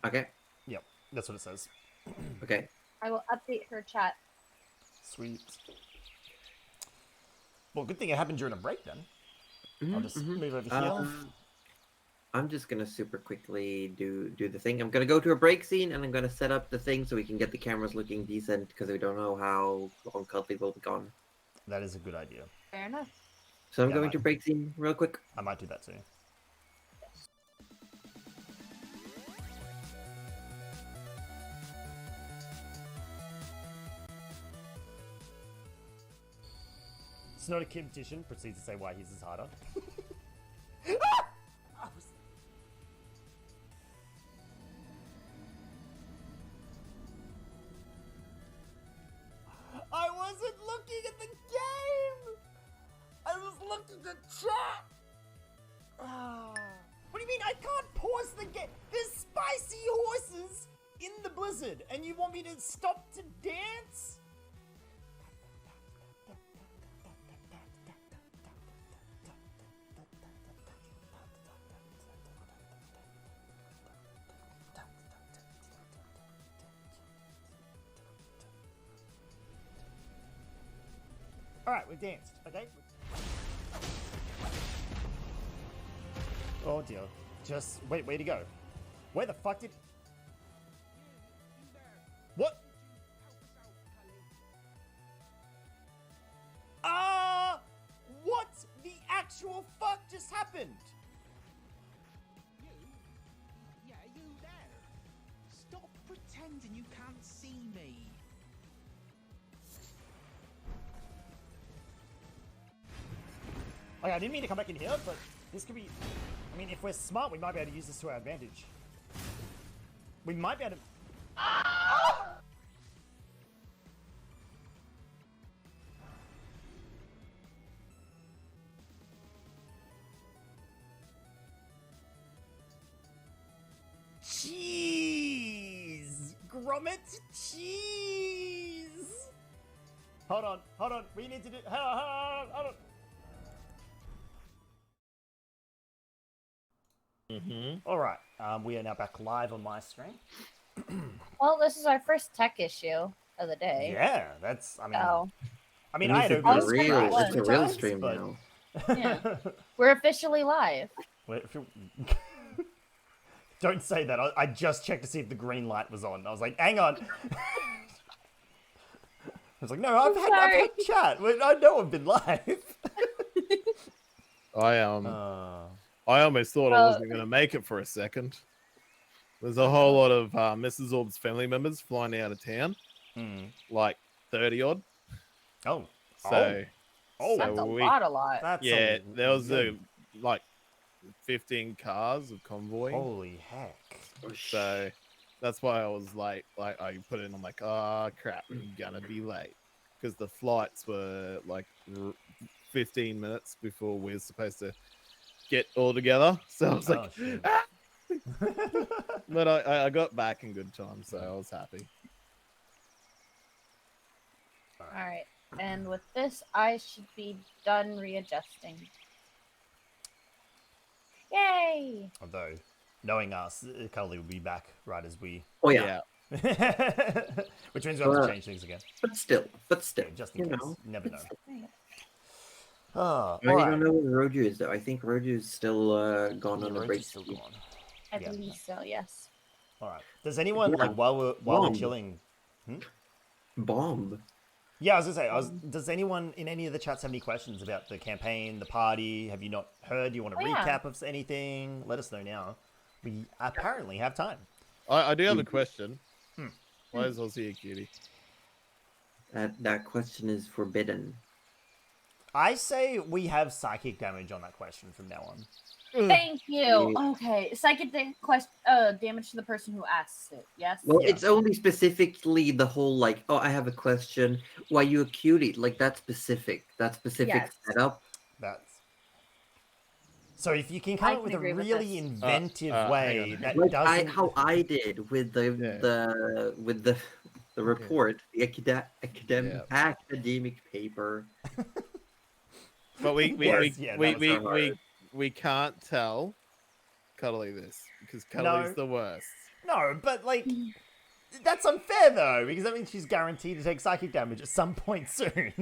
Okay.
Yep, that's what it says.
Okay.
I will update her chat.
Sweet. Well, good thing it happened during a break then. I'll just move over here.
I'm just gonna super quickly do the thing. I'm gonna go to a break scene and I'm gonna set up the thing so we can get the cameras looking decent because we don't know how long Cuddly will be gone.
That is a good idea.
Fair enough.
So I'm
Yeah,
going
mate.
to break scene real quick.
I might do that too. It's not a competition. Proceeds to say why his is harder. I wasn't looking at the game. I was looking at chat. What do you mean I can't pause the game? There's spicy horses in the blizzard, and you want me to stop to dance? Alright, we danced, okay? Oh dear. Just, wait, where to go? Where the fuck did... What? What the actual fuck just happened?
Yeah, you there? Stop pretending you can't see me.
Okay, I didn't mean to come back in here, but this could be... I mean, if we're smart, we might be able to use this to our advantage. We might be able to... Cheese! Grommet cheese! Hold on. We need to do... Hold on. Alright, we are now back live on my screen.
Well, this is our first tech issue of the day.
Yeah, that's... I mean...
So,
I mean,
At
I
least
had
it's
over
a real,
It's
it's a
two
real
times,
stream
but...
now.
Yeah. we're officially live.
Wait, don't say that. I just checked to see if the green light was on. I was like, hang on. I was like, no, I've had chat. I know I've been live.
I almost thought I wasn't going to make it for a second. There's a whole lot of Mrs. Orb's family members flying out of town, like 30 odd.
Oh,
So,
That's a lot.
That's
yeah, there was like 15 cars of convoy.
Holy heck!
So that's why I was like I put it in. I'm like, oh crap, I'm gonna be late because the flights were like 15 minutes before we were supposed to get all together. So I was like, ah! But I got back in good time, so I was happy.
All right. And with this, I should be done readjusting. Yay!
Although, knowing us, Cuddly will be back right as we...
Oh yeah.
Which means we have to change things again.
But still,
Yeah, just in
you
case.
know.
Never know.
I
All
don't
right.
know where Roju is though. I think Roju's still gone
Yeah,
on a
Roach
break.
is still gone.
I
Yeah.
believe so, yes.
All right. Does anyone,
Yeah.
like, while we're
Bomb.
chilling...
Bomb.
Yeah, I was gonna say, does anyone in any of the chats have any questions about the campaign, the party? Have you not heard? Do you want a recap of anything? Let us know now. We apparently have time.
I do have a question. Why is Aussie a cutie?
That question is forbidden.
I say we have psychic damage on that question from now on.
Thank you. Okay. Psychic damage to the person who asks it. Yes?
Well,
Yeah.
it's only specifically the whole like, oh, I have a question. Why you a cutie? Like that's specific. That specific
Yes.
setup.
That's... So if you can come
I
up with
can
a
agree with
really
this.
inventive
hang
way
on.
that
Like
doesn't...
how I did with the report, the academic paper.
But we
Yes, yeah, that was
so hard.
we can't tell Cuddly this because Cuddly's
No.
the worst.
No, but like... That's unfair though, because that means she's guaranteed to take psychic damage at some point soon.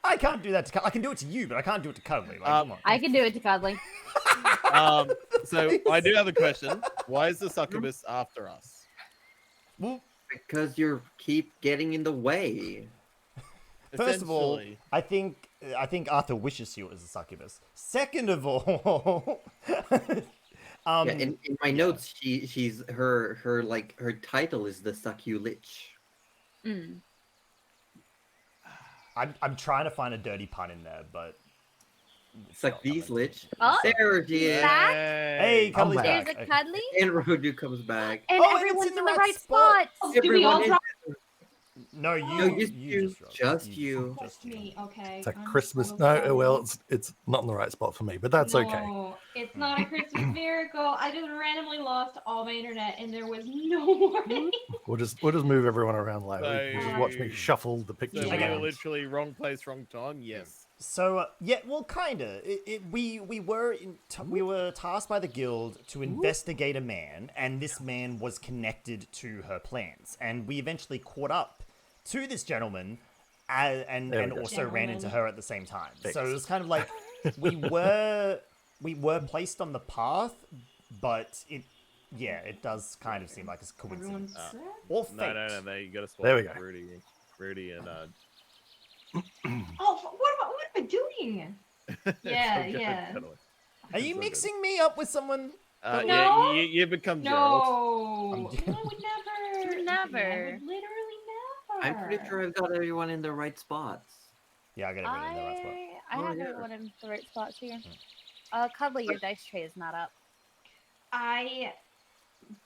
I can't do that to Cuddly. I can do it to you, but I can't do it to Cuddly. Like, come on.
I can do it to Cuddly.
So I do have a question. Why is the succubus after us?
Well,
Because you keep getting in the way.
first of all,
Essentially.
I think Arthur wishes you as a succubus. Second of all,
Yeah, in my notes, she's her title is the Succu Lich.
Mm.
I'm trying to find a dirty pun in there, but it's
Suck
not
these
coming.
Lich.
Oh,
There she is.
back?
Hey, Cuddly's
There's
back.
a Cuddly,
And Roju comes back.
and
Oh, and it's
everyone's
in
in
the
the
right
right
spot.
spot.
Do we all
Everyone
drop
No, you.
No,
you
just you.
just me? Okay.
It's a
I'm
Christmas.
so
No,
sorry.
well, it's not in the right spot for me, but that's okay.
No, it's not a Christmas miracle. I just randomly lost all my internet, and there was no warning.
We'll just move everyone around later. You just watch me
So-
shuffle the
So
pictures
we
Okay.
were
around.
literally wrong place, wrong time. Yes.
So yeah, well, kinda. We were tasked by the guild to investigate a man, and this man was connected to her plans, and we eventually caught up to this gentleman and
There we go.
also ran into
Gentlemen.
her at the same time. So
Fixed.
it was kind of like we were placed on the path, but it does kind of seem like a coincidence
Everyone's set?
or fate.
No. You gotta swap
There we go.
Rudy and
Oh, what am I doing? Yeah,
it's okay,
yeah.
totally.
Are
It's
you
all good.
mixing me up with someone?
No.
Yeah, you become Gerald.
No, I would never.
Never.
I would literally never.
I'm pretty sure I've got everyone in the right spots.
Yeah, I got everyone in the right spot.
I
Oh,
have
yeah.
everyone in the right spots here. Cuddly, your dice tray is not up.
I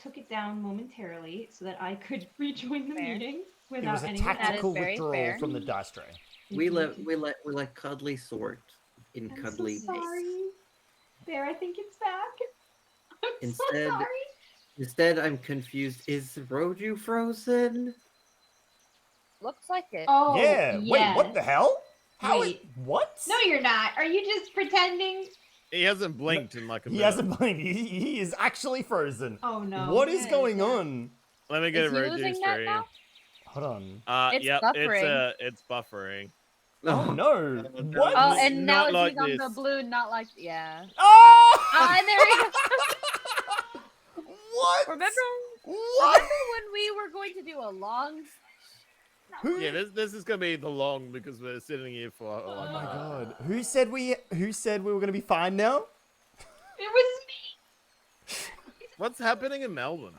took it down momentarily so that I could rejoin the
Fair.
meeting
It
without
was a
anyone
tactical
very
withdrawal
fair.
from the dice tray.
We let Cuddly sort in
I'm
Cuddly.
so sorry. There, I think it's back. I'm so
Instead-
sorry.
Instead, I'm confused. Is Roju frozen?
Looks like it.
Oh,
Yeah. Wait, what the
yes.
hell? How?
Wait.
What?
No, you're not. Are you just pretending?
He hasn't blinked in like a
He
minute.
hasn't blinked. He is actually frozen.
Oh no.
What is
Yeah,
going
yeah.
on?
Let me get
Is
a
he
Roju
losing that
stream.
now?
Hold on.
It's
Yep,
buffering.
it's buffering.
Oh no!
no.
What?
Oh,
It's
and now
not like
he's on the
this.
blue, not like yeah.
Oh!
And there he goes.
What?
Remember
What?
when we were going to do a long?
Who?
Yeah, this is gonna be the long because we're sitting here for.
Oh my god! Who said we were gonna be fine now?
It was me.
What's happening in Melbourne?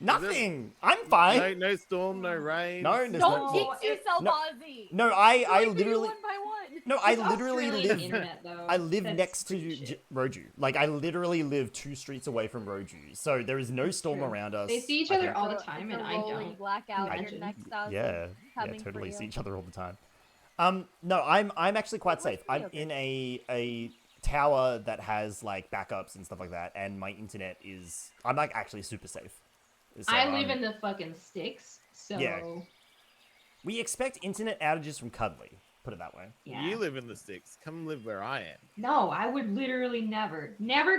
Nothing. I'm fine.
No storm, no rain.
No, there's
Don't
no.
jinx yourself,
no.
Ozzy.
No, I
Going through
literally.
one by one.
No, I
It's
literally
Australian
live.
internet, though.
I live
That's
next to
pretty shit.
Roju. Like I literally live 2 streets away from Roju, so there is no storm
True.
around us.
They see each
I
other
think-
all the
It's
time,
a
and I
rolling
don't.
blackout. Your
imagine.
next Ozzy
Yeah,
coming for
totally
you.
see each other all the time. No, I'm actually quite safe. I'm
okay.
in a tower that has like backups and stuff like that, and my internet is. I'm like actually super safe. So
I live in the fucking sticks, so
Yeah. We expect internet outages from Cuddly. Put it that way.
yeah.
You live in the sticks. Come live where I am.
No, I would literally never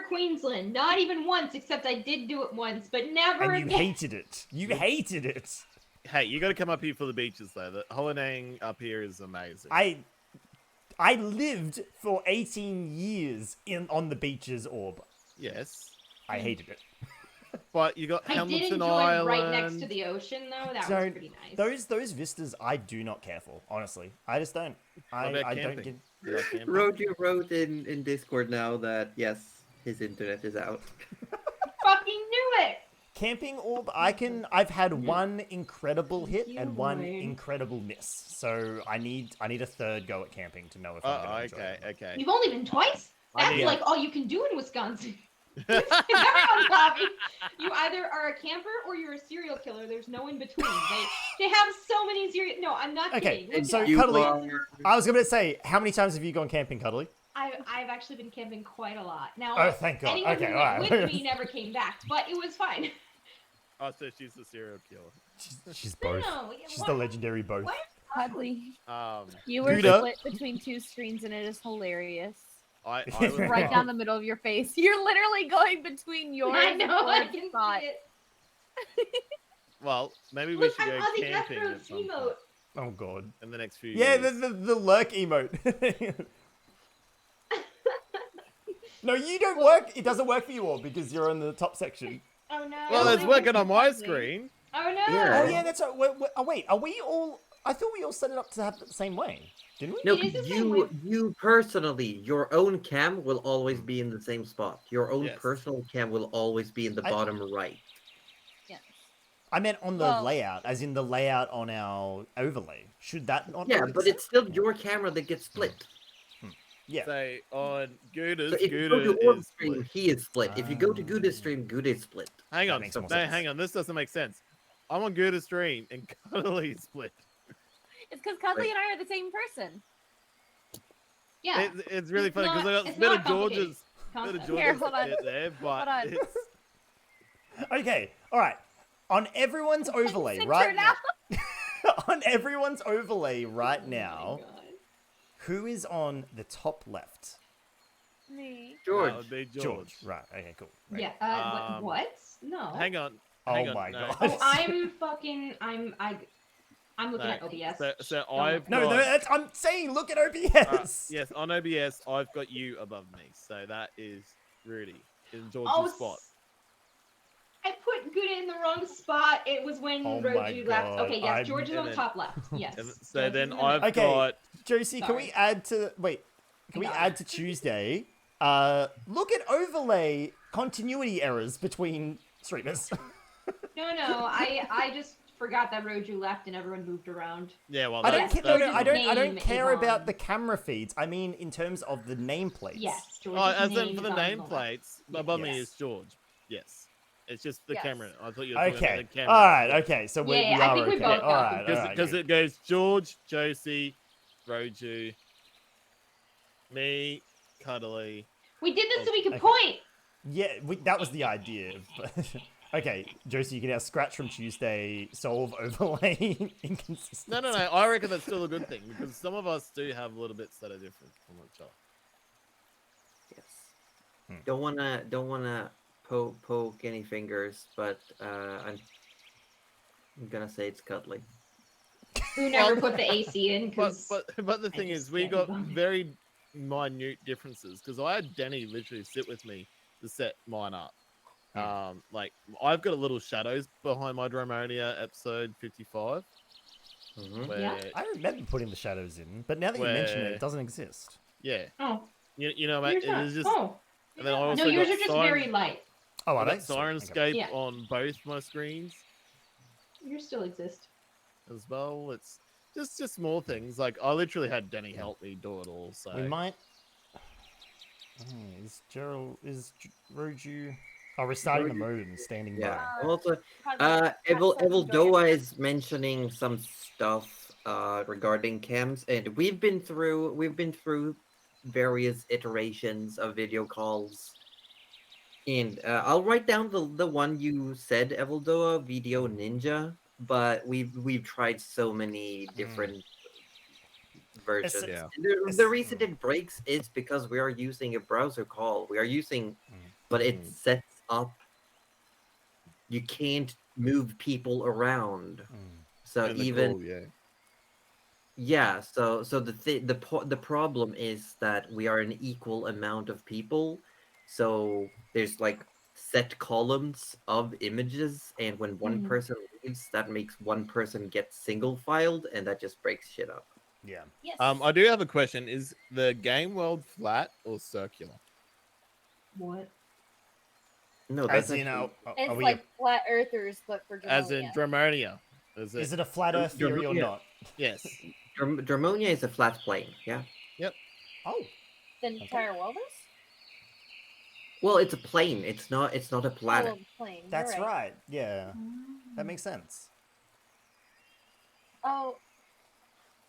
Queensland, not even once. Except I did do it once, but never
And you
again.
hated it. You hated it.
Hey, you got to come up here for the beaches though. The holidaying up here is amazing.
I lived for 18 years on the beaches, Orb.
Yes,
I hated it.
but you got
I did
Hamilton
enjoy
Island.
right next to the ocean, though. That was
Don't-
pretty nice.
Those vistas I do not care for, honestly. I just don't.
What
I
about
don't
camping?
get.
You like camping?
Roju wrote in Discord now that yes, his internet is out.
Fucking knew it.
Camping Orb, I've had one incredible hit
You
and one
would.
incredible miss. So I need a third go at camping to know if I'm
Oh,
gonna enjoy
okay,
it.
okay.
You've only been twice.
I
That's
mean-
like all you can do in Wisconsin. Everyone's laughing. You either are a camper or you're a serial killer. There's no in between. They have so many serial. No, I'm not
Okay,
kidding. Look
so
it up.
You
Cuddly,
are-
I was gonna say, how many times have you gone camping, Cuddly?
I've actually been camping quite a lot. Now,
Oh, thank God.
anyone
Okay,
who
all
went
right.
with me never came back, but it was fine.
Oh, so she's a serial killer.
She's both.
No,
She's
what?
the legendary both.
What?
Cuddly. You were
Gouda.
split between 2 screens, and it is hilarious.
I was
Right down the middle of your face. You're literally going between yours
I know. I
and
can
spot.
see it.
Well, maybe we
Look,
should
I'm
go
Ozzy
camping
Devfro's
at some point
emote.
Oh God.
in the next few
Yeah,
years.
the lurk emote. No, you don't work. It doesn't work for you all because you're on the top section.
Oh no.
Well, it's
It
working on my
Cuddly.
screen.
Oh no.
Yeah.
Oh yeah, that's right. Oh wait, are we all? I thought we all set it up to have it the same way, didn't we?
No,
It is the same way.
you personally, your own cam will always be in the same spot. Your own
Yes.
personal cam will always be in the
I-
bottom right.
Yes.
I meant on the
Well-
layout, as in the layout on our overlay. Should that not?
Yeah,
be the
but
same?
it's still your camera that gets split.
Yeah.
Say on Gouda's,
So if you go
Gouda
to Orb's
is
stream,
split.
he is split. If you go to Gouda's stream, Gouda is split.
Hang
That
on,
makes
so,
more
no,
sense.
hang on. This doesn't make sense. I'm on Gouda's stream and Cuddly is split.
It's because Cuddly
Wait.
and I are the same person.
Yeah.
It's really
It's
funny because
not-
I got
it's
a bit
not
of George's,
complicated.
Here, hold on.
bit there, but
Hold on.
it's
Okay. All right. On everyone's overlay
Center
right
now.
now. On everyone's overlay right
Oh my
now,
God.
who is on the top left?
Me.
George.
that would be
George.
George.
Right. Okay. Cool. Right.
Yeah.
Um,
What? No.
Hang on.
Oh
hang on,
my
no.
God.
Oh, I'm fucking. I. I'm looking at OBS.
So
Don't
I've
look.
No,
got,
that's, I'm saying look at OBS.
yes, on OBS, I've got you above me. So that is Rudy in George's
Oh,
spot.
I put Gouda in the wrong spot. It was when
Oh my
Roju left.
God,
Okay, yes,
I'm-
George is on
and then-
top left. Yes.
So
George
then
is in the
I've
middle.
Okay.
got.
Josie, can we
Sorry.
add to wait? Can we
got
add
it.
to Tuesday? Look at overlay continuity errors between streamers.
No, I just forgot that Roju left and everyone moved around.
Yeah, well,
I don't,
Yes,
ca- no, no,
George's
I don't
name
care
is
about
on.
the camera feeds. I mean, in terms of the nameplates.
Yes, George's
Oh, as
name
in for the
is on left.
nameplates, above me
Yes.
is George. Yes. It's just the
Yes.
camera. I thought you were talking
Okay.
about the camera.
All right.
Yeah.
Okay. So we,
Yeah,
we
I
are
think we
okay.
both
All
got
right.
them.
All right.
Because it goes George, Josie, Roju, me, Cuddly.
We did this so we could
Okay.
point.
Yeah, that was the idea. Okay, Josie, you can now scratch from Tuesday, solve overlay inconsistency.
No. I reckon that's still a good thing because some of us do have little bits that are different from each other.
Yes.
Hmm.
Don't wanna poke any fingers, but I'm gonna say it's Cuddly.
Who never put the AC in?
But
'Cause
but the
I
thing
just
is, we
can't
got
be bothered.
very minute differences because I had Denny literally sit with me to set mine up. Like I've got a little shadows behind my Dramonia episode 55.
Mhm.
Where,
Yeah.
I remember putting the shadows in, but now that you mention it, it doesn't exist.
yeah,
Oh,
you know, mate,
yours
it
not.
is just.
Oh,
And then I also
no, yours
got
are just
Siren-
very light.
Oh,
I
are
got
they? Sweet, okay.
Sirenscape
Yeah.
on both my screens
Yours still exist.
as well. It's just small things. Like I literally had Denny help me do it all. So
We might. Is Roju? Oh, restarting the
Roju-
mode and standing
Yeah.
by.
Also,
Cuddly,
Evil
that's such a joy.
Doa is mentioning some stuff regarding cams, and we've been through various iterations of video calls. And I'll write down the one you said, Evil Doa, Video Ninja, but we've tried so many different versions.
Yeah.
The reason it breaks is because we are using a browser call. We are using, but it sets up. You can't move people around. So
in the
even
call, yeah.
yeah, so the problem is that we are an equal amount of people. So there's like set columns of images, and when one
Mhm.
person leaves, that makes one person get single filed, and that just breaks shit up.
Yeah.
Yes.
I do have a question. Is the game world flat or circular?
What?
No,
As
that's
in,
actually-
It's
are we?
like flat earthers, but for
As in
Dramonia.
Dramonia.
Is it a flat Earth theory or
Yeah.
not?
Yes.
Dramonia is a flat plane. Yeah.
Oh,
The entire world is?
Well, it's a plane. It's not a planet.
Oh, plane. You're
that's right. Yeah, that makes sense.
Oh,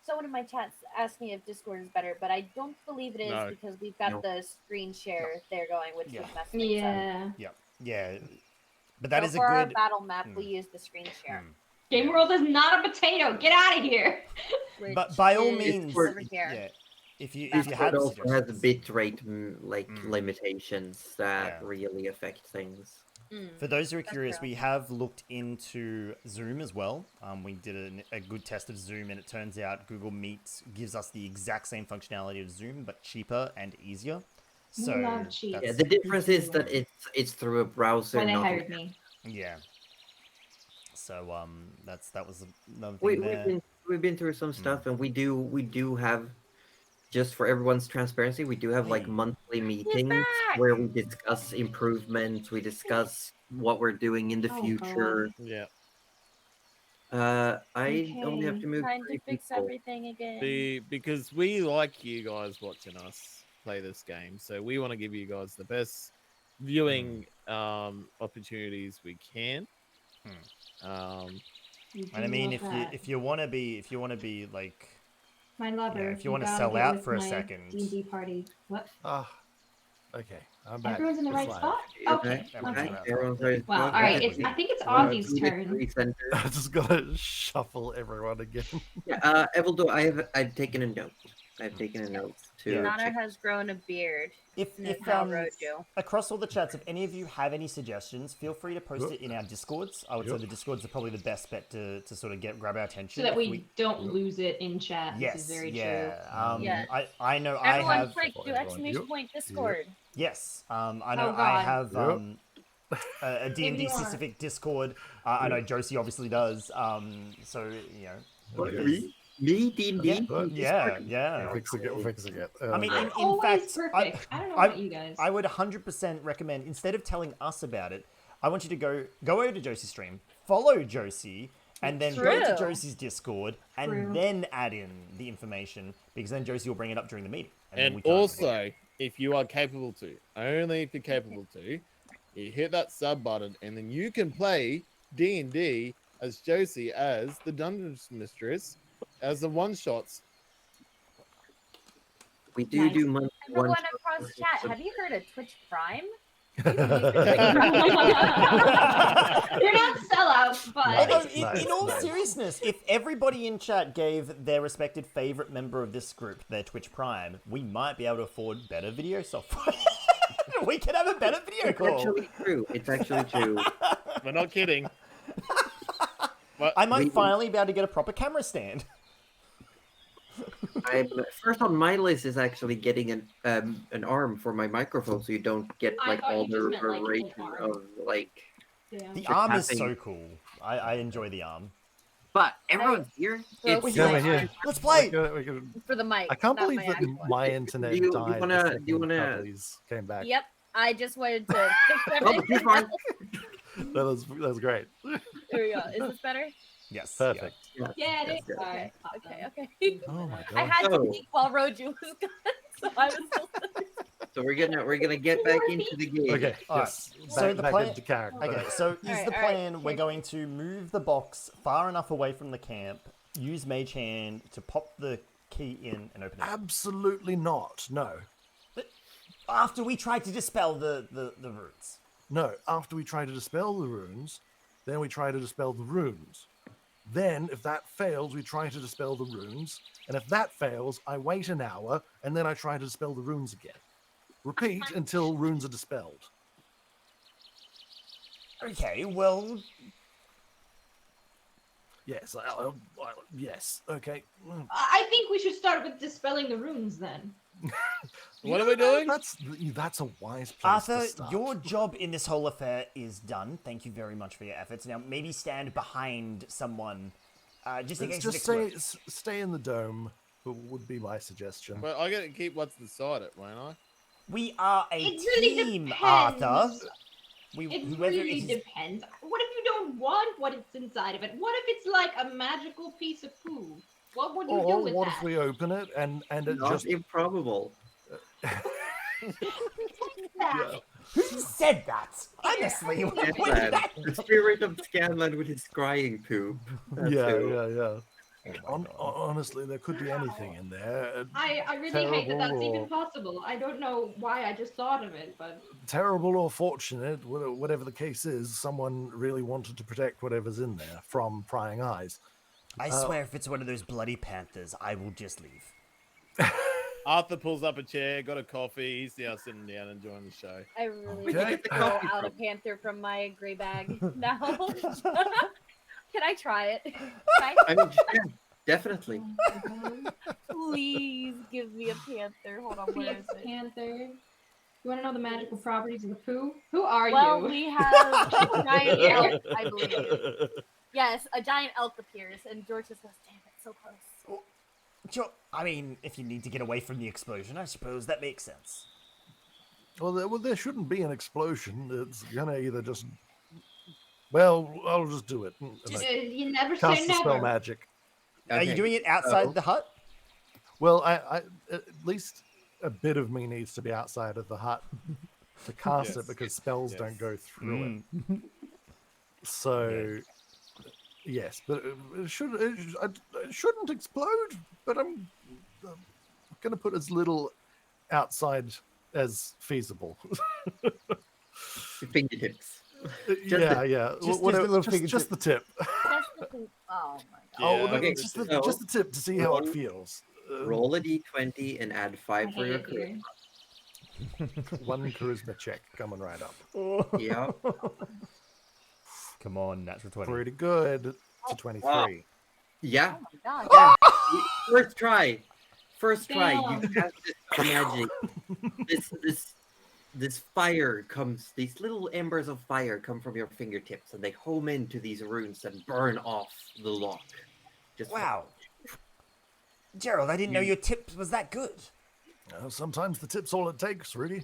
someone in my chat asked me if Discord is better, but I don't believe it is
No.
because we've got
No.
the screen share there going, which
Yeah.
would mess things up.
Yeah.
Yeah, but that
So
is a
for our
good.
battle map, we use the screen share.
Game World is not a potato. Get out of here.
Which
But by all
is
means,
over here.
yeah. If you
Discord
had
Discord also has
suggestions.
bitrate
Mm.
limitations that
Yeah.
really affect things.
Mm.
For those who are
That's
curious,
true.
we have looked into Zoom as well. We did a good test of Zoom, and it turns out Google Meet gives us the exact same functionality of Zoom, but cheaper and easier.
We
So
love cheap.
Yeah,
that's,
the difference is that it's through a browser.
Why they
not an
hired me.
yeah. So that was another thing
We've
there.
been through some stuff, and we do have, just for everyone's transparency, we do have like
Hey.
monthly meetings
back!
where we discuss improvements, we discuss what we're doing in the
Oh,
future.
Yeah.
I only have
Okay.
to move
Trying to
3
fix
people.
everything again.
Because we like you guys watching us play this game, so we want to give you guys the best viewing opportunities we can.
You
And I
do
mean,
love
if
that.
you want to be like,
My lover.
if you wanna
gotta
sell
get
out
with
for a
my
second.
D&D party. What?
Okay, I'm back.
Everyone's in the
It's
right
live.
spot? Okay.
Everyone's
Okay.
in that
Everyone's
spot.
very
Well,
smart.
all right.
Okay.
It's. I think it's
Uh,
Aussie's
move it
turn.
recenter.
I just gotta shuffle everyone again.
Yeah, Evildo, I've taken a note. I've taken a note to.
Yeah.
Nana
check.
has grown a beard.
If
Rojo.
across all the chats, if any of you have any suggestions, feel free to post it in our Discords. I would say the Discords are probably the best bet to sort of grab our attention.
So that we don't lose it in chat.
Yes,
This is very
yeah.
true.
Yes.
I know
Everyone,
I have.
quick, do exclamation point Discord.
Yes, I know
Oh,
I
God.
have a D&D
Maybe you are.
specific Discord. I know Josie obviously does. So you know.
What,
there's-
me, D&D?
Yeah.
Fixing it.
I mean, in
Always
fact,
perfect. I don't know about you guys.
I would 100% recommend, instead of telling us about it, I want you to go over to Josie's stream, follow Josie, and then go to
True.
Josie's Discord, and
True.
then add in the information, because then Josie will bring it up during the meeting. then
And
we can't-
also, if you are capable to, only if you're capable to, you hit that sub button, and then you can play D&D as Josie, as the Dungeon Mistress, as the one-shots.
We do
Nice.
monthly
Everyone
one.
across chat, have you heard of Twitch Prime?
They're not sellouts, but
Although,
Nice,
in all
nice.
seriousness, if everybody in chat gave their respected favorite member of this group their Twitch Prime, we might be able to afford better video software. We could have a better video
It's
call.
actually true. It's actually true.
We're not kidding. But
I might
we-
finally be able to get a proper camera stand.
I'm first on my list is actually getting an arm for my microphone, so you don't get
I
like
thought
all
you
the
just meant, like, an
reverberation
arm.
of like.
yeah.
The
The
arm is
tapping.
so cool. I enjoy the arm.
But everyone's here.
Throw
It's
Yeah,
my
we're here.
arm
Let's play!
for the mic.
I can't
not
believe
my
that
actual one.
my internet
Do you
died.
wanna-
the
do you
second
wanna-
Puppies came back.
Yep, I just wanted to fix
Oh,
everything.
too far.
That was great.
There we go. Is this better?
Yes.
Perfect.
Yeah, it
Yes,
is.
yes.
Alright,
Okay,
awesome.
okay.
Oh my
I
god.
had to
So-
peek while Roju was gone, so I was still.
So we're gonna get back into the game.
Okay.
All right.
Yes.
So the
Back
plan-
into character.
Okay, so is
Alright,
the
alright,
plan we're
okay.
going to move the box far enough away from the camp, use Mage Hand to pop the key in and open it?
Absolutely not. No.
After we try to dispel the roots.
No. After we try to dispel the runes, then we try to dispel the runes. Then, if that fails, we try to dispel the runes. And if that fails, I wait an hour, and then I try to dispel the runes again. Repeat until runes are dispelled.
Okay, well,
Yes. Yes. Okay.
I think we should start with dispelling the runes then.
What are we doing?
That's a wise place
Arthur,
to start.
your job in this whole affair is done. Thank you very much for your efforts. Now, maybe stand behind someone, just in case it
Just
explodes.
stay in the dome. Would be my suggestion.
But I gotta keep what's beside it, won't I?
We are a
It really
team,
depends.
Arthur.
It
Whoever
really
is-
depends. What if you don't want what it's inside of it? What if it's like a magical piece of poo? What would you do
Or
with
what
that?
if we open it and it
Not
just
improbable.
That.
Who said that? Honestly, what is
Scanlan.
that?
The spirit of Scanlan with his crying poop. That's
yeah.
who.
Oh my God.
Honestly, there could be anything in there.
I really hate that that's
Terrible
even
or-
possible. I don't know why I just thought of it, but
Terrible or fortunate, whatever the case is, someone really wanted to protect whatever's in there from prying eyes.
I swear, if it's one of those bloody panthers, I will just leave.
Arthur pulls up a chair, got a coffee. He's now sitting down enjoying the show.
I really
Where'd you
want
get
to
the
throw
coffee
out a
from?
panther from my gray bag now. Can I try it? Can
I mean, yeah, definitely.
please give me a panther. Hold on, where is
Yes,
it?
Panther. You want to know the magical properties of the poo? Who are
Well,
you?
we have a giant elk, I believe. Yes, a giant elk appears, and George just goes, damn it, so close.
Sure. I mean, if you need to get away from the explosion, I suppose that makes sense.
Well, there shouldn't be an explosion. It's gonna either just. Well, I'll just do it. And I
You never
cast
say
the spell
never.
magic.
Are you
Okay.
doing it outside
So-
the hut?
Well, I at least a bit of me needs to be outside of the hut to cast
Yes.
it because spells
Yes.
don't go through it.
Mm.
So, yes, but it shouldn't explode. But I'm going to put as little outside as feasible.
Fingertips.
Yeah.
just
Whatever,
a little
just
fingertip.
the tip.
That's the thing. Oh my god.
Oh,
Yeah,
okay,
just
so-
the tip to see how it feels.
Roll a d20 and add 5
I
for
hate
your
it here.
charisma.
One charisma check coming right up.
Yeah.
Come on, natural 20.
Pretty good. It's a 23.
Yeah.
Oh my god.
Yeah. First try. First try. You
Damn.
have this magic. This fire comes. These little embers of fire come from your fingertips, and they home into these runes and burn off the lock. Just
Wow. Gerald, I didn't know your tip was that good.
Sometimes the tip's all it takes, Rudy.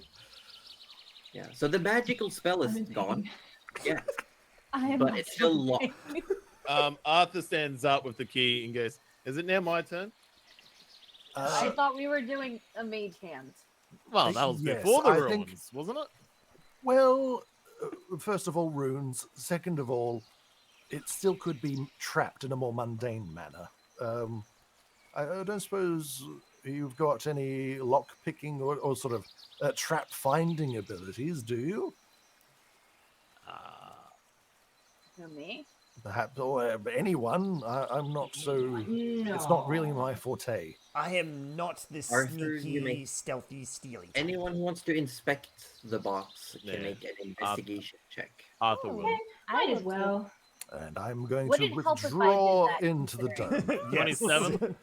Yeah. So the magical spell is
I'm in
gone.
pain.
Yeah.
I am
But
also
it's still locked.
pain.
Arthur stands up with the key and goes, "Is it now my turn?"
I thought we were doing a mage hand.
Well, that was
Yes,
before the
I
ruins,
think-
wasn't it?
Well, first of all, runes. Second of all, it still could be trapped in a more mundane manner. I don't suppose you've got any lock picking or sort of trap finding abilities, do you?
For me?
Perhaps, or anyone. I'm not so.
No.
It's not really my forte.
I am not this
Arthur, you
sneaky,
make-
stealthy, steely. type.
Anyone who wants to inspect the box can
Yeah.
make an investigation check.
Arthur
Oh,
will.
Okay, might as
will too.
well.
And I'm going
Would
to
it help if I did
withdraw
that,
into the
considering-
dome.
Yes.
27?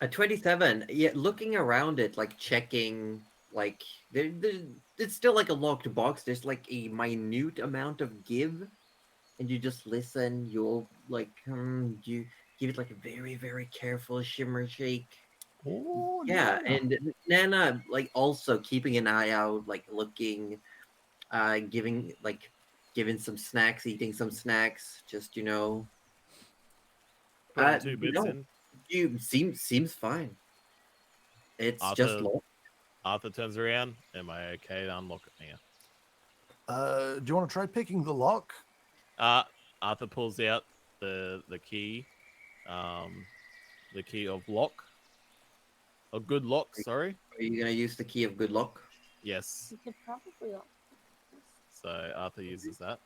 A 27. Yeah, looking around it, like checking, like it's still like a locked box. There's like a minute amount of give, and you just listen. You'll like, you give it like a very, very careful shimmer shake.
Oh,
Yeah, and Nana like also keeping an eye out, like looking, giving some snacks, eating some snacks. Just
Putting 2 bits
no.
in.
You seems fine. It's just
Arthur-
locked.
Arthur turns around. Am I okay to unlock it now?
do you want to try picking the lock?
Arthur pulls out the key, the key of lock. A good lock, sorry.
Are you gonna use the key of good luck?
Yes.
You could probably.
So Arthur uses that.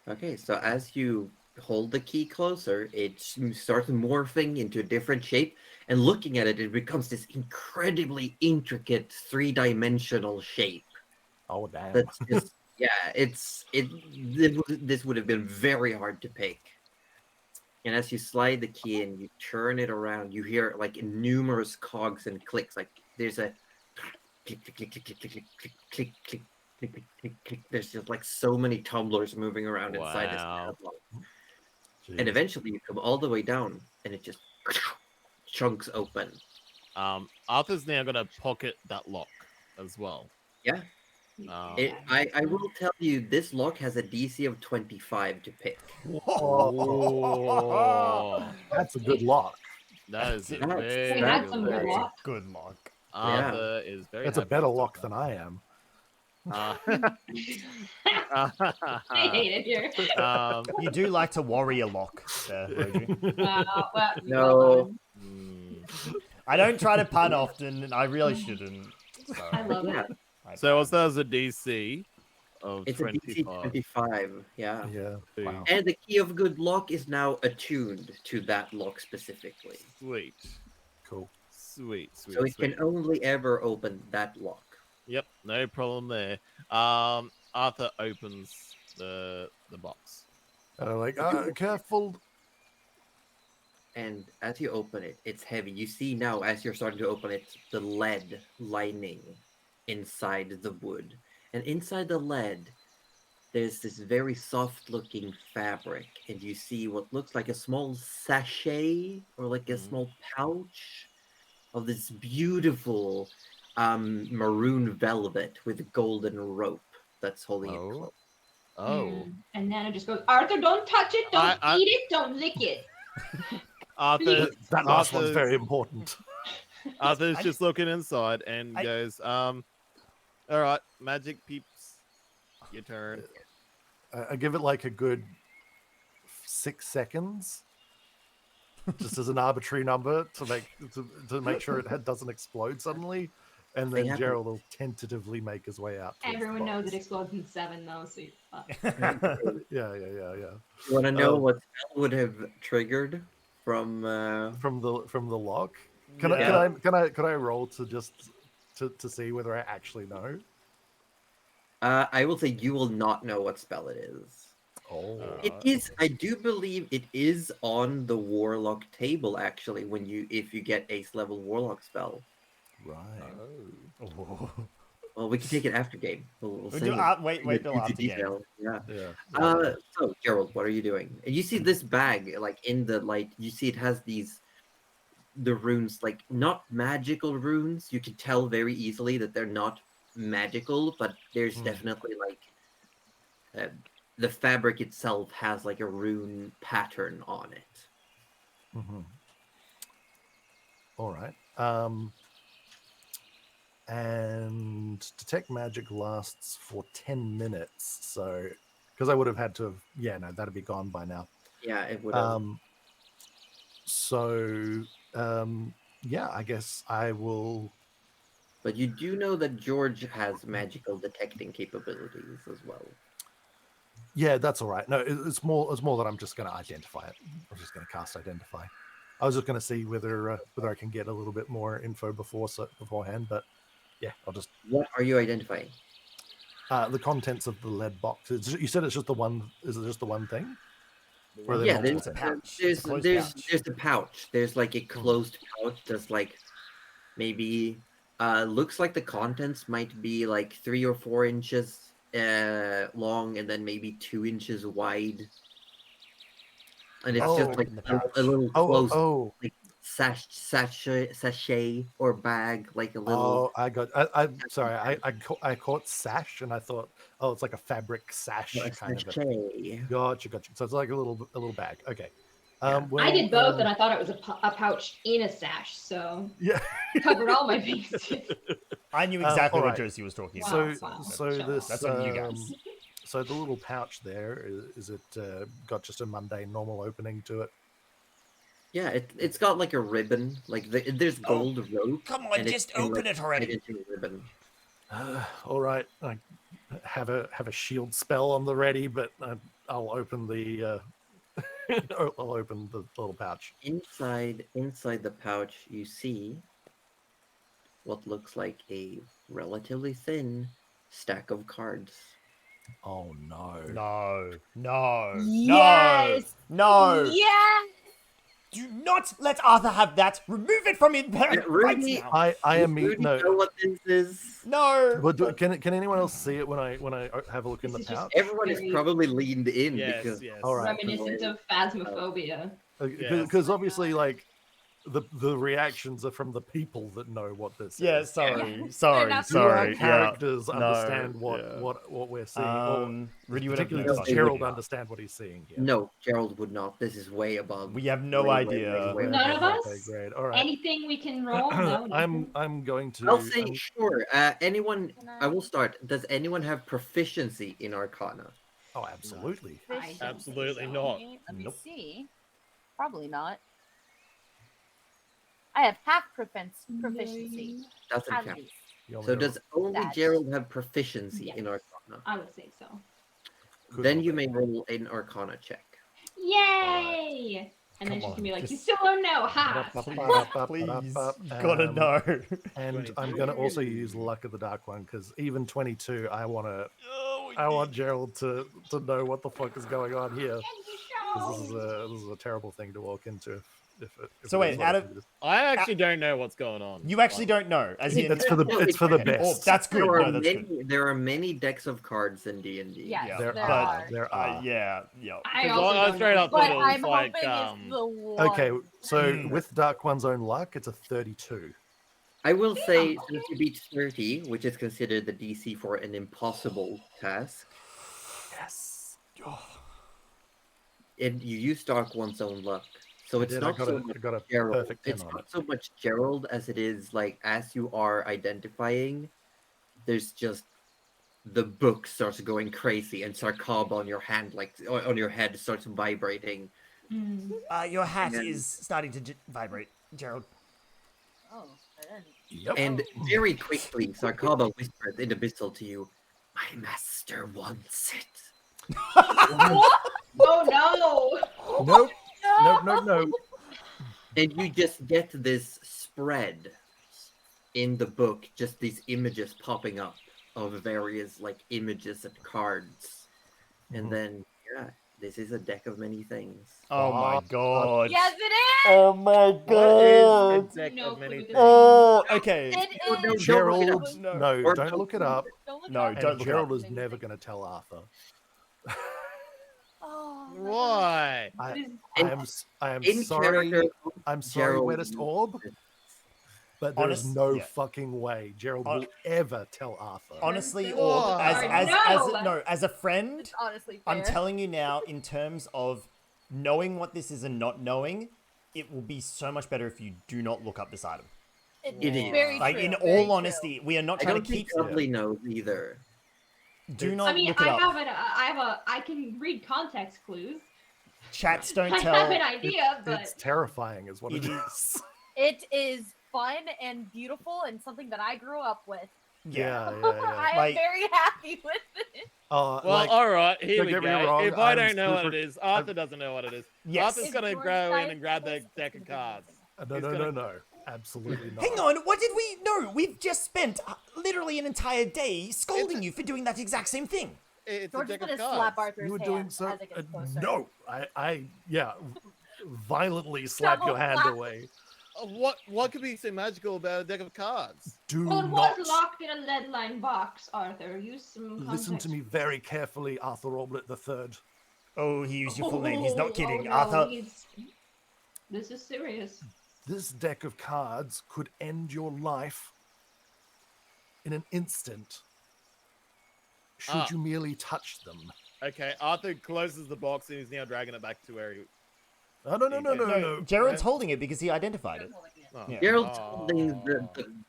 Okay, so as you hold the key closer, it starts morphing into a different shape, and looking at it, it becomes this incredibly intricate 3-dimensional shape.
Oh, damn.
That's just this would have been very hard to pick. And as you slide the key and you turn it around, you hear like numerous cogs and clicks. Like there's a click, click, click, click, click, click, click, click, click, click, click, click, click, click. There's just like so many tumblers moving around inside this
Wow.
padlock.
Jeez.
And eventually you come all the way down and it just chunks open.
Arthur's now gonna pocket that lock as well.
Yeah. I will tell you, this lock has a DC of 25 to pick.
Oh,
That's a good lock.
that is a
That's-
very
That's
good
some good
lock.
luck.
Good luck.
Arthur is very.
That's a
happy
better
with
lock
that.
than I am.
Uh,
I hate it here.
You do like to worry a lock there, Roger.
Well,
No.
I don't try to pun often, and I really shouldn't.
I love
Yeah.
it.
So what's that as a DC of
It's a DC
25?
25, yeah.
Yeah. Wow.
And the key of good luck is now attuned to that lock specifically.
Sweet,
Cool.
sweet, sweet.
So it
sweet.
can only ever open that lock.
Yep, no problem there. Arthur opens the box.
Like, careful.
And as you open it, it's heavy. You see now, as you're starting to open it, the lead lining inside the wood. And inside the lead, there's this very soft-looking fabric. And you see what looks like a small sachet or like a small pouch of this beautiful maroon velvet with golden rope that's holding it
Oh.
close.
Oh,
And Nana just goes, Arthur, don't touch it, don't
I-
eat it, don't lick it.
Arthur.
That last one's
Arthur's-
very important.
Arthur's just looking inside and
I-
goes, all right, magic peeps, your turn.
I give it like a good 6 seconds, just as an arbitrary number to make sure it doesn't explode suddenly, and then
They have-
Gerald will tentatively make his way out. towards the
Everyone knows
box.
it explodes in 7 though, so you're fine.
Yeah.
You want to know
Oh.
what spell would have triggered from?
From the lock. Can I roll to just to see whether I actually know?
I will say you will not know what spell it is.
Oh,
It is. I do believe it is on the warlock table actually. If you get ace level warlock spell.
right.
Oh.
Well, we can take it after game. We'll
We'll
say
do,
it
wait
in
till
into
after game.
detail. Yeah.
Yeah.
So Gerald, what are you doing? You see this bag, like in the light. You see it has the runes, like not magical runes. You can tell very easily that they're not magical, but there's definitely like the fabric itself has like a rune pattern on it.
Mm-hmm. All right. And detect magic lasts for 10 minutes. So, because I would have had to have, that'd be gone by now.
Yeah, it would.
So, I guess I will.
But you do know that George has magical detecting capabilities as well.
Yeah, that's all right. No, it's more that I'm just going to identify it. I'm just going to cast identify. I was just going to see whether I can get a little bit more info beforehand, but yeah, I'll just.
What are you identifying?
The contents of the lead box. You said it's just the one. Is it just the one thing? Or are there
Yeah,
multiple
there's
things?
there's the pouch. There's like a closed pouch that's like maybe looks like the contents might be like 3 or 4 inches long and then maybe 2 inches wide. And it's just like a little closed like sachet or bag, like a little.
Oh, I got. I'm sorry. I caught sash, and I thought, oh, it's like a fabric sash kind of a. Gotcha. So it's like a little bag. Okay.
I did both, and I thought it was a pouch in a sash, so
yeah,
covered all my bases.
I knew exactly what Josie was talking about.
That's
on you guys.
So the little pouch there is it got just a mundane normal opening to it?
Yeah, it's got like a ribbon, like there's gold rope.
Come on, just open it already.
Ribbon.
All right, I have a shield spell on the ready, but I'll open the I'll open the little pouch.
Inside the pouch, you see what looks like a relatively thin stack of cards.
Oh no!
No!
Yes!
No!
Yes!
Do not let Arthur have that. Remove it from him right now.
I am
know what this is.
No.
But can anyone else see it when I have a look in the pouch?
Everyone is probably leaned in because
all right.
Reminiscent of Phasmophobia.
Because obviously, like the reactions are from the people that know what this is.
Yeah, sorry.
Our characters understand what we're seeing. Particularly does Gerald understand what he's seeing here?
No, Gerald would not. This is way above.
We have no idea.
None of us.
Okay, great. All right.
Anything we can roll? No.
I'm going to.
I'll say sure. Anyone? I will start. Does anyone have proficiency in Arcana?
Oh, absolutely.
Absolutely not.
Let me see. Probably not. I have half proficiency.
Doesn't
at
count.
least.
So does only Gerald have proficiency in Arcana?
I would say so.
Then you may roll an Arcana check.
Yay! And then she's gonna be like, "You still don't know, ha!"
Please, gotta know.
And I'm gonna also use Luck of the Dark One because even 22, I want Gerald to know what the fuck is going on here. This is a terrible thing to walk into.
So wait,
I actually don't know what's going on.
You actually don't know, as in
it's for the best.
Oh, that's good.
There are many decks of cards in D&D.
Yes,
there are.
Yeah.
I also
straight up
but
thought it was
I'm
like
hoping it's the one.
Okay, so with Dark One's own luck, it's a 32.
I will say, since you beat 30, which is considered the DC for an impossible task.
Yes.
And you use Dark One's own luck. So it's not so much Gerald. It's not so much Gerald as it is like as you are identifying, there's just the book starts going crazy and Sarkab on your hand, like on your head, starts vibrating.
Your hat is starting to vibrate, Gerald.
Oh,
Yep.
And very quickly, Sarkaba whispers in Abyssal to you, "My master wants it."
Oh no!
Nope. No.
And you just get this spread in the book, just these images popping up of various like images and cards, and then this is a deck of many things.
Oh my
Fuck.
god.
Yes, it is.
Oh my
What
god.
is a deck
No
of many
clue.
things?
Oh, okay.
It
No,
is.
don't look it
Gerald,
up.
no,
Or
don't look it up.
Don't look
No,
it up.
And
don't look it up.
Gerald is never going to tell Arthur.
Oh, my gosh.
Why?
I am
In
sorry.
character,
I'm sorry,
Gerald
Wettest Orb, but there's no
yeah.
fucking way Gerald
Hon-
will ever tell Arthur.
Honestly,
Why?
Orb,
No!
as a friend,
It's honestly fair.
I'm telling you now, in terms of knowing what this is and not knowing, it will be so much better if you do not look up this item.
It is.
very
Like,
true,
in
very
all
true.
honesty, we are not
I
trying
don't
to
think
keep
Dudley knows either.
Do not
I mean,
look it up.
I can read context clues.
Chats don't
I
tell.
have an idea, but
It's terrifying, is what it
It
is.
It is fun and beautiful and something that I grew up with.
Yeah.
I am
Like-
very happy with it.
Well,
Like,
all right, here
don't
we
get me
go.
wrong,
If I
I'm
don't know what
super-
it is, Arthur doesn't know what it is.
Yes.
Arthur's
If
gonna
George
go in
dies
and grab
for
the
this,
deck
it's
of
gonna be
cards.
no,
He's
no,
gonna-
no, no. Absolutely not.
Hang on, what did we... No, we've just spent literally an entire day scolding you for doing that exact same thing.
It's a
George is
deck
gonna
of cards.
slap Arthur's
You were
hand
doing so.
as it gets closer.
No, yeah, violently slap your
Double
hand
slap.
away.
What could be so magical about a deck of cards?
Do
well, it
not
was locked in a lead-lined box, Arthur. Use some context.
listen to me very carefully, Arthur Oblet III.
Oh, he used your full name. He's not kidding.
no,
Arthur...
This is serious.
This deck of cards could end your life in an instant. Should you merely touch them?
Okay, Arthur closes the box and he's now dragging it back to where he.
Oh, no.
Gerald's holding it because he identified it.
Oh.
Yeah.
Gerald's
Oh.
holding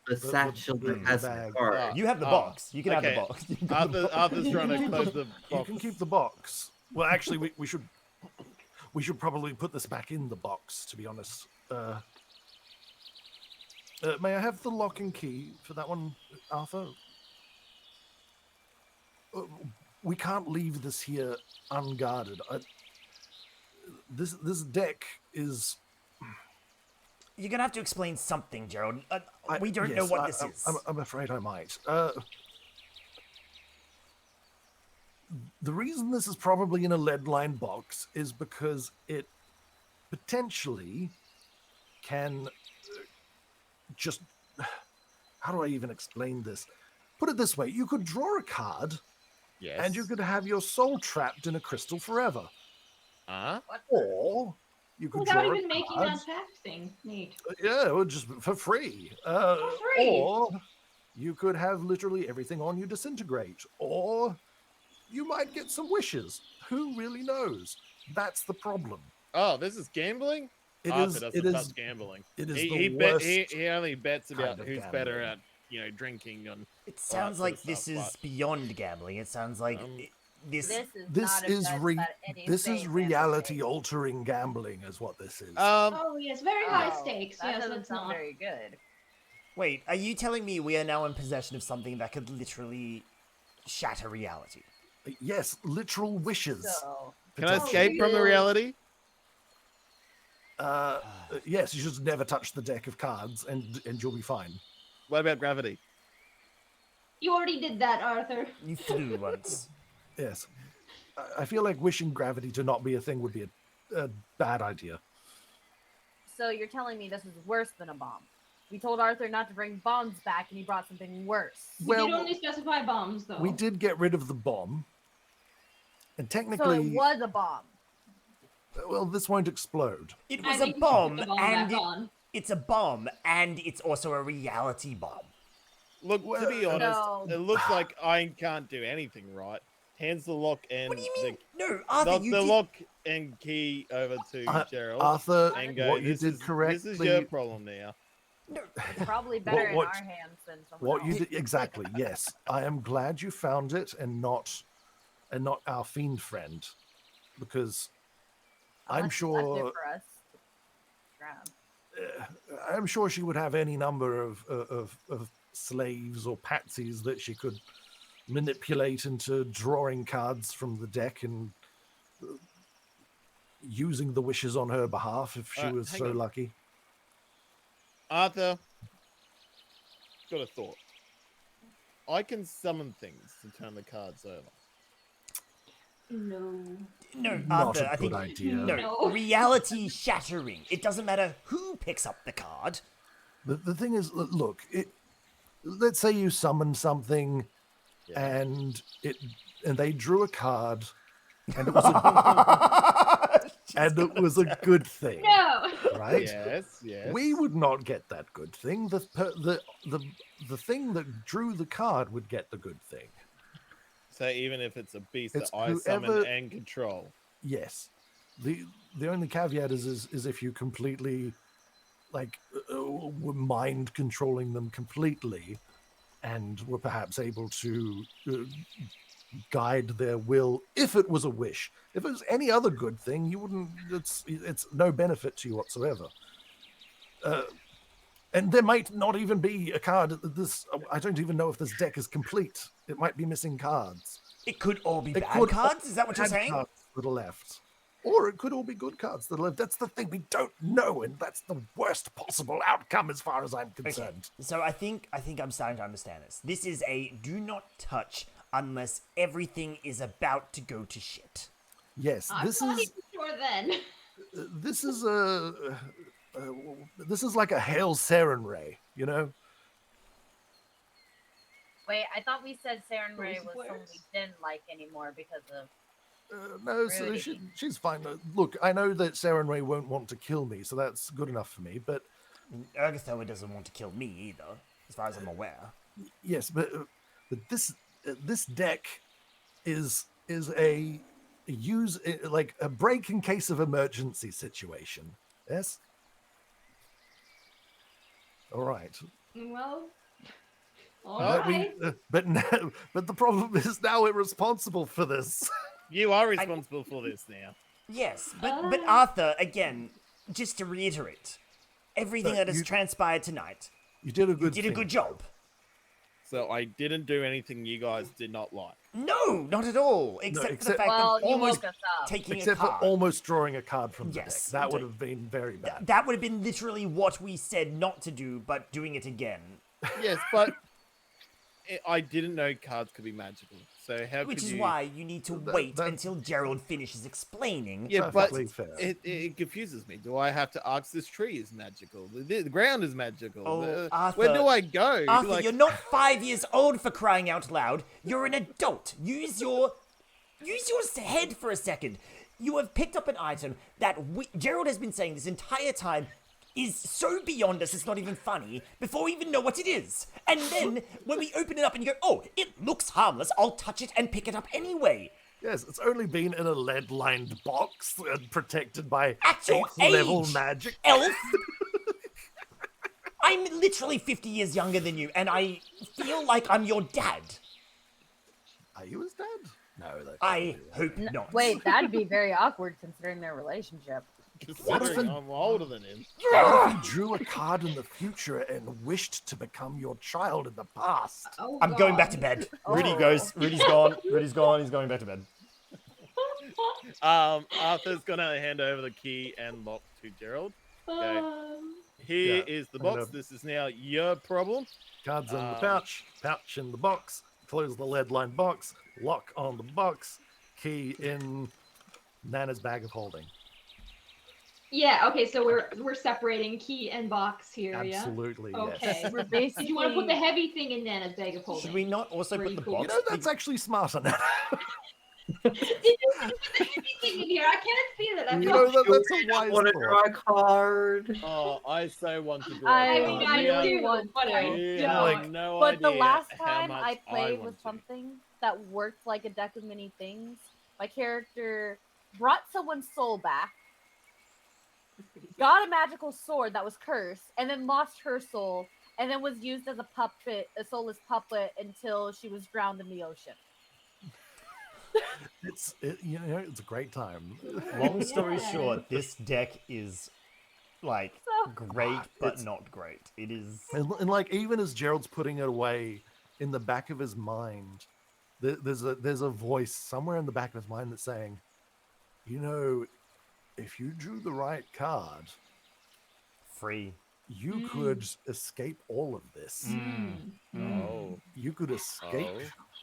the satchel
the
that has the
bag.
card.
You have the
Oh,
box. You can have the
okay.
box. You can have the box.
Arthur's trying to close the
You
box.
can keep the box. Well, actually, we should probably put this back in the box. To be honest, may I have the lock and key for that one, Arthur? We can't leave this here unguarded. This deck is.
You're gonna have to explain something, Gerald. We don't know
yes,
what this is.
I'm afraid I might. The reason this is probably in a lead-lined box is because it potentially can just... How do I even explain this? Put it this way. You could draw a card,
Yes.
and you could have your soul trapped in a crystal forever. Or you could
Without
draw
even
a
making
card,
that fact thing neat.
yeah, well, just for free.
free.
Or you could have literally everything on you disintegrate. Or you might get some wishes. Who really knows? That's the problem.
Oh, this is gambling.
It
Arthur
is.
doesn't
It
touch
is.
gambling.
It is
He
the
bet,
worst.
he only bets about
kind of
who's better
gambling.
at drinking and
It sounds like
sort of
this
stuff,
is beyond gambling. It sounds like this.
This is this is
anything
reality
fantasy.
altering gambling, is what this is.
Oh yes, very high
Oh,
stakes.
That
Yes,
doesn't
that's
sound
not.
very good.
Wait, are you telling me we are now in possession of something that could literally shatter reality?
Yes, literal wishes.
So
Can I
Oh,
escape from the
really?
reality?
Yes, you should never touch the deck of cards, and you'll be fine.
What about gravity?
You already did that, Arthur.
You flew once.
Yes, I feel like wishing gravity to not be a thing would be a bad idea.
So you're telling me this is worse than a bomb? We told Arthur not to bring bombs back, and he brought something worse.
We did only specify bombs, though.
We did get rid of the bomb, and
So
technically,
it was a bomb.
well, this won't explode.
It
I
was a
think you should
bomb,
put the bomb
and
back on.
it's a bomb, and it's also a reality bomb.
Look, to be
Well,
honest,
No.
it looks like I can't do anything right. Hands the lock and
What do you mean? No,
the,
Arthur, you
the
did...
lock and key over to Gerald.
Arthur,
and go,
what you
this
did
is,
correctly.
This is your problem now.
No.
It's probably better
what-
in our hands than someone
What you
else.
did exactly? Yes, I am glad you found it, and not our fiend friend, because I'm
Unless you left it
sure
for us to grab.
I'm sure she would have any number of slaves or patsies that she could manipulate into drawing cards from the deck and using the wishes on her behalf if she was
hang
so
on.
lucky.
Arthur, got a thought. I can summon things to turn the cards over.
No.
No,
Not
Arthur,
a
I
good
think
idea.
no. Reality shattering. It doesn't matter who picks up the card.
The thing is, look, let's say you summon something
Yeah.
and they drew a card and it was a good thing,
No.
right?
Yes.
We would not get that good thing. The thing that drew the card would get the good thing.
So even if it's a beast
It's
that I summon
whoever-
and control.
Yes. The only caveat is if you completely were mind controlling them completely and were perhaps able to guide their will if it was a wish. If it was any other good thing, you wouldn't. It's no benefit to you whatsoever. And there might not even be a card. I don't even know if this deck is complete. It might be missing cards.
It could all be
It
bad
could
cards. Is that what you're
bad
saying?
cards that are left. Or it could all be good cards that are left. That's the thing. We don't know, and that's the worst possible outcome as far as I'm concerned.
So I think I'm starting to understand this. This is a do not touch unless everything is about to go to shit.
Yes,
I'm not even sure then.
this is this is like a hail Saren Ray, you know?
Wait, I thought we said Saren Ray
Those
was someone
words.
we didn't like anymore because of.
No, so
Rudy.
she's fine. Look, I know that Saren Ray won't want to kill me, so that's good enough for me. But
Urgathoa doesn't want to kill me either, as far as I'm aware.
yes, but this deck is a like a break in case of emergency situation. Yes. All right.
Well, all
But
right.
but the problem is now we're responsible for this.
You are responsible for this now.
Yes, but Arthur, again, just to reiterate, everything
No,
that has
you-
transpired tonight,
You did a
you
good.
did a
thing.
good job.
So I didn't do anything you guys did not like.
No, not at all. Except for the
except-
fact
Well,
of
you
almost
woke us up.
taking
Except
a
for
card.
almost drawing a card from the
Yes,
deck. That would
d-
have been very bad.
That would have been literally what we said not to do, but doing it again.
Yes, but I didn't know cards could be magical. So how
Which
could
is
you...
why you need to wait
that-
until Gerald finishes explaining.
Yeah, but
Perfectly fair.
it confuses me. Do I have to ask this tree is magical? The ground is magical.
Oh,
Where
Arthur-
do I go?
Arthur,
Like,
you're not 5 years old for crying out loud. You're an adult. Use your head for a second. You have picked up an item that Gerald has been saying this entire time is so beyond us it's not even funny before we even know what it is. And then when we open it up and you go, oh, it looks harmless, I'll touch it and pick it up anyway.
Yes, it's only been in a lead-lined box and protected by
At your
8th level
age,
magic.
Elf! I'm literally 50 years younger than you, and I feel like I'm your dad.
Are you his dad? No, that
I hope not.
Wait, that'd be very awkward considering their relationship.
considering I'm older than him.
What if you drew a card in the future and wished to become your child in the past?
Oh,
I'm going back
God.
to bed.
Oh.
Rudy's gone. Rudy's gone. He's going back to bed.
Arthur's gonna hand over the key and lock to Gerald. Here is
Yeah,
the
I'm
box.
gonna-
This is now your problem.
Cards in the pouch, pouch in the box, close the lead-lined box, lock on the box, key in Nana's bag of holding.
Yeah. Okay. So we're separating key and box here.
Absolutely,
Yeah.
yes.
Okay.
We're
Did you want to put the
basically-
heavy thing in Nana's bag of holding?
Should we not also put the
Pretty cool.
You
box?
know, that's actually smarter, Nana.
Did you put the heavy thing in here? I can't see that. That's
You
not
know, that's
You
a
don't
wise
want to
thought.
draw a card.
Oh, I so want to draw.
I
a
mean,
card.
I
You
do,
have-
want
but I
to.
you
don't.
have
Like-
no
But the
idea
last
how
time
much
I played
want
with
to.
something that worked like a deck of many things, my character brought someone's soul back, got a magical sword that was cursed, and then lost her soul, and then was used as a puppet, a soulless puppet, until she was drowned in the ocean.
It's it's a great time.
Long story
Yeah.
short, this deck is like
So
great, but
It's-
not great. It is.
And like even as Gerald's putting it away, in the back of his mind, there's a voice somewhere in the back of his mind that's saying, you know, if you drew the right card,
Free.
you could escape all of this.
Oh.
You could escape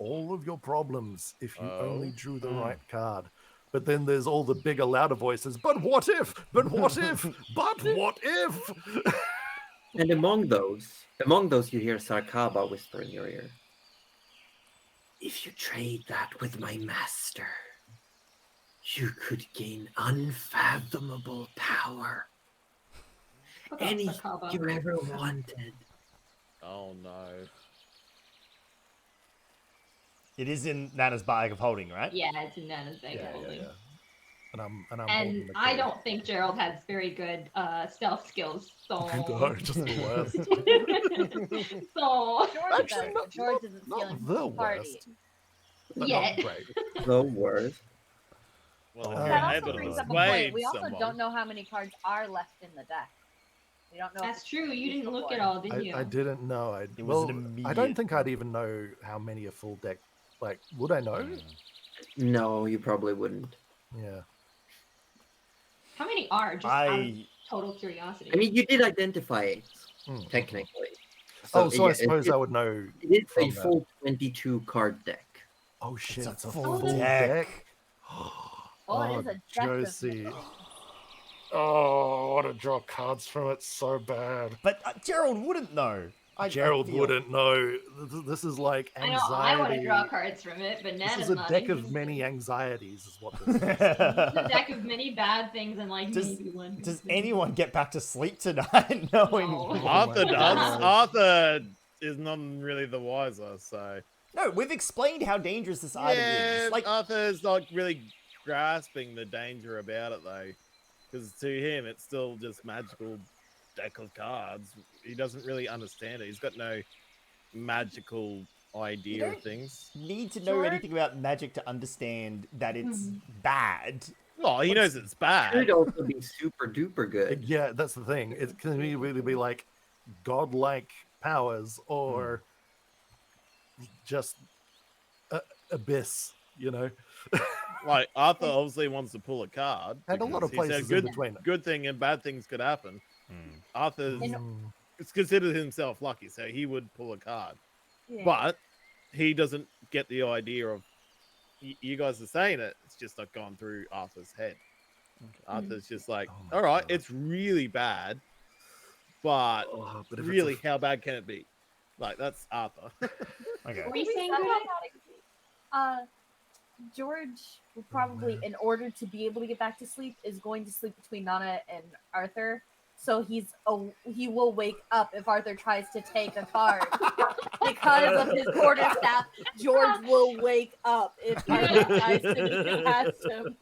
all of your problems if you only drew the
Mm.
right card. But then there's all the bigger, louder voices. But what if? But what if? But what if?
And among those, you hear Sarkaba whisper in your ear. If you trade that with my master, you could gain unfathomable power.
Fuck off,
Anything
Sakaba.
you ever wanted.
Oh no.
It is in Nana's bag of holding, right?
Yeah, it's in Nana's bag
Yeah.
holding.
And I'm holding
And
the
I
key.
don't think Gerald has very good stealth skills, so
No, just the worst.
so
George
Actually,
does.
not-
George isn't
not
feeling
the
party.
worst. But
yeah.
not great.
The worst.
Well,
Oh,
if
That
you're
also
able to
brings up a
persuade
point. We also
someone,
don't know how many cards are left in the deck. We don't know. if
That's
it's
true. You didn't look at
before.
all, did you?
I didn't know.
It was
Well,
an
I don't
immediate-
think I'd even know how many a full deck. Like, would I know?
No, you probably wouldn't.
Yeah.
How many are just out of
I
total curiosity?
I mean, you did identify it,
Mm.
technically.
Oh, so
yeah,
I suppose
it,
I would know.
it is a
from that.
full 22 card deck.
Oh shit!
a
It's a
full
full
deck.
deck.
Well, it is a deck of
Josie.
mystery.
Oh, I want to draw cards from it so bad.
But Gerald wouldn't know. I
Gerald
feel.
wouldn't know. This is like
I
anxiety.
know I want to draw cards from it, but
This
Nana's
is a
not
deck of
interested.
many anxieties, is what this is.
It's a deck of many bad things and like
Does-
maybe one.
Does
good thing.
anyone get back to sleep tonight knowing?
No.
Arthur
my
does.
God.
Arthur is none really the wiser, so
No, we've explained how dangerous this item
yeah,
is. Like,
Arthur's not really grasping the danger about it though, because to him it's still just magical deck of cards. He doesn't really understand it. He's got no magical idea of
don't-
things.
need to know
George?
anything about magic to understand that it's
Mhm.
bad.
Well, he knows it's bad.
Could also be super duper good.
Yeah, that's the thing. It can really be like godlike powers or just abyss, you know?
Like Arthur obviously wants to pull a card.
And a lot of
because he said
places in between.
good thing and bad things could happen. Arthur's
Mm.
it's considered himself lucky, so he would pull a card.
Yeah.
But he doesn't get the idea of you guys are saying it. It's just not gone through Arthur's head. Arthur's just like,
Oh my
all right,
God.
it's really bad, but
Oh, but if
really,
it's a,
how bad can it be? Like that's Arthur.
Okay.
Were you saying
Somehow
good?
thought George will probably, in order to be able to get back to sleep, is going to sleep between Nana and Arthur. So he will wake up if Arthur tries to take a card. Because of his quarterstaff, George will wake up if Arthur tries to get past him.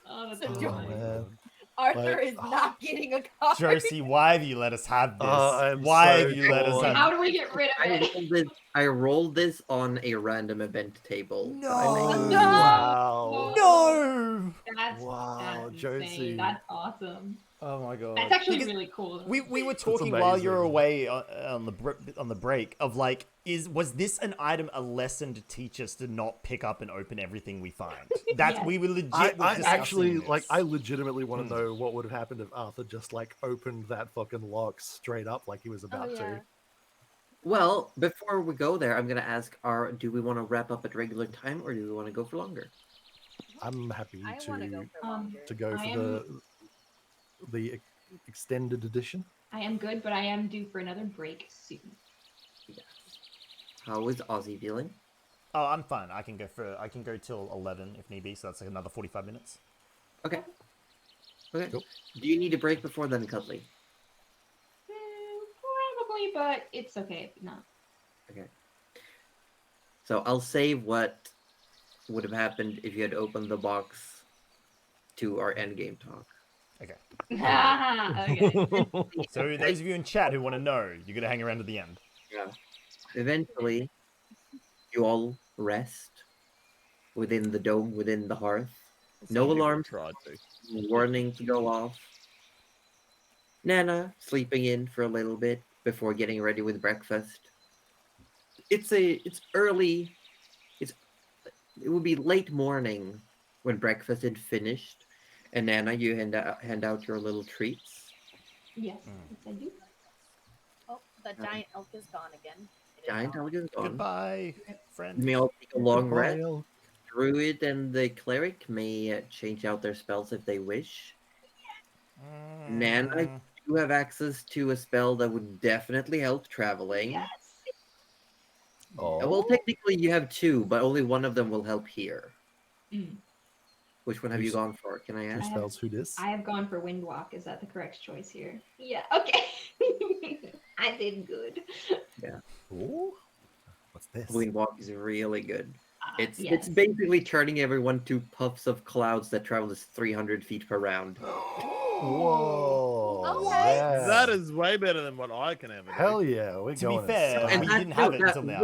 Oh, that's
So
so
George-
funny.
man.
Arthur
Like-
is not getting a card.
Josie, why have you let us have this?
I'm
Why
so
have you let us
torn.
have
How do we get rid of it?
I rolled this on a random event table.
No.
I mean,
No.
Wow.
No!
That's,
Wow,
that's
Josie.
insane. That's awesome.
Oh my god.
That's actually
Because
really cool. though.
we were talking while you were
amazing.
away on the break of like, was this an item, a lesson to teach us to not pick up and open everything we find? That's
Yes.
we were legit.
I
discussing
actually
this.
like. I legitimately want to know what would have happened if Arthur just like opened that fucking lock straight up like he was about
yeah.
to.
well, before we go there, I'm gonna ask: do we want to wrap up at regular time, or do we want to go for longer?
I'm happy
I want to go for longer.
to go
I
for the extended edition.
I am good, but I am due for another break soon.
How is Aussie feeling?
Oh, I'm fine. I can go till 11 if need be. So that's like another 45 minutes.
Okay. Okay.
Cool.
Do you need a break before then, Cuddly?
Probably, but it's okay if not.
Okay. So I'll save what would have happened if you had opened the box to our endgame talk.
Okay.
Okay.
So those of you in chat who want to know, you're gonna hang around to the end.
Yeah. Eventually, you all rest within the dome, within the hearth. No
Some people
alarms.
tried to.
Warning to go off. Nana sleeping in for a little bit before getting ready with breakfast. It's early. It would be late morning when breakfast had finished, and Nana, you hand out your little treats.
Yes, yes, I do.
Oh, the giant elk is gone again. It is
Giant
gone.
elk is gone.
Goodbye,
You
friend.
may all take a long
Goodbye,
rest.
elk.
Druid and the cleric may change out their spells if they wish. Nana, you have access to a spell that would definitely help traveling.
Yes.
Oh,
Well, technically you have two, but only one of them will help here.
Mm.
Which one have
Who's-
you gone for? Can I
who
ask?
spells who this?
I have gone for Windwalk. Is that the correct choice here? Yeah. Okay. I did good.
Ooh, what's this?
Windwalk is really good. It's
yes.
basically turning everyone to puffs of clouds that travel at 300 feet per round.
Whoa!
Okay.
Yeah.
That is way better than what I can ever do.
Hell yeah, we're
To be
going.
fair,
inside.
we
that-
didn't have
no,
it until now.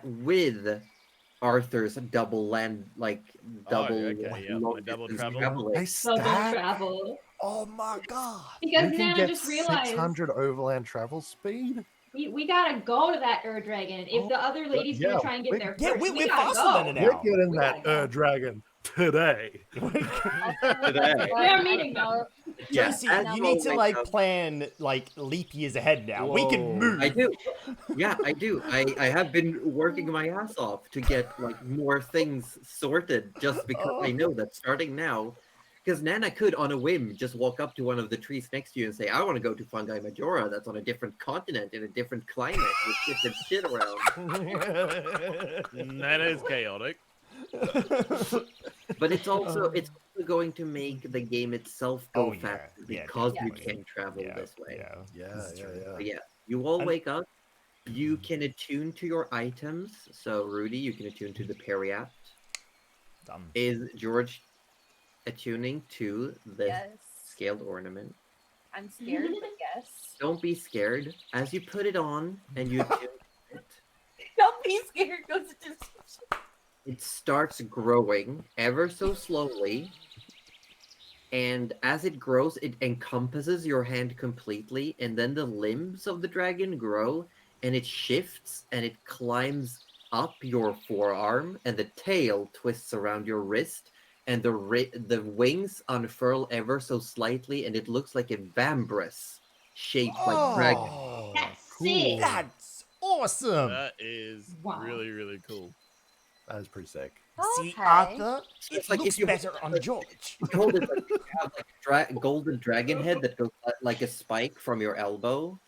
With Arthur's double land, double,
okay, yeah,
long
my double
distance
travel.
traveling.
They
Double
stack.
travel.
Oh my god!
Because
We can
Nana
get
just realized
600 overland travel speed.
we gotta go to that Dragon. If
Oh,
the other lady's
yeah,
gonna try and get
we-
there
Yeah,
first,
we're
we gotta
faster
go.
than it
We're
now.
getting
We
that
gotta go.
Dragon today.
Today.
We are meeting now.
Yeah,
Tracy,
as
you
you
need
all
to
wake
like
up-
plan like leap years ahead now. We can
Whoa.
move.
I do. Yeah, I do. I have been working my ass off to get more things sorted just because I know that starting now, because Nana could on a whim just walk up to one of the trees next to you and say, I want to go to Fungi Majora that's on a different continent in a different climate with different shit around.
That is chaotic.
But it's also going to make the game itself go
Oh, yeah.
faster
Yeah,
because you
definitely.
can travel
Yeah,
this way.
yeah,
Yeah,
this is
yeah,
true.
yeah.
But yeah, you all
And-
wake up. You can attune to your items. So Rudy, you can attune to the Periapt.
Done.
Is George attuning to the
Yes.
scaled ornament?
I'm scared, but yes.
Don't be scared. As you put it on and you attune to it,
Don't be scared. Go to description.
it starts growing ever so slowly. And as it grows, it encompasses your hand completely. And then the limbs of the dragon grow and it shifts and it climbs up your forearm. And the tail twists around your wrist. And the wings unfurl ever so slightly. And it looks like a vambrace shaped like dragon.
Oh,
That's
cool.
sick.
that's awesome.
That is
Wow.
really, really cool.
That is pretty sick.
See,
Okay.
Arthur,
So it's
it
like
looks
if you
better on George.
You hold it like you have like a golden dragon head that goes like a spike from your elbow.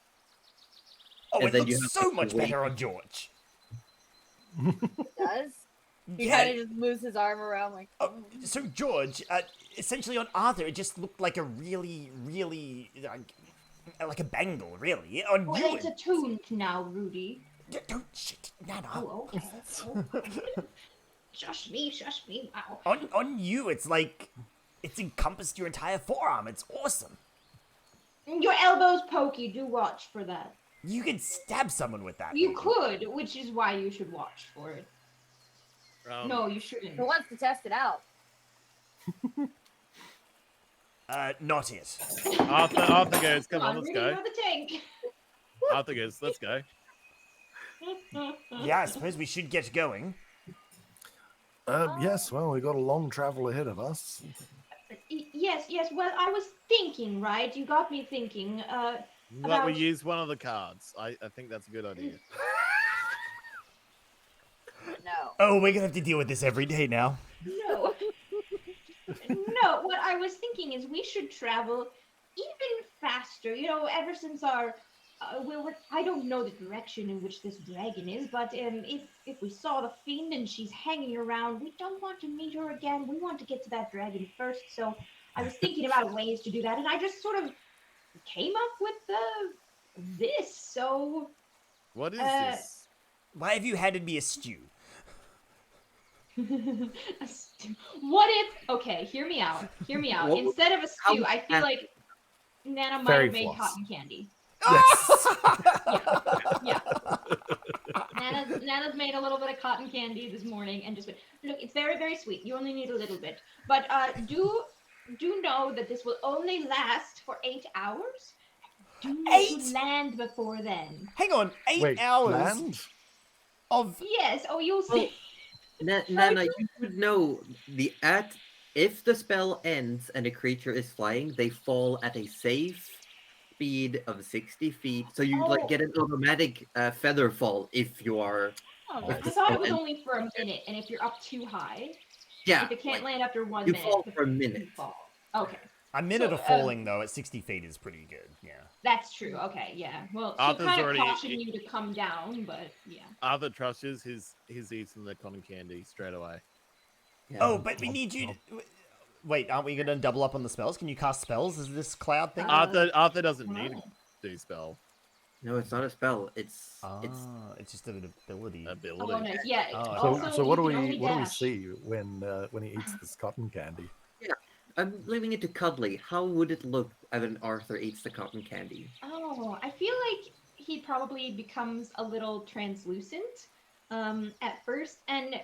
Oh,
And
it
then
looks
you have,
so
like,
much
the weight.
better on George.
It does. He
Yeah.
kind of just moves his arm around like.
So George, essentially on Arthur, it just looked like a really, really like a bangle, really. On
Well,
you,
it's attuned now, Rudy.
don't shit, Nana.
Oh, okay. Oh. Shush me, wow.
On you, it's like it's encompassed your entire forearm. It's awesome.
Your elbow's pokey, do watch for that.
You could stab someone with that.
You
maybe.
could, which is why you should watch for it. No, you shouldn't.
Who wants to test it out?
Not it.
Arthur goes, come on, let's
Rudy,
go.
you're the tank.
Arthur goes, let's go.
Yeah, I suppose we should get going.
Yes, well, we got a long travel ahead of us.
Yes, well, I was thinking, right? You got me thinking.
Let
About-
we use one of the cards. I think that's a good idea.
No.
Oh, we're gonna have to deal with this every day now.
No. No, what I was thinking is we should travel even faster. You know, ever since our, I don't know the direction in which this dragon is, but if we saw the fiend and she's hanging around, we don't want to meet her again. We want to get to that dragon first. So I was thinking about ways to do that, and I just sort of came up with this. So
What is this?
Why have you handed me a stew?
what if? Okay, hear me out.
What-
Instead of a
how
stew, I feel
has-
like Nana might
Fairy
have made
floss.
cotton candy.
Yes.
Yeah. Nana's made a little bit of cotton candy this morning and just look, it's very, very sweet. You only need a little bit. But do know that this will only last for 8 hours. Do need
8?
to land before then.
Hang on, 8
Wait,
hours
land?
of
Yes, oh you'll see.
Nana, you should know if the spell ends and a creature is flying, they fall at a safe speed of 60 feet, so you
Oh.
like get an automatic feather fall if you are.
Oh,
I
that's
thought it was
and-
only for a minute, and if you're up too high,
Yeah,
if it can't
like,
land after 1
you
minute,
fall
the-
for a
you
minute.
fall. Okay,
A minute
So,
of falling though at 60 feet is pretty good. Yeah.
that's true. Okay, yeah. Well, she'll
Arthur's
kind of
already-
caution you to come down, but yeah.
Arthur trusts his eating the cotton candy straight away.
Yeah.
Oh, but we need you. Wait, aren't we gonna double up on the spells? Can you cast spells? Is this cloud thing?
Arthur doesn't need
wow.
to do spell
No, it's not a spell. It's
It's just an ability.
ability.
Oh, nice. Yeah.
Oh,
also,
So what
you
do
can
we
only
what do we
dash.
see when he eats this cotton candy?
I'm leaving it to Cuddly. How would it look when Arthur eats the cotton candy?
Oh, I feel like he probably becomes a little translucent at first, and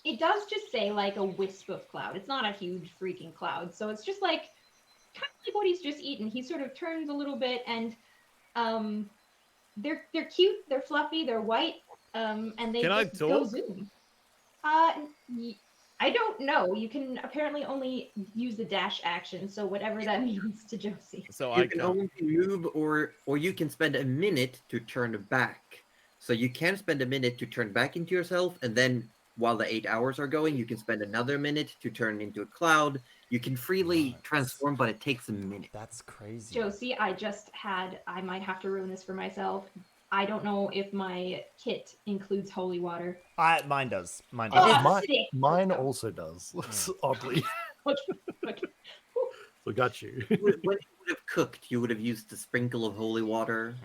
it does just say like a wisp of cloud. It's not a huge freaking cloud, so it's just like kind of like what he's just eaten. He sort of turns a little bit, and they're cute, they're fluffy, they're white, and they
Can I
just go
talk?
zoom. I don't know. You can apparently only use the dash action, so whatever that means to Josie.
So
You
I
can
can't.
only move, or you can spend a minute to turn back. So you can spend a minute to turn back into yourself, and then while the 8 hours are going, you can spend another minute to turn into a cloud. You can freely
What?
transform, but it takes a minute.
That's crazy.
Josie, I might have to ruin this for myself. I don't know if my kit includes holy water.
Mine does. Mine
Oh,
does.
mine,
sick.
mine also does, oddly.
Okay.
So got you.
When you would have cooked, you would have used a sprinkle of holy water.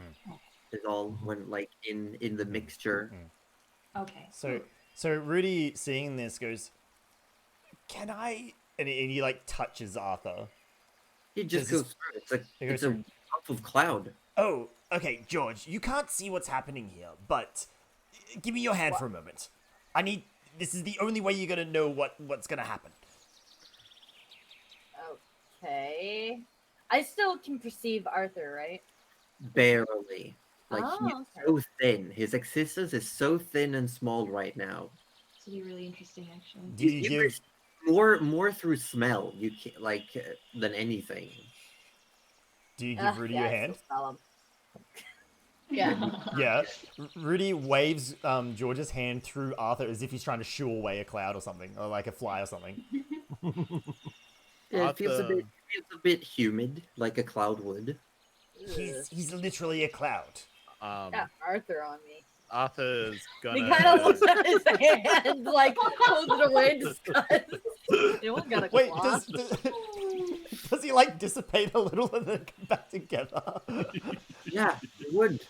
Is all when like in the mixture.
Okay.
So Rudy, seeing this, goes, "Can I?" And he like touches Arthur.
It just
Does
goes through.
It
It's
goes
a puff of cloud.
Oh, okay, George. You can't see what's happening here, but give me your hand for a moment. This is the only way you're gonna know what's gonna happen.
Okay. I still can perceive Arthur, right?
Barely. Like he's
Oh, okay.
so thin. His existence is so thin and small right now.
This would be really interesting, actually.
Do you
You
give?
more through smell. You can than anything.
Do you give Rudy your
I still
hand?
smell him. Yeah.
Yeah. Rudy waves George's hand through Arthur as if he's trying to shoo away a cloud or something, or like a fly or something.
Yeah, it feels
Arthur-
a bit humid, like a cloud would.
He's literally a cloud.
Got Arthur on me.
Arthur's
He
gonna.
kind of looks at his hand, like holds it away in disgust. You don't got a
Wait,
claw.
does he like dissipate a little and then come back together?
Yeah, it would.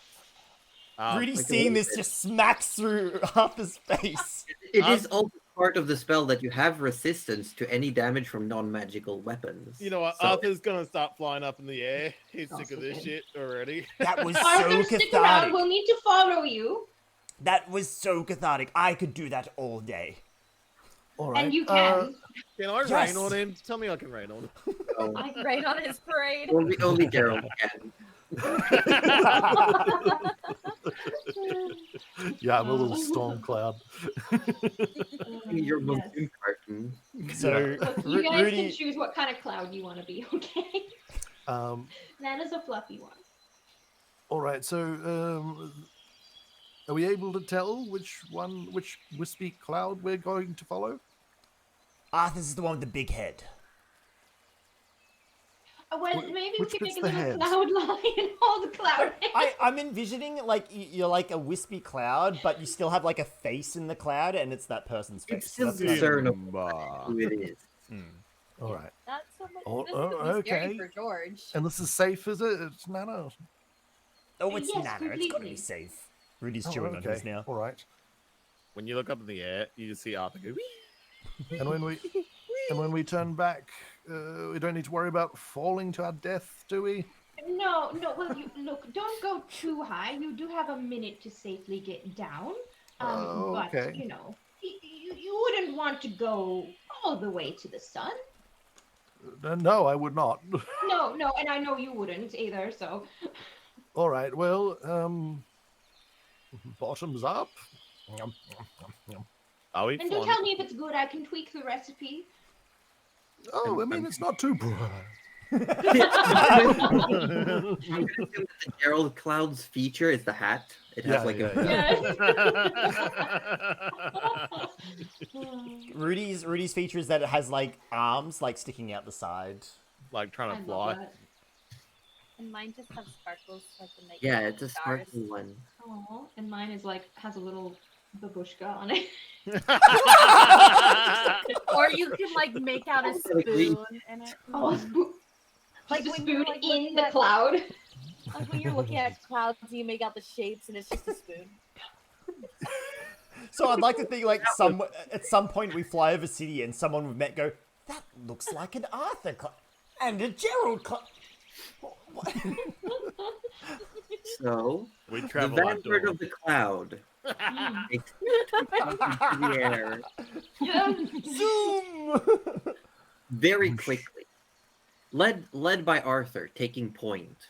Rudy,
like a
seeing
little
this,
bit.
just smacks through Arthur's face.
It is also part of the spell that you have resistance to any damage from non-magical weapons.
You know what?
So-
Arthur's gonna start flying up in the air. He's
Oh,
sick of this
okay.
shit already.
That was
Arthur,
so
stick around.
cathartic.
We'll need to follow you,
That was so cathartic. I could do that all day.
All right.
and you can.
Can I
Yes.
rain on him? Tell me I can rain on him.
Oh,
Right on his parade.
only Geralt can.
Yeah, I'm a little storm cloud.
Your
Yes.
monsoon carton.
So
Look, you guys
Rudy,
can choose what kind of cloud you want to be, okay? That is a fluffy one.
All right. So, are we able to tell which wispy cloud we're going to follow?
Arthur's is the one with the big head.
Well,
Wh-
maybe we
which
could make
bit's
a
the
little
head?
cloud line and all the cloud.
I'm envisioning like you're like a wispy cloud, but you still have like a face in the cloud, and it's that person's face.
It's still
That's kind of-
discernible who it is.
All right.
Not so much.
Oh,
This is
oh,
gonna be scary
okay.
for George.
And this is safe, is it? It's no.
Oh, it's
Yes,
Nana. It's got to be
completely.
safe. Rudy's
Oh,
chewing on his
okay.
now.
All right.
When you look up in the air, you just see Arthur go. "Wee."
And when we turn back, we don't need to worry about falling to our death, do we?
No. Well, look, don't go too high. You do have a minute to safely get down.
Oh,
but
okay.
you wouldn't want to go all the way to the sun.
No, I would not.
No, and I know you wouldn't either. So
All right. Well, bottoms up.
Are we
and don't
flying?
tell me if it's good. I can tweak the recipe.
Oh, I mean, it's not too bright.
I'm gonna assume that the Gerald Cloud's feature is the hat. It has like a
Rudy's feature is that it has like arms like sticking out the side.
Like trying
I
to
love
fly.
that.
And mine just have sparkles like the night.
yeah, it's a
stars.
sparkly one.
Oh, and mine is like has a little babushka on it.
Or you can like make out a spoon in it.
Oh,
Like
like a
when you're,
spoon
like,
in
looking
the
at-
cloud.
Like when you're looking at clouds, you make out the shapes, and it's just a spoon.
So I'd like to think like at some point we fly over city and someone we've met go, that looks like an Arthur and a Gerald
So
We
the
travel
vanguard
outdoors.
of the cloud takes into the air
Yeah.
Zoom!
very quickly, led by Arthur taking point.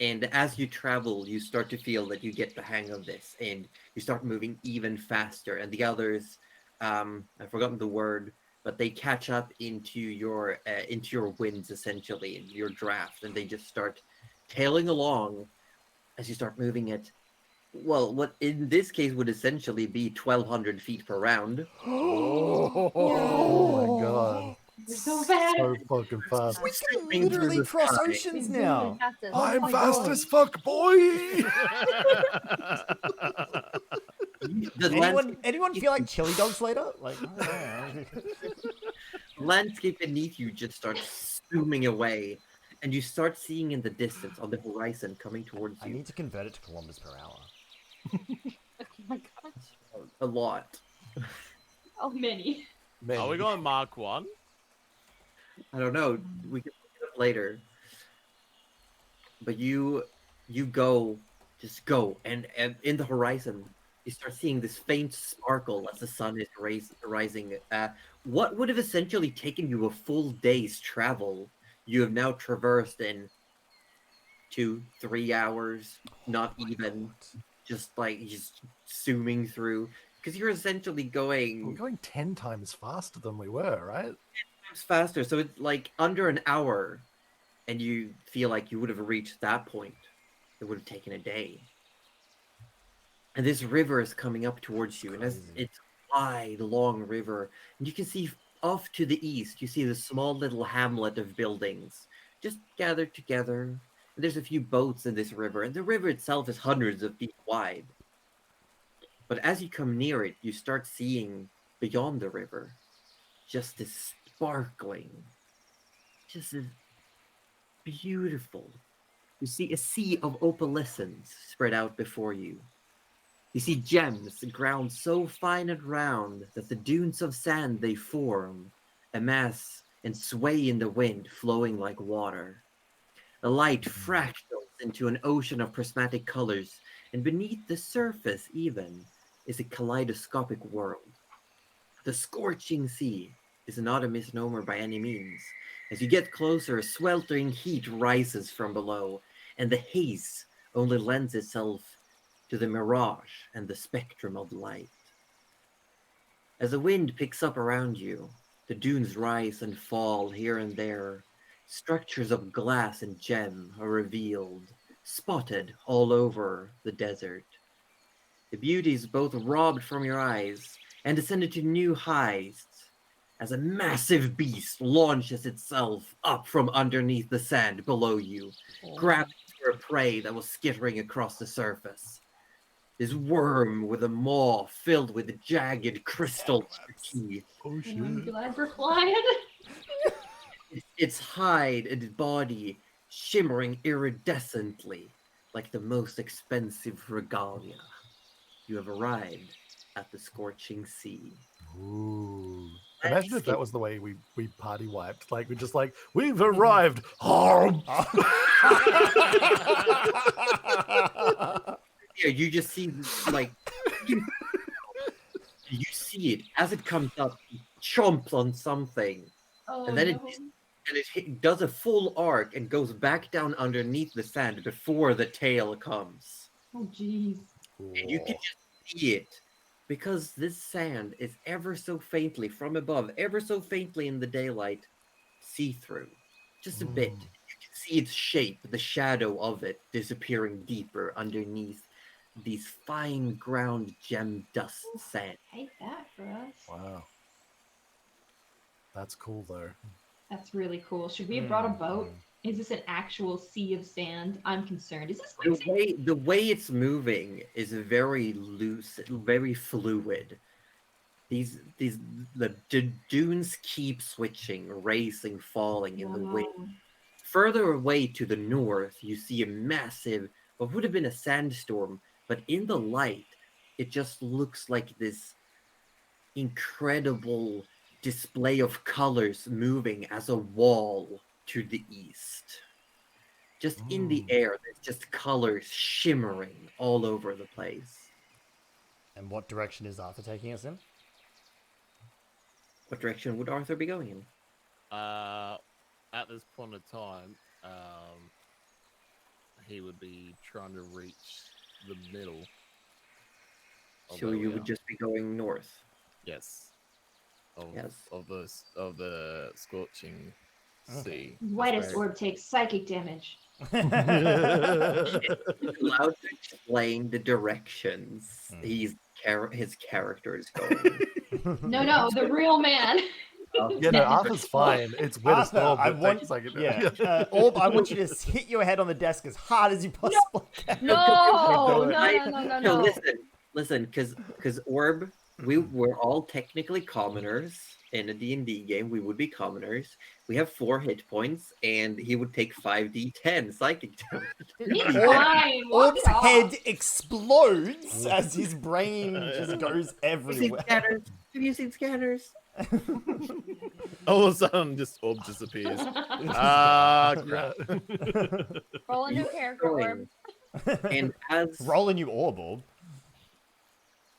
And as you travel, you start to feel that you get the hang of this, and you start moving even faster. And the others, I've forgotten the word, but they catch up into your winds essentially, in your draft, and they just start tailing along as you start moving at, well, what in this case would essentially be 1,200 feet per round.
Oh my god.
We're so fast.
So fucking fast.
We can
Sweeping through
literally
the
cross
sky.
oceans
We do
now.
I'm
my
fast
God.
as fuck, boy!
The
Anyone feel like chili dogs later? Like, I don't know.
landscape beneath you just starts zooming away, and you start seeing in the distance on the horizon coming towards
I
you
need to convert it to kilometers per hour.
Oh my gosh.
a lot.
Oh, many.
Man,
Are we going Mark 1?
I don't know. We can look it up later. But you just go, and in the horizon, you start seeing this faint sparkle as the sun is rising. What would have essentially taken you a full day's travel, you have now traversed in 2-3 hours, not even, just zooming through, because you're essentially
we're
going
going 10 times faster than we were, right?
times faster. So it's like under an hour, and you feel like you would have reached that point. It would have taken a day. And this river is coming up towards you, and as
Crazy.
it's a wide, long river, and you can see off to the east, you see the small little hamlet of buildings just gathered together. And there's a few boats in this river, and the river itself is hundreds of feet wide. But as you come near it, you start seeing beyond the river just this sparkling, just this beautiful. You see a sea of opalescence spread out before you. You see gems ground so fine and round that the dunes of sand they form amass and sway in the wind, flowing like water. The light fractals into an ocean of prismatic colors, and beneath the surface even is a kaleidoscopic world. The scorching sea is not a misnomer by any means. As you get closer, a sweltering heat rises from below, and the haze only lends itself to the mirage and the spectrum of light. As the wind picks up around you, the dunes rise and fall here and there. Structures of glass and gem are revealed, spotted all over the desert. The beauty is both robbed from your eyes and ascended to new heights as a massive beast launches itself up from underneath the sand below you, grabbing for a prey that was skittering across the surface. This worm with a maw filled with jagged crystal teeth.
Oh
I'm
shit.
glad we're flying.
Its hide and body shimmering iridescently like the most expensive regalia. You have arrived at the scorching sea.
Ooh. Imagine if that was the way we party wiped. Like, we're just like, we've arrived. Oh.
Yeah, you just see this, like you see it as it comes up, it chomps on something,
Oh,
and then
no.
it does a full arc and goes back down underneath the sand before the tail comes.
Oh, jeez.
And you can just see it because this sand is ever so faintly from above, ever so faintly in the daylight, see-through. just a bit. You can see its shape, the shadow of it disappearing deeper underneath these fine ground gem dust sand.
Take that for us.
Wow. That's cool though.
That's really cool. Should we have brought a boat? Is this an actual sea of sand? I'm concerned. Is this
The way it's moving is very loose, very fluid. The dunes keep switching, racing, falling in the wind. Further away to the north, you see a massive, what would have been a sandstorm, but in the light, it just looks like this incredible display of colors moving as a wall to the east. Just in the air, there's just colors shimmering all over the place.
And what direction is Arthur taking us in?
What direction would Arthur be going in?
At this point of time, he would be trying to reach the middle.
So you would just be going north.
Yes.
Yes.
Of the scorching sea.
Whitest orb takes psychic damage.
Allowed to explain the directions his character is going.
No, the real man.
Yeah, no, Arthur's fine. It's Whitest Orb
I
that
want,
takes psychic
yeah,
damage.
Orb, I want you to hit your head on the desk as hard as you possibly can.
No,
No, listen, because Orb, we're all technically commoners in a D&D game. We would be commoners. We have 4 hit points, and he would take 5d10 psychic damage.
Orb's head explodes as his brain just goes everywhere.
Have you seen Scanners?
All of a sudden, just Orb disappears. Ah, crap.
Roll a new character, Orb.
And
roll a new orb.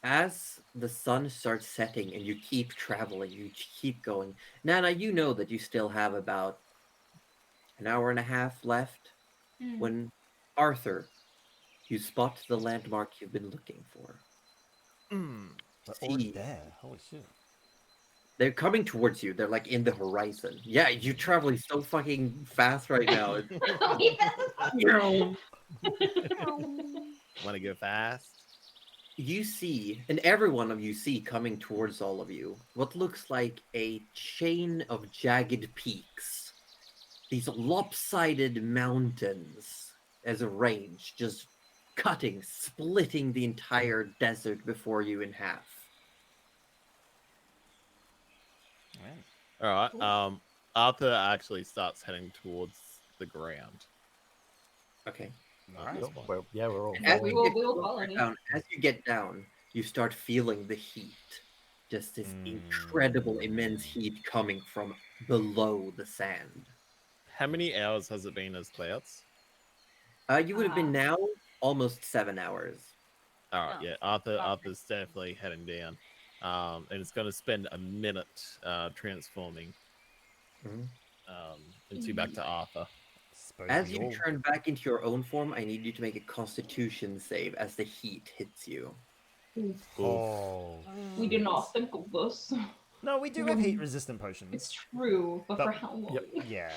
As the sun starts setting and you keep traveling, you keep going. Nana, you know that you still have about an hour and a half left. When Arthur, you spot the landmark you've been looking for.
They're already there. Holy shit.
They're coming towards you. They're like in the horizon. Yeah, you're traveling so fucking fast right now.
Want to go fast?
You see, and every one of you see coming towards all of you, what looks like a chain of jagged peaks. These lopsided mountains as a range, just cutting, splitting the entire desert before you in half.
All right. Arthur actually starts heading towards the ground.
Okay.
All right.
Yeah, we're all
As
following.
as you get down, you start feeling the heat. Just this incredible, immense heat coming from below the sand.
How many hours has it been as clouds?
You would have been now almost 7 hours.
All right, yeah. Arthur's definitely heading down. And it's going to spend a minute transforming into back to Arthur.
As you turn back into your own form, I need you to make a Constitution save as the heat hits you.
Oh.
We did not think of this.
No, we do have heat-resistant potions.
It's true, but for how long?
Yeah.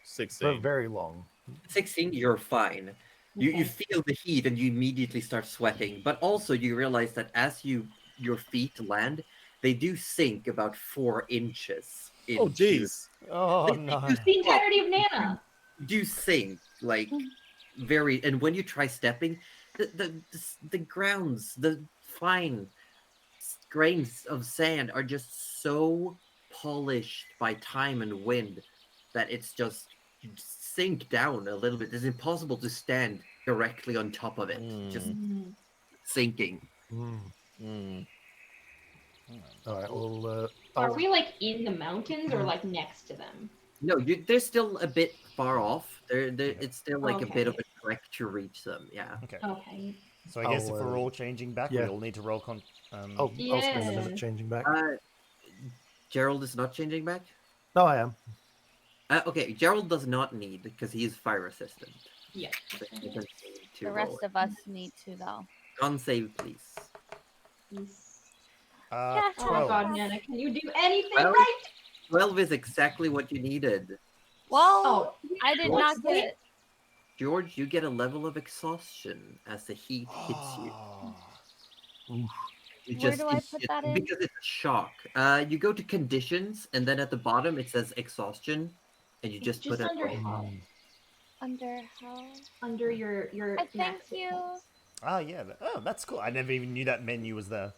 16.
For very long.
16, you're fine. You feel the heat and you immediately start sweating, but also you realize that as your feet land, they do sink about 4 inches.
Oh, jeez.
Oh, no.
The entirety of Nana.
Do sink, like, very... And when you try stepping, the grounds, the fine grains of sand are just so polished by time and wind that it's just... You sink down a little bit. It's impossible to stand directly on top of it. Just sinking.
All right, well...
Are we, like, in the mountains or, like, next to them?
No, they're still a bit far off. It's still like a bit of a trek to reach them. Yeah.
Okay.
So I guess if we're all changing back, we all need to roll
I'll spend a minute changing back.
Gerald is not changing back?
No, I am.
Okay, Gerald does not need, because he is fire resistant.
Yeah.
The rest of us need to, though.
Con save, please.
12.
Oh god, Nana, can you do anything
12?
right?
12 is exactly what you needed.
Well, I did
what's
not get it.
George, you get a level of exhaustion as the heat hits you.
Oof.
It
Where
just
do I put that in?
because it's a shock. You go to conditions, and then at the bottom it says exhaustion, and you just put it
under
on.
health,
Under how?
under your
I thank
max hit
you.
points.
Oh yeah. Oh, that's cool. I never even knew that menu was there.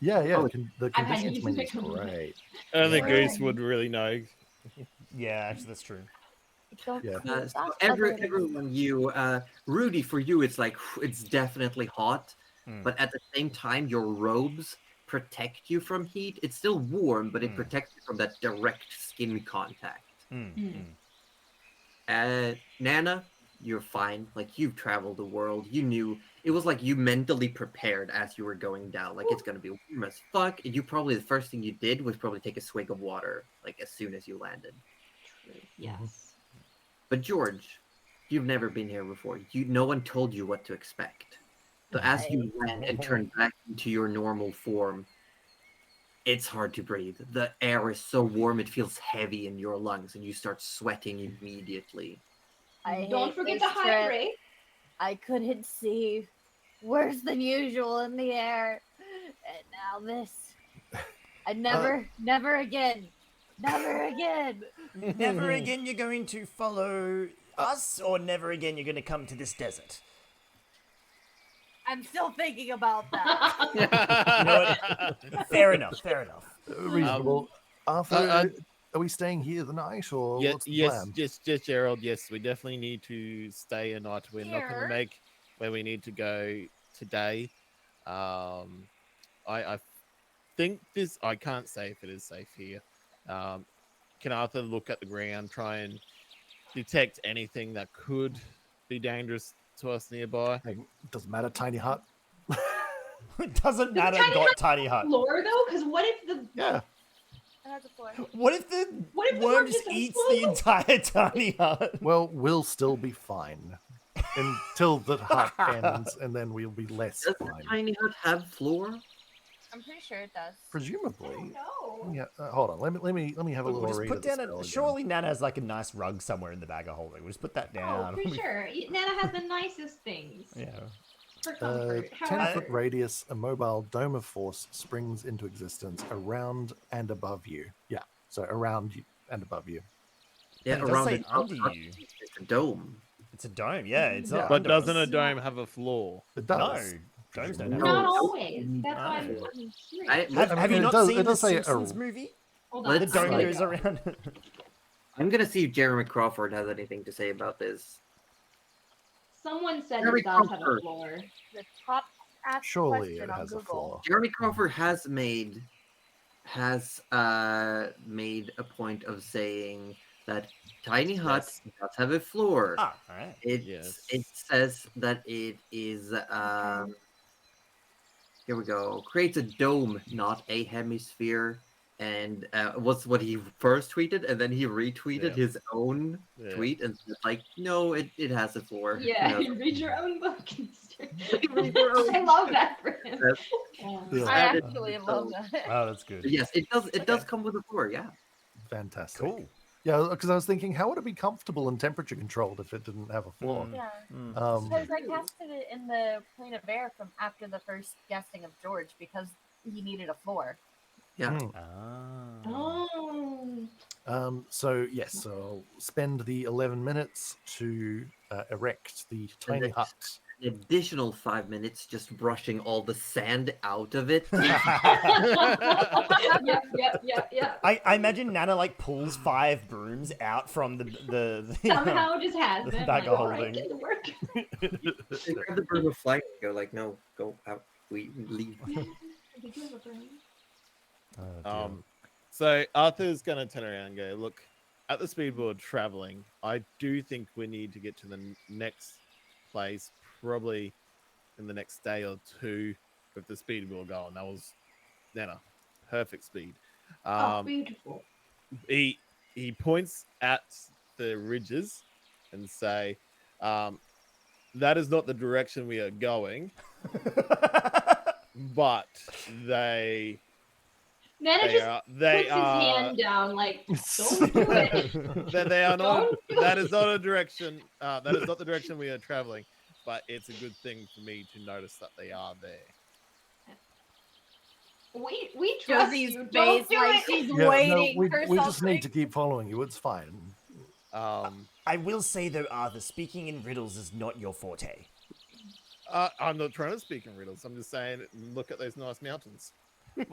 Yeah,
Oh,
the
I've had to
conditions
use
menu's
it completely.
great.
Only
Yeah.
Goose would really know.
Yeah, actually, that's true.
Don't
Yeah.
see
So
that
everyone, Rudy, for you, it's like it's definitely hot,
Mm.
but at the same time, your robes protect you from heat. It's still warm, but it
Mm.
protects you from that direct skin contact.
Mm. Mm.
Nana, you're fine. Like you've traveled the world. You knew it was like you mentally prepared as you were going down. Like it's gonna be warm as fuck. And you probably the first thing you did was probably take a swig of water, like as soon as you landed.
True. Yes.
But George, you've never been here before. No one told you what to expect. So as you land and turn back into your normal form, it's hard to breathe. The air is so warm it feels heavy in your lungs, and you start sweating immediately.
Don't forget to hydrate.
I couldn't see worse than usual in the air. And now this. I never again. Never again.
Never again you're going to follow us, or never again you're going to come to this desert.
I'm still thinking about that.
You know what? Fair enough. Fair enough.
Reasonable. Arthur, are we staying here the night, or what's the plan?
Yes, Gerald. Yes, we definitely need to stay a night. We're not going to make where we need to go today. I think this. I can't say if it is safe here. Can Arthur look at the ground, try and detect anything that could be dangerous to us nearby?
Hey, doesn't matter, tiny hut.
It doesn't matter.
Tiny
Got
hut
tiny hut.
Floor though, because what if the
Yeah.
What if the worm just eats the entire tiny hut?
Well, we'll still be fine until the hut ends, and then we'll be less
Does the
fine.
tiny hut have floor?
I'm pretty sure it does.
Presumably.
No.
Yeah. Hold on. Let me have a
We'll
little
just
read
put
of the
down
spell again.
surely Nana has like a nice rug somewhere in the bag of holding. We'll just put that
Oh,
down.
for sure. Nana has the nicest things.
Yeah.
For comfort.
10-foot
However,
radius, a mobile dome of force springs into existence around and above you. Yeah. So around you and above you.
Yeah,
But it does
around
say
the
under
hut,
you.
it's a dome.
It's a dome. Yeah, it's not.
But
under
doesn't
us.
a dome have a floor?
It
No,
does.
domes don't have.
not
No.
always. That's why I'm
No.
curious.
Have you
it
not
does-
seen
it
the
does say
Simpsons movie?
Hold
The
on.
The
It's
dome
like-
goes around.
I'm gonna see if Jeremy Crawford has anything to say about this.
Someone said
Jeremy
it does have a
Crawford.
floor.
The top asked
Surely
question
it
on
has a
Google.
floor.
Jeremy Crawford has made a point of saying that tiny hut does have a floor.
Ah, all right.
It says that it is here we go. Creates a dome, not a hemisphere. And was what he first tweeted, and then he retweeted his own tweet and said, like, no, it has a floor.
Yeah,
No.
you read your own book.
Read your own
I love that for him.
Yeah.
I
That is
actually
so-
love that.
Oh, that's good.
Yes, it does come with a floor, yeah.
Fantastic.
Cool.
Yeah, because I was thinking, how would it be comfortable and temperature controlled if it didn't have a floor?
Mm.
Yeah.
Um,
Because I casted it in the plane of air from after the first guessing of George because he needed a floor.
Yeah.
Hmm.
Ah.
Oh.
So yes, so I'll spend the 11 minutes to erect the tiny
then
hut.
An additional 5 minutes just brushing all the sand out of it.
Yep.
I imagine Nana like pulls 5 brooms out from the
Somehow just has
the
them.
bag
Like,
of
all right,
holding.
get to work.
They grab the broom of flight and go like, no, go out. We leave.
Did you have a brain?
Oh,
So Arthur's gonna turn around and go, look, at the speed we're traveling, I do think we need to get to the next place probably in the next day or two with the speed we were going. That was Nana, perfect speed.
Oh, beautiful.
He points at the ridges and say, that is not the direction we are going, but they
Nana
They
just
are.
puts
They
his
are.
hand down, like, don't do it.
They are not.
Don't do
That
it.
is not a direction. That is not the direction we are traveling. But it's a good thing for me to notice that they are there.
We trust
Josie's
you. Don't
face,
do
like
it.
she's
Yeah, no,
waiting for
we
something.
just need to keep following you. It's fine.
I will say though, Arthur, speaking in riddles is not your forte.
I'm not trying to speak in riddles. I'm just saying, look at those nice mountains.
Sure.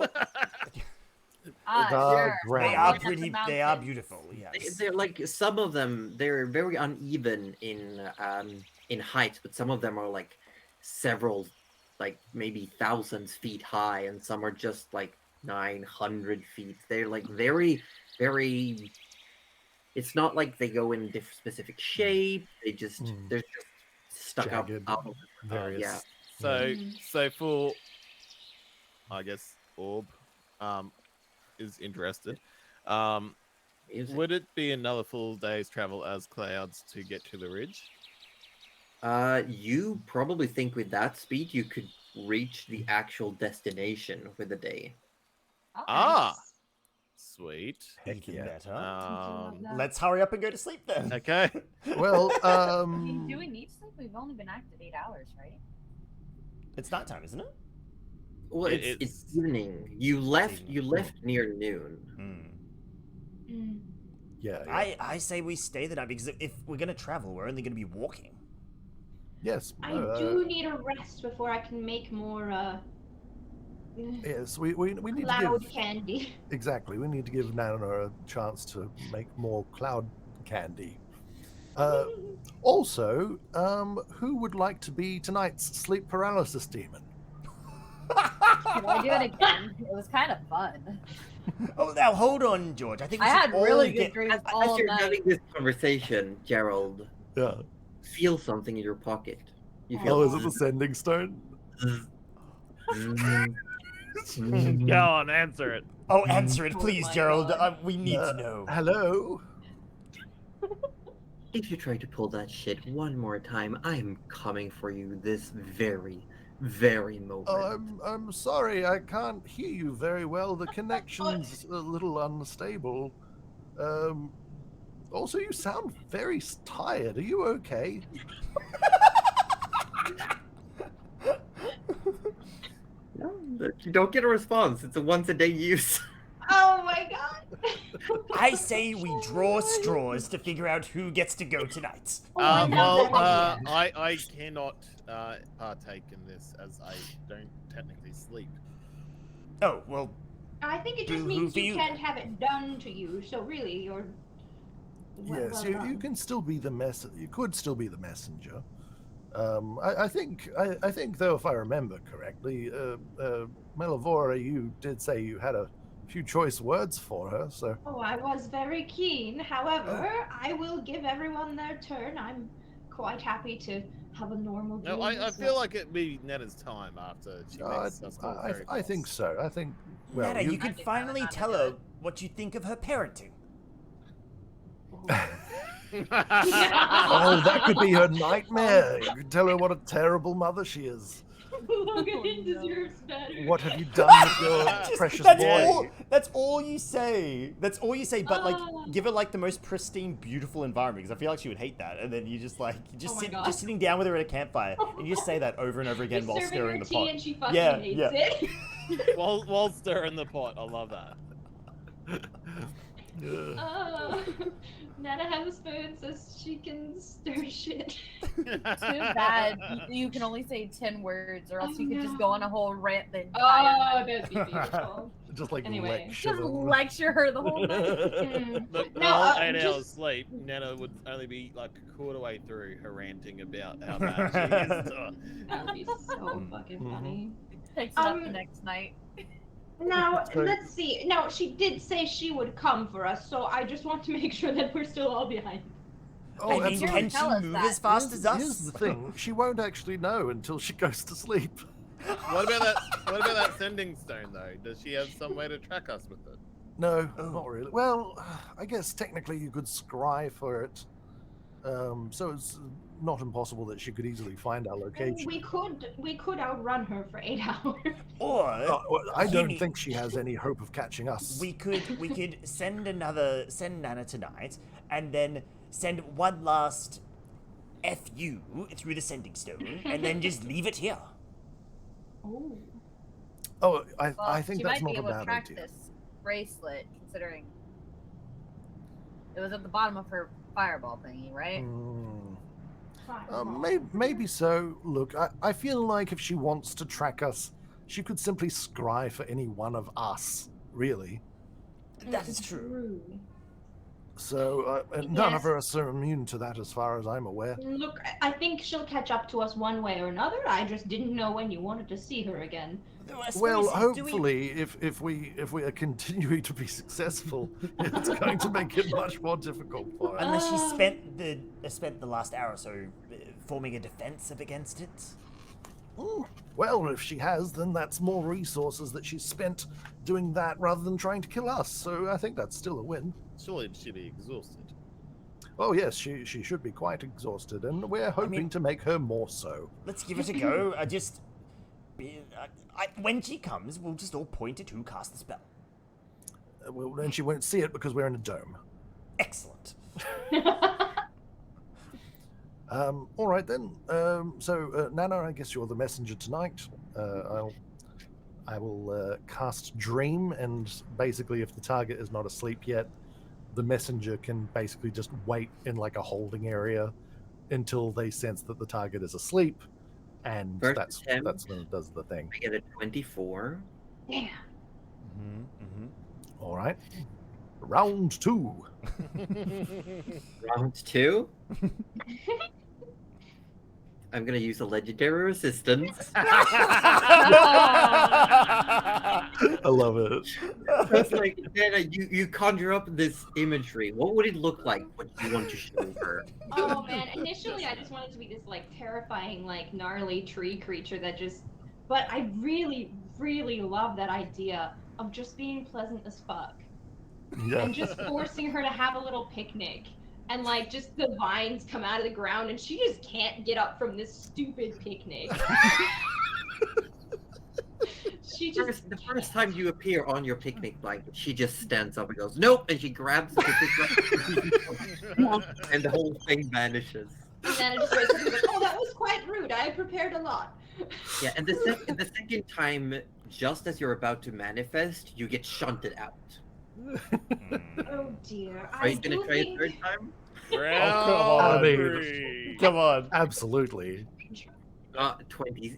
They
They
are
are
Look at the
pretty. They are
mountains.
beautiful. Yes.
They're like some of them. They're very uneven in height, but some of them are like several, like maybe thousands feet high, and some are just like 900 feet. They're like very, very. It's not like they go in specific shape. They're just stuck
Jagged,
up.
various.
Yeah.
So for, I guess Orb, is interested. Would it be another full day's travel as clouds to get to the ridge?
You probably think with that speed you could reach the actual destination with a day.
Ah, sweet.
Heck
Even
yeah.
better. Let's hurry up and go to sleep then.
Okay.
Well,
I mean, do we need sleep? We've only been active 8 hours, right?
It's nighttime, isn't it?
Well, it's evening. You left near noon.
yeah.
I say we stay the night because if we're gonna travel, we're only gonna be walking.
Yes.
I do need a rest before I can make more
Yes, we need
cloud
to give
candy.
exactly. We need to give Nana a chance to make more cloud candy. Also, who would like to be tonight's sleep paralysis demon?
Can I do it again? It was kind of fun.
Oh, now hold on, George. I think we
I
should
had
all
really
get...
good dreams
As
all
you're
night.
having this conversation, Gerald,
Yeah.
feel something in your pocket. You
Oh,
feel
is it the sending stone?
Go on, answer it.
Oh, answer it, please,
my
Gerald.
God.
We need to know.
Hello.
If you try to pull that shit one more time, I'm coming for you this very, very moment.
Oh, I'm sorry. I can't hear you very well. The connection's a little unstable. Also, you sound very tired. Are you okay?
No, you don't get a response. It's a once-a-day use.
Oh my god!
I say we draw straws to figure out who gets to go tonight.
I love that idea.
I cannot partake in this as I don't technically sleep.
Oh, well,
I think it just
Boo-hoo
means
for
you
you.
can't have it done to you. So really, you're.
Yes,
well
you
done.
can still be the You could still be the messenger. I think though, if I remember correctly, Melavora, you did say you had a few choice words for her. So.
Oh, I was very keen. However, I will give everyone their turn. I'm quite happy to have a normal.
No,
dream
I
as
feel
well.
like it'd be Netta's time after she makes us all very
I think
close.
so. I think. Well,
Nana, you
I
could
think
finally
Nana
tell
do
her
it.
what you think of her parenting.
Oh, that could be her nightmare. You could tell her what a terrible mother she is.
Logan deserves better.
What have you done with your precious
that's
boy?
That's all you say. That's all you say. But like,
Ah.
give her like the most pristine, beautiful environment because I feel like she would hate that. And then you just like,
Oh my God.
just sitting down with her at a campfire, and you just say that over and over again
You're
while
serving
stirring
her
the
tea
pot.
and she fucking
Yeah,
hates
yeah.
it.
while stirring the pot. I love that.
Nana has a spoon so she can stir shit.
Too bad you can only say 10 words, or else
Oh,
you could just
no.
go on a whole rant the entire
Oh, that'd be beautiful.
Just like
Anyway.
lecture
Just
them.
lecture her the whole night.
Look,
No,
well, 8
just-
hours sleep, Nana would only be like a quarter way through her ranting about how bad she is.
That would be so fucking funny.
Takes it up the next night.
Now,
So-
let's see. Now, she did say she would come for us, so I just want to make sure that we're still all behind.
Oh,
I mean,
absolutely.
can
Tell
she
us
move
that.
as fast as us?
Here's the thing: she won't actually know until she goes to sleep.
What about that sending stone though? Does she have some way to track us with it?
No,
Oh.
not really. Well, I guess technically you could scry for it. So it's not impossible that she could easily find our location.
We could outrun her for 8 hours.
Or
Well, I don't
Ginny-
think she has any hope of catching us.
we could send Nana tonight, and then send one last FU through the sending stone, and then just leave it here.
Oh.
Oh,
Well,
I think
she
that's
might
not
be
a
able to
bad
track
idea.
this bracelet, considering it was at the bottom of her fireball thingy, right?
Maybe so. Look, I feel like if she wants to track us, she could simply scry for any one of us, really.
That is true.
So none of us are immune to that as far as I'm aware.
Look, I think she'll catch up to us one way or another. I just didn't know when you wanted to see her again.
Well, hopefully, if we are continuing to be successful, it's going to make it much more difficult for us.
Unless she spent the last hour or so forming a defense up against it.
Well, if she has, then that's more resources that she's spent doing that rather than trying to kill us. So I think that's still a win.
Surely she'd be exhausted.
Oh yes, she should be quite exhausted, and we're hoping to make her more so.
Let's give it a go. When she comes, we'll just all point at who cast the spell.
Well, then she won't see it because we're in a dome.
Excellent.
All right then. So Nana, I guess you're the messenger tonight. I will cast Dream, and basically, if the target is not asleep yet, the messenger can basically just wait in like a holding area until they sense that the target is asleep, and that's when it does the thing.
I get a 24.
Yeah.
All right. Round 2.
Round 2. I'm gonna use a legendary resistance.
I love it.
It's like, Dana, you conjure up this imagery. What would it look like? What do you want to show her?
Oh man, initially I just wanted to be this like terrifying, like gnarly tree creature that just, but I really, really love that idea of just being pleasant as fuck.
Yeah.
And just forcing her to have a little picnic. And like just the vines come out of the ground and she just can't get up from this stupid picnic. She just
The first time you appear on your picnic blanket, she just stands up and goes, nope, and she grabs the picnic blanket and the whole thing vanishes.
And then it just wakes up and goes, oh, that was quite rude. I prepared a lot.
Yeah, and the second time, just as you're about to manifest, you get shunted out.
Oh dear.
Are you gonna try a third time?
Round
I mean,
3.
Come on.
Absolutely.
28.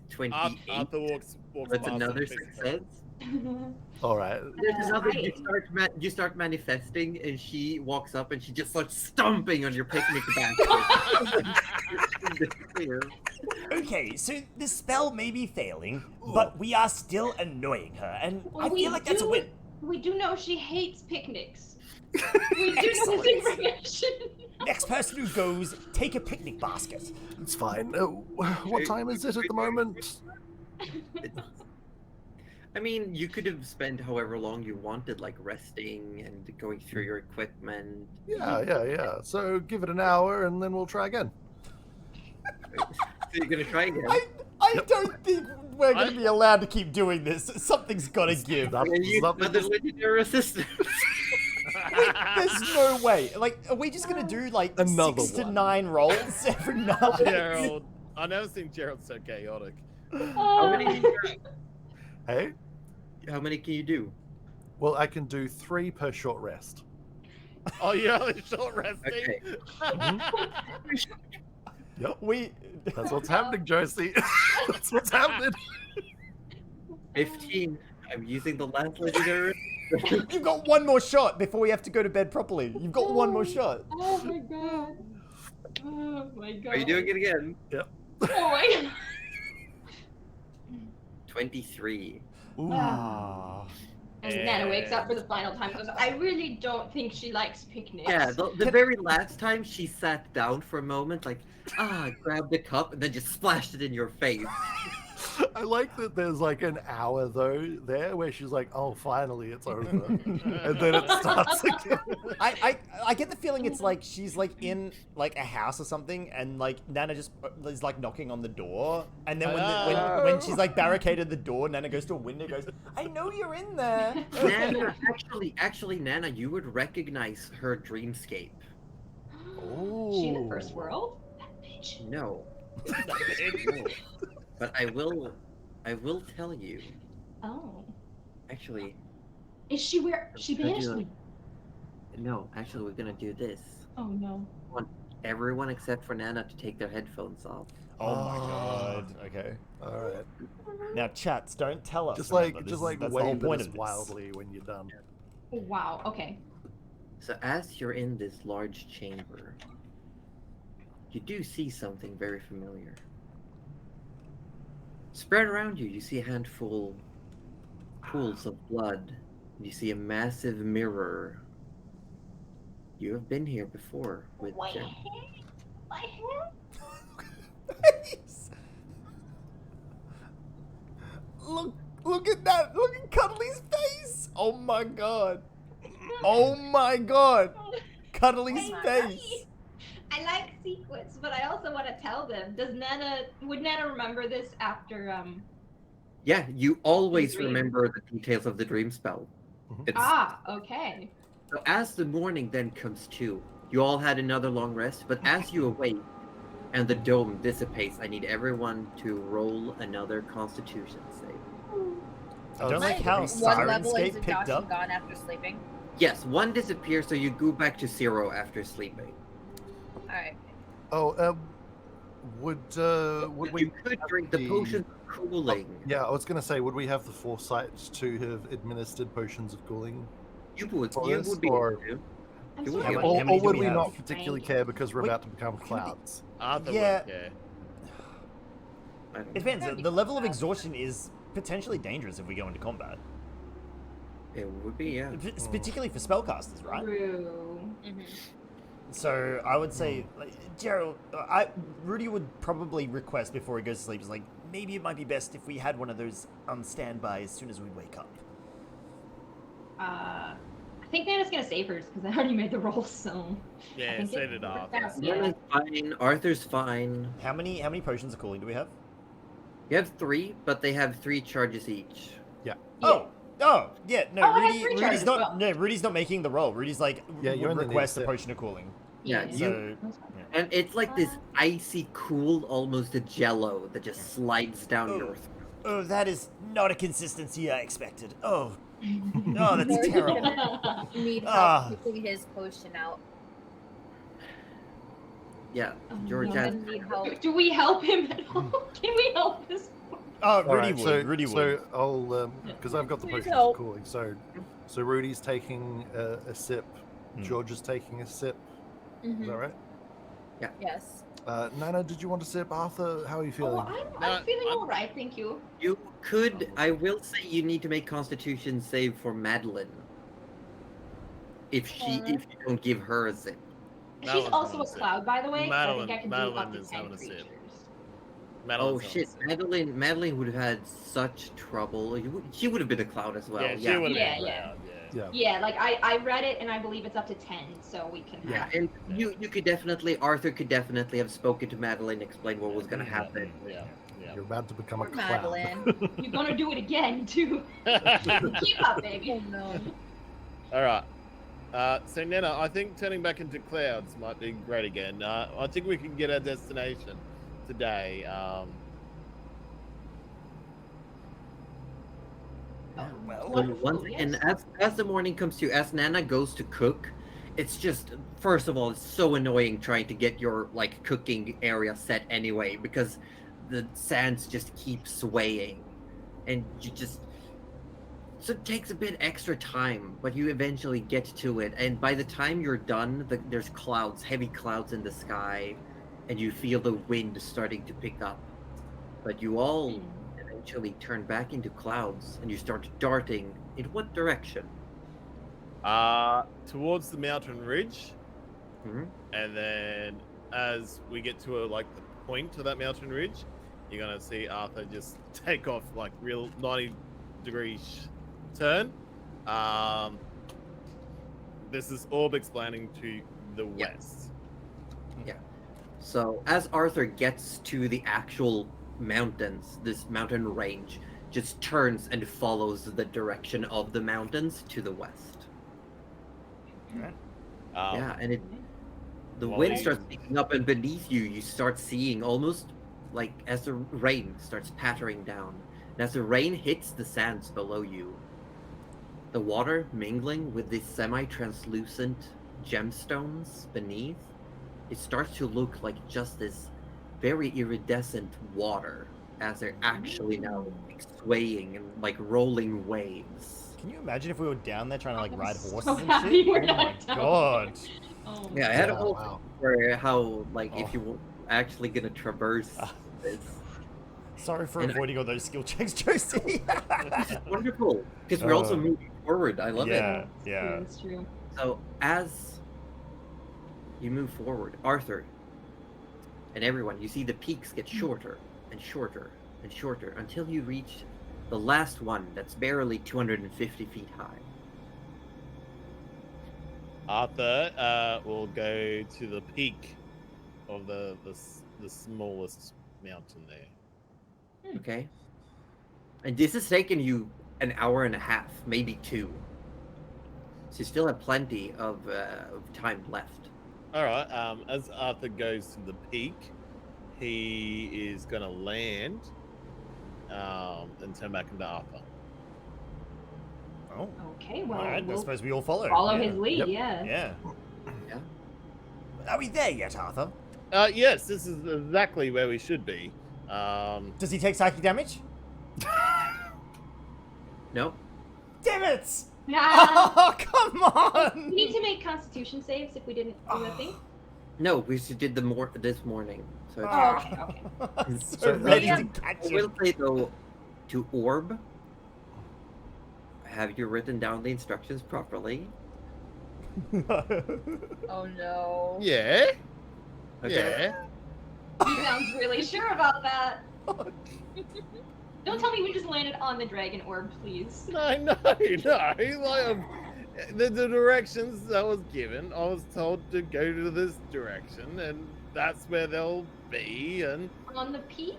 Arthur walks
That's
past
another
and picks it up.
success.
All right.
There's another. You start manifesting, and she walks up, and she just starts stomping on your picnic basket.
Okay, so the spell may be failing, but we are still annoying her, and I
We
feel like that's a win.
We do know she hates picnics. We do know this information.
Next person who goes, take a picnic basket.
It's fine. What time is it at the moment?
I mean, you could have spent however long you wanted, like resting and going through your equipment.
Yeah. So give it an hour and then we'll try again.
So you're gonna try again.
I don't think we're going to be allowed to keep doing this. Something's got to give.
And use another legendary assistant.
Wait, there's no way. Like, are we just going to do like
Another
6 to
one.
9 rolls every night?
Gerald. I've never seen Gerald so chaotic.
How many can you do?
Hey?
How many can you do?
Well, I can do 3 per short rest.
Oh, you're only short resting?
Okay.
Yep. That's what's
Oh.
happening, Josie. That's what's happening.
15. I'm using the last legendary.
You've got one more shot before we have to go to bed properly. You've got one more shot.
Oh my god. Oh my god.
Are you doing it again?
Yep.
Oh my god.
23.
Ah.
And Nana wakes up for the final time and goes, I really don't think she likes picnics.
Yeah, the very last time she sat down for a moment, like, grabbed the cup and then just splashed it in your face.
I like that there's like an hour though there where she's like, "Oh, finally, it's over," and then it starts again.
I get the feeling it's like she's like in like a house or something, and like Nana just is like knocking on the door, and then when she's like barricaded the door, Nana goes to a window, goes, "I know you're in there."
Nana, actually, Nana, you would recognize her dreamscape.
She in the first world? That bitch.
No. No. But I will tell you.
Oh.
Actually,
Is she where she
I'll
banished
do
me?
no, actually we're gonna do this.
Oh no.
I want everyone except for Nana to take their headphones off.
Oh my god. Okay.
All right,
Now, chats, don't tell us.
just
remember,
like
this
just
is-
like
that's the whole
wave
point
at us
of this.
wildly when you're done.
Wow. Okay.
So as you're in this large chamber, you do see something very familiar. Spread around you, you see a handful pools of blood. You see a massive mirror. You have been here before with
My
Jen.
hand. My hand.
Look at that! Look at Cuddly's face! Oh my god! Oh my god! Cuddly's face!
I like sequence, but I also want to tell them. Would Nana remember this after
Yeah, you always
Dream.
remember the details of the dream spell.
Mhm.
It's,
okay.
so as the morning then comes to, you all had another long rest, but as you awake and the dome dissipates, I need everyone to roll another Constitution save.
I don't like how
One level is
Sirenscape picked up.
gone after sleeping.
Yes, one disappears, so you go back to 0 after sleeping.
Alright.
Oh, would we?
You could drink the potion of cooling.
Yeah, I was gonna say, would we have the foresight to have administered potions of cooling?
You would,
For
you
this,
would be
or-
able to.
I'm
You would
sorry.
be
How
able
many-
Or,
how
or
do
would
we
we
have?
not particularly care because we're
Wait.
about to become clouds?
Arthur
Yeah.
would care.
I don't
It
know.
depends. The level of exhaustion is potentially dangerous if we go into combat.
It would be, yeah.
It's particularly for spellcasters, right?
True.
So I would say, like, Gerald, Rudy would probably request before he goes to sleep, is like, maybe it might be best if we had one of those on standby as soon as we wake up.
I think Nana's gonna save hers because I already made the roll, so. I
Yeah,
think
set it off.
Yeah.
Nana's fine. Arthur's fine.
How many potions of cooling do we have?
You have 3, but they have 3 charges each.
Oh, yeah, no,
Oh, I have
Rudy,
3
Rudy's
charges,
not.
well.
No, Rudy's not making the roll. Rudy's like,
Yeah, you
would
only need
request a
6.
potion of cooling.
Yeah,
Yeah.
you
So,
and it's like this icy cool, almost a jello that just slides down
Oh.
your throat.
oh, that is not a consistency I expected. Oh, oh, that's terrible.
Need
Ah.
help picking his potion out.
Yeah,
Oh,
George
no.
has.
Need help.
Do we help him at all? Can we help this?
Oh,
All
Rudy
right,
would.
so,
Rudy would.
so I'll because I've got the
Please
potions
help.
of cooling. So Rudy's taking a sip.
Hmm.
George is taking a sip. Is that right?
Yes.
Nana, did you want a sip? Arthur, how are you feeling?
Oh,
No,
I'm feeling
I'm-
all right, thank you.
You could. I will say you need to make Constitution save for Madeline. If you don't give her a sip.
She's
Madeline's
also
having
a
a sip.
cloud, by the way. So I think I can do
Madeline
up to
is
10
having a sip.
creatures.
Oh
Madeline's
shit, Madeline would have had such trouble. She would have been a cloud as well.
Yeah, she would have
Yeah,
been
yeah.
loud, yeah.
Yeah.
Yeah, like I read it and I believe it's up to 10, so we can.
Yeah, and you could definitely, Arthur could definitely have spoken to Madeline, explain what was gonna happen.
Yeah, yeah.
You're about to become a
Poor
cloud.
Madeline.
You're gonna do it again too. Keep up, baby.
Oh no.
All right. So Nana, I think turning back into clouds might be great again. I think we can get our destination today.
Once and as the morning comes to, as Nana goes to cook, it's just, first of all, it's so annoying trying to get your like cooking area set anyway, because the sands just keep swaying, and you just, so it takes a bit extra time, but you eventually get to it, and by the time you're done, there's clouds, heavy clouds in the sky, and you feel the wind starting to pick up, but you all eventually turn back into clouds, and you start darting. In what direction?
Towards the mountain ridge,
Mhm.
and then as we get to like the point of that mountain ridge, you're gonna see Arthur just take off like real 90-degree turn. This is Orb explaining to the west.
Yeah. So as Arthur gets to the actual mountains, this mountain range just turns and follows the direction of the mountains to the west. Yeah, and the
Well,
wind
you-
starts picking up, and beneath you, you start seeing almost like as the rain starts pattering down. And as the rain hits the sands below you, the water mingling with these semi-translucent gemstones beneath, it starts to look like just this very iridescent water as they're actually now like, swaying and like rolling waves.
Can you imagine if we were down there trying to like
I'm
ride
so
horses and
happy
shit?
we're
Oh
not
my
down
god.
Oh,
Yeah, I had a
Yeah,
whole
wow.
for how like if
Oh.
you were actually gonna traverse this.
Sorry for
And I-
avoiding all those skill checks, Josie.
This is wonderful because we're also
Oh.
moving forward. I love it.
Yeah, yeah.
That's true.
So as you move forward, Arthur and everyone, you see the peaks get shorter and shorter and shorter until you reach the last one that's barely 250 feet high.
Arthur will go to the peak of the smallest mountain there.
Okay. And this has taken you an hour and a half, maybe 2. So you still have plenty of time left.
All right. As Arthur goes to the peak, he is gonna land and turn back into Arthur.
Oh,
Okay, well,
alright, I
we'll
suppose we all follow.
follow
yeah.
his lead,
Yep.
yeah.
Yeah.
Yeah.
Are we there yet, Arthur?
Yes, this is exactly where we should be.
Does he take psychic damage?
No?
Damn it!
Yeah.
Oh, come on!
We need to make constitution saves if we didn't do that thing.
No, we just did this morning. So it's
Oh, okay, okay.
so
So,
ready
yeah.
to catch
I
him.
will say though, to Orb, have you written down the instructions properly?
Oh no.
Yeah.
Okay.
Yeah.
He sounds really sure about that. Don't tell me we just landed on the dragon orb, please.
No. Like, the directions I was given, I was told to go to this direction, and that's where they'll be. And
On the peak?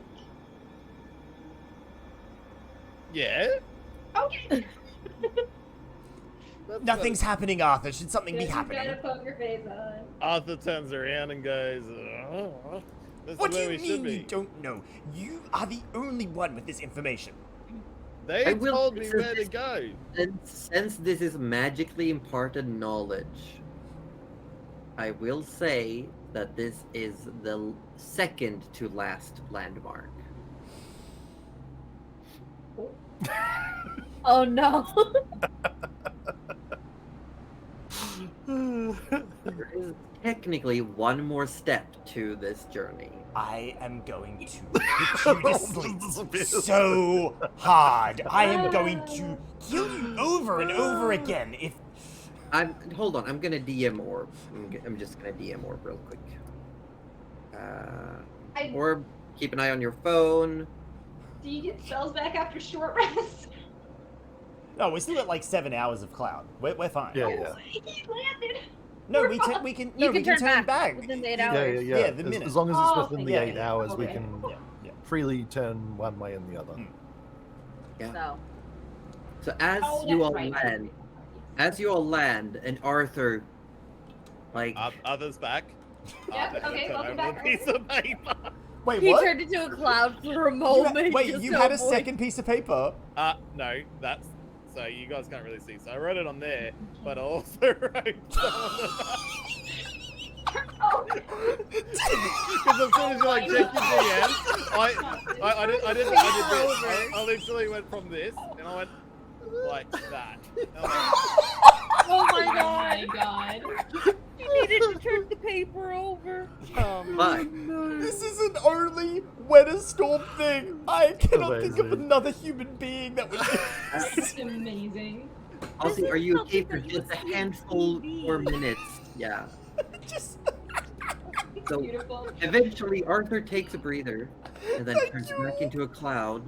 yeah,
Okay.
that's
Nothing's happening, Arthur. Should something be
Guess you've got
happening?
a poker face on.
what Arthur turns around and goes, oh, this
What
is
do
where
you
we should
mean you
be.
don't know? You are the only one with this information.
They
I will-
told me
this is-
where to go.
Since this is magically imparted knowledge, I will say that this is the second to last landmark.
Oh no.
There is technically one more step to this journey.
I am going to put you to sleep
This.
so hard. I am going to kill you over and over again if
Hold on. I'm gonna DM Orb. I'm just gonna DM Orb real quick.
I-
Orb, keep an eye on your phone.
Do you get spells back after short rest?
No, we're still at like 7 hours of cloud. We're fine.
Yeah, yeah.
He landed.
No,
We're
we
fine.
can
You
we
can
can
turn back within the 8
Yeah,
hours.
yeah.
Yeah, the
as,
minute.
as long as
Oh,
it's within the
yeah,
8
yeah.
hours, we
Okay.
can
Yeah.
freely turn one way and the other.
Yeah.
So
So as
Oh,
you
that's
all
right.
land, and Arthur, like,
Others back.
Yep,
Arthur
okay,
turned
welcome
over a
back,
piece of paper.
Wait,
he
what?
turned into a cloud for a
You
moment.
wait,
just
you
to
had a
avoid-
second piece of paper?
No, that's so you guys can't really see. So I wrote it on there, but I also wrote some on the
Oh,
because as soon as you like check your DM, I literally went from this and I went like that. And I was
Oh
oh
my god.
my god.
You needed to turn the paper over.
but
This is an only weather storm thing. I cannot think of
Amazing.
another human being that would do
That's amazing.
Aussie,
is
are you okay
something
for
that you
just a
see on
handful
TV.
more minutes? Yeah.
just
So
Beautiful.
eventually, Arthur takes a breather, and then turns back into a cloud.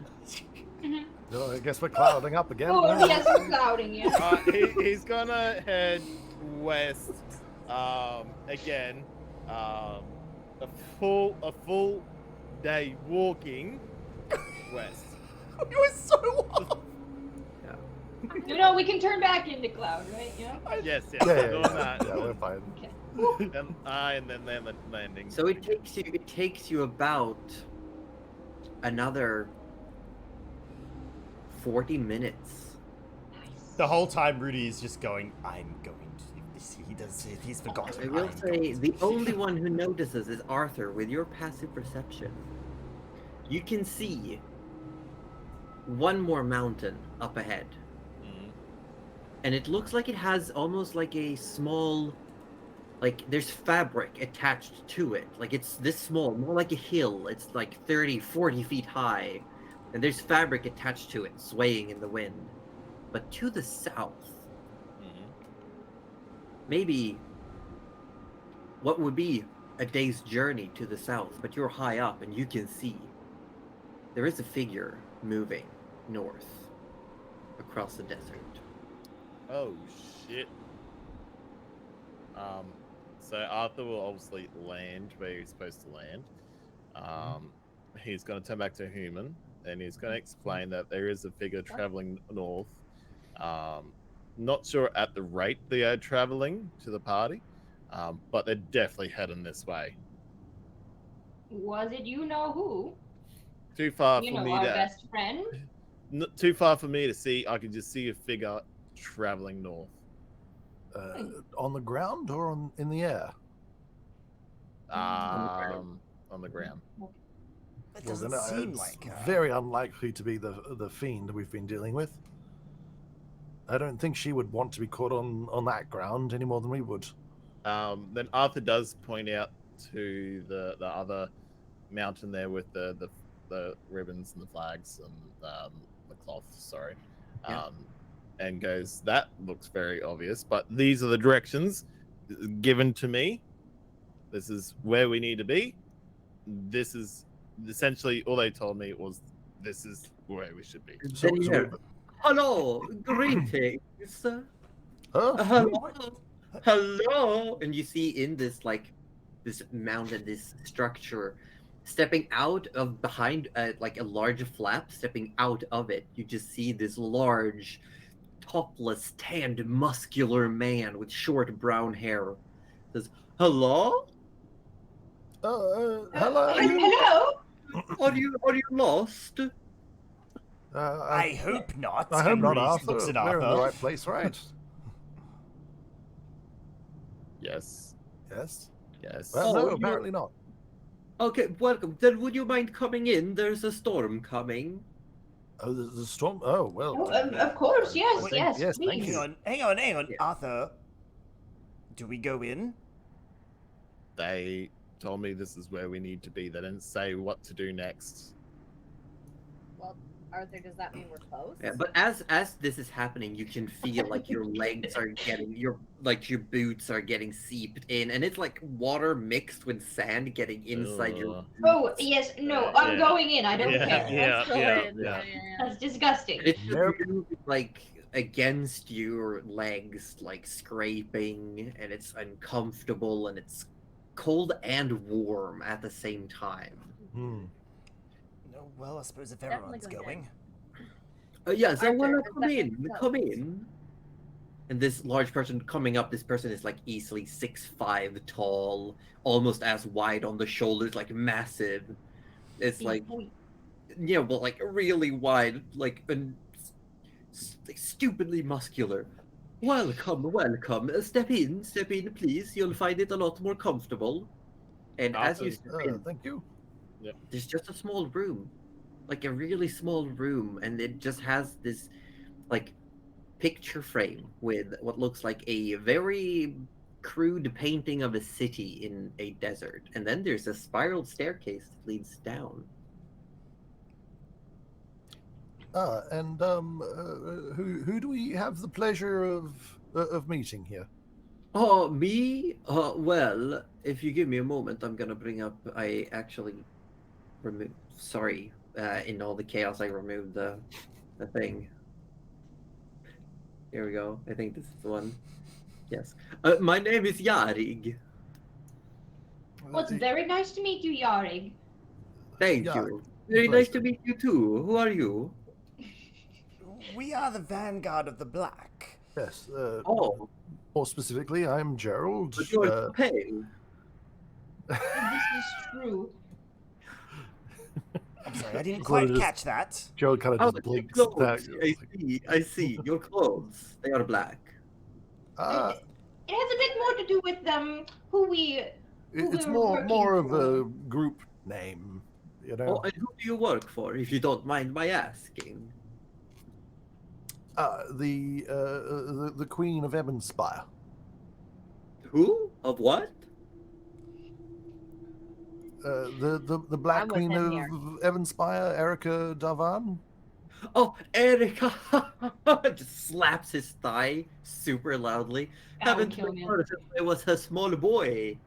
Oh, I guess we're clouding up again.
Oh, yes, we're clouding, yeah.
He's gonna head west. Again. A full day walking west.
You were so off.
You know, we can turn back into cloud, right? Yeah.
Yes,
Yeah,
doing that.
yeah, we're fine.
Okay.
And then landing.
So it takes you about another 40 minutes.
The whole time Rudy is just going, I'm going to, he does it, he's forgotten.
I will
I'm
say
going to."
the only one who notices is Arthur. With your passive perception, you can see one more mountain up ahead. And it looks like it has almost like a small, like there's fabric attached to it. Like it's this small, more like a hill. It's like 30, 40 feet high. And there's fabric attached to it, swaying in the wind. But to the south, maybe what would be a day's journey to the south, but you're high up and you can see there is a figure moving north across the desert.
Oh shit. So Arthur will obviously land where he's supposed to land. He's going to turn back to human, and he's going to explain that there is a figure traveling north. Not sure at the rate they are traveling to the party, but they're definitely heading this way.
Was it you know who?
Too far
You
for
know,
me
our
to.
best friend?
Too far for me to see. I can just see a figure traveling north.
On the ground or in the air?
On the ground.
That doesn't
Well, then,
seem
it's
like
very unlikely to be the fiend we've been dealing with. I don't think she would want to be caught on that ground any more than we would.
Then Arthur does point out to the other mountain there with the ribbons and the flags and the cloth. Sorry, and goes, that looks very obvious, but these are the directions given to me. This is where we need to be. This is essentially all they told me was this is where we should be.
Then you hear, hello, greetings. Hello. And you see in this this mountain, this structure, stepping out of behind like a large flap, stepping out of it, you just see this large, topless, tanned, muscular man with short brown hair. Says, hello?
Hello.
Hello?
Are you lost?
I hope not.
I hope
And
not,
Reese
Arthur.
looks at
We're in the
Arthur.
right place, right?
Yes.
Yes.
Yes.
Well,
Oh,
no,
you're-
apparently not.
Okay, welcome. Then would you mind coming in? There's a storm coming.
Oh, the storm. Oh, well.
Oh, of course, yes,
Thank-
yes,
yes, thank
please.
you.
Hang on,
Yeah.
Arthur. Do we go in?
They told me this is where we need to be. They didn't say what to do next.
Well, Arthur, does that mean we're close?
Yeah, but as this is happening, you can feel like your legs are getting your boots are getting seeped in, and it's like water mixed with sand getting inside your
Ugh.
Oh, yes, no, I'm
Yeah.
going in. I don't
Yeah,
care.
yeah.
Let's go in.
yeah.
That's disgusting.
It's just
Nope.
moving, like against your legs, like scraping, and it's uncomfortable, and it's cold and warm at the same time.
Hmm.
No, well, I suppose if
Definitely
everyone's
go
going.
Yeah, so
Arthur,
well,
is
come
that
in,
so?
come in. And this large person coming up, this person is like easily 6'5" tall, almost as wide on the shoulders, like massive. It's like, yeah, well, like really wide, like like stupidly muscular. Welcome, welcome. Step in, please. You'll find it a lot more comfortable. And as you step in,
Thank you.
there's just a small room, like a really small room, and it just has this like picture frame with what looks like a very crude painting of a city in a desert, and then there's a spiraled staircase that leads down.
And who do we have the pleasure of meeting here?
Oh, me? Well, if you give me a moment, I'm gonna bring up. I actually remove. Sorry, in all the chaos, I removed the thing. Here we go. I think this is the one. Yes. My name is Yarig.
Well, it's very nice to meet you, Yarig.
Thank
Yeah,
you. Very nice to
pleasure.
meet you too. Who are you?
We are the vanguard of the black.
Yes.
Oh,
More specifically, I'm Gerald.
but you're so pale.
This is true.
I'm sorry, I didn't
So
quite
just-
catch that.
Gerald kind
Oh,
of just
your
blinks
clothes.
back.
I see. Your clothes. They are black.
Uh,
It has a bit more to do with who we.
it's
were
more
working
of a
for.
group name, you
Oh,
know.
and who do you work for, if you don't mind my asking?
The Queen of Ebenspire.
Who? Of what?
The Black
I'm with
Queen
him
of
here.
Ebenspire, Erica Davan.
Oh, Erica! Just slaps his thigh super loudly.
That would
Haven't
kill
we
me.
heard since I was a small boy?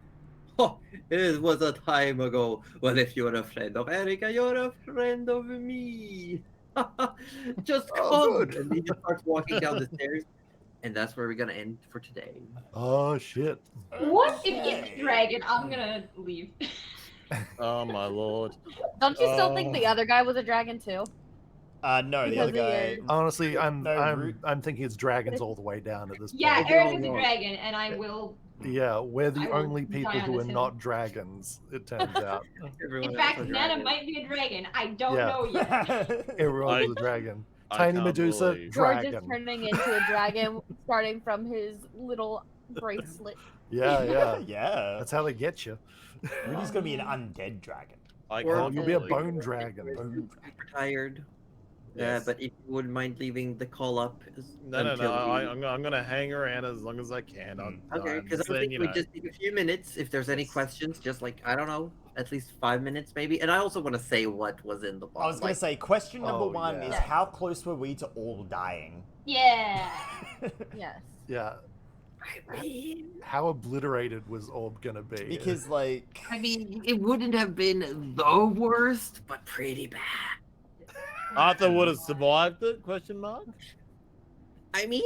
Oh, it was a time ago. Well, if you're a friend of Erica, you're a friend of me. Just come.
Oh, good.
And he just starts walking down the stairs. And that's where we're gonna end for today.
Oh shit!
What if it's a dragon? I'm gonna leave.
Oh my lord.
Don't you still think the other guy was a dragon too?
No, the
Because
other
of
guy.
your-
Honestly, I'm
No, Root-
I'm thinking it's dragons all the way down at this
Yeah,
point.
Eric is a
no.
dragon, and I will.
Yeah, we're
I
the
will
only
die
people
on
who
this
are
hill.
not dragons. It turns out
Everyone
In
else
fact,
is
Nana
dragon.
might be a dragon. I don't
Yeah.
know yet.
everyone's a dragon.
I
Tiny
can't
Medusa,
believe-
George is
dragon.
turning into a dragon, starting from his little bracelet.
Yeah, yeah.
Yeah.
That's how they get you.
Rudy's gonna be an undead dragon.
I
Or
can't
You'll be a
believe-
bone dragon.
Super tired.
Yes.
But if you wouldn't mind leaving the call up.
No.
until we-
I'm gonna hang around as long as I can.
Okay, because I
saying,
think
you
we
know.
just need a few minutes. If there's any questions, just like I don't know, at least 5 minutes maybe. And I also want to say what was in the box.
I was gonna say, question number
Oh,
one
yeah.
is how close were we to all dying?
Yeah.
Yes.
Yeah.
I mean,
How obliterated was Orb gonna be?
Because like,
it wouldn't have been the worst, but pretty bad.
Arthur would have survived it? Question mark.
I mean,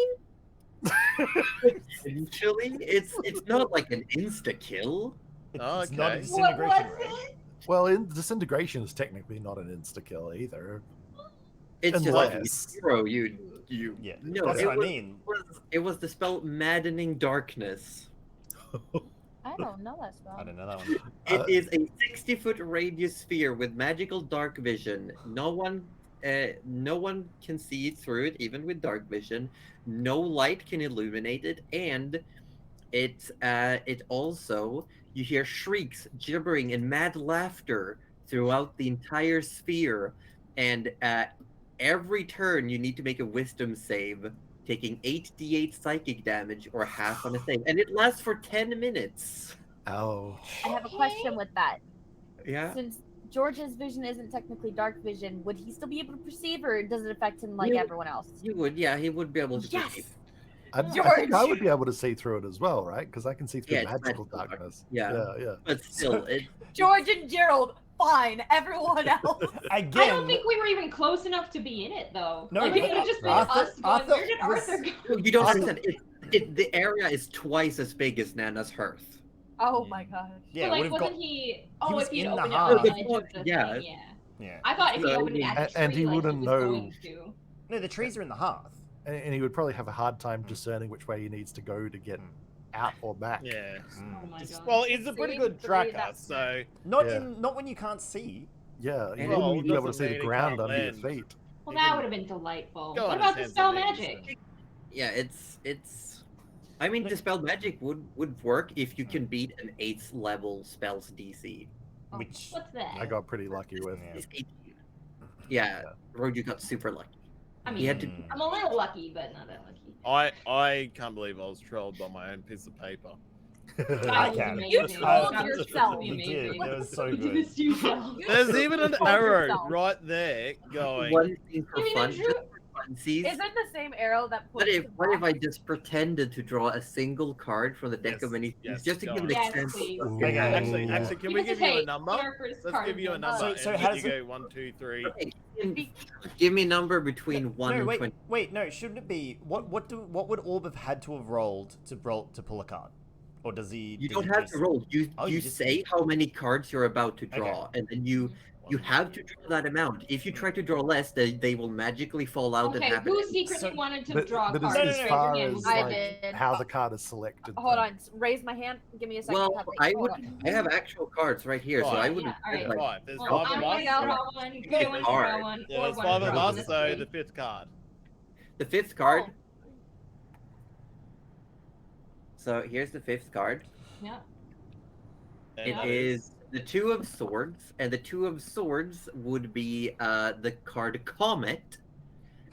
potentially, it's not like an insta kill.
it's not a
Okay.
What
disintegration
was
rate.
it?
well, disintegration is technically not an insta kill either.
It's just
Unless-
like zero. You.
Yeah,
No,
that's
it
what I
was-
mean.
It was the spell Maddening Darkness.
I don't know that spell.
I don't know that one.
It is a 60-foot radius sphere with magical dark vision. No one can see through it, even with dark vision. No light can illuminate it, and it also you hear shrieks, gibbering, and mad laughter throughout the entire sphere. And every turn, you need to make a Wisdom save, taking 8d8 psychic damage or half on a save, and it lasts for 10 minutes.
Ouch.
I have a question with that.
Yeah.
Since George's vision isn't technically dark vision, would he still be able to perceive, or does it affect him like
Yeah.
everyone else?
He would, yeah, he would be able to
Yes!
perceive.
I think
George!
I would be able to see through it as well, right? Because I can see through
Yeah, it's
magical
magical
darkness.
Yeah.
yeah.
But still, it
George and Gerald, fine. Everyone else.
Again,
I don't think we were even close enough to be in it, though.
No,
like, it
but
could have just been
Arthur-
us going,
Arthur
where did
was-
Arthur go?
you don't
Awesome.
understand. The area is twice as big as Nana's hearth.
Oh my gosh.
yeah,
but, like,
would have
wasn't
got.
he... Oh,
was
if he'd
in the
opened it
heart.
on the
No,
edge
the
of the
yeah.
thing, yeah.
Yeah.
I thought if he
So,
opened it at the
and
tree,
he
like,
wouldn't
was
know-
going to.
No, the trees are in the hearth.
And he would probably have a hard time discerning which way he needs to go to get out or back.
Yeah.
Oh my god.
Well, he's a pretty good
Three,
tracker,
that's-
so
Not
Yeah.
not when you can't see.
Yeah, you
Well,
wouldn't be able to
doesn't
see the
mean he
ground
can't
under your
land.
feet.
Well, that would have been delightful.
Go
What
on,
about
his
the
hands
spell
and knees,
magic?
Yeah, it's. I mean, Dispel Magic would work if you can beat an 8th level spells DC.
Oh,
Which-
What's that?
I got pretty lucky with.
Yeah.
It's 18. Yeah, Roju got super lucky.
I
He had
mean,
to.
I'm a little lucky, but not that lucky.
I can't believe I was trolled by my own piece of paper.
That
I
was
can.
amazing.
You trolled
That was
yourself.
truly
You did.
amazing.
That was so
You did
good.
this to yourself.
There's even an
Trolled
arrow
yourself.
right there going.
One thing for
You mean
fun,
I
just
drew-
for fun, fancies.
Is it the same arrow that
What
points
if,
to
what if I
box?
just pretended to draw a single card from the deck
Yes,
of many things,
yes,
just to
go
give
on.
an
Yes,
example?
please.
of
Okay.
Actually,
Ooh.
actually, can
Give
we
us
give
a
you a
taste.
number?
Get our first
Let's
card
give you a
then.
number.
So
and
how
then
does
you
it-
go 1, 2, 3.
Okay, give me a number between 1
No,
and
wait,
20.
wait, no. Shouldn't it be what would Orb have had to have rolled to pull a card, or does he?
You
does
don't
he
have
just...
to roll. You
Oh,
you
you just-
say how many cards you're about to draw, and then you have to draw that amount. If you try to draw less, they will magically fall out and
Okay,
happen.
who secretly
So-
wanted to
But,
draw a
but
card?
as,
No,
as
no, no.
far
Raise your hand,
as
we'll
I
do
like
it.
did.
how the card is selected,
Hold
then-
on. Raise my hand. Give me a second.
Well, I
Hold
would.
on.
I have actual cards right here, so
Right.
I
Yeah,
wouldn't.
alright.
like,
Right, there's
Well,
5
I'm
of
going
us.
to draw one. Good one to draw one.
Yeah,
Or
there's
one
5
to
of
draw
us,
one.
so the 5th card.
The 5th card.
Oh.
So here's the 5th card.
Yeah.
And
It
that
is the 2 of Swords, and the 2 of Swords would be the card Comet.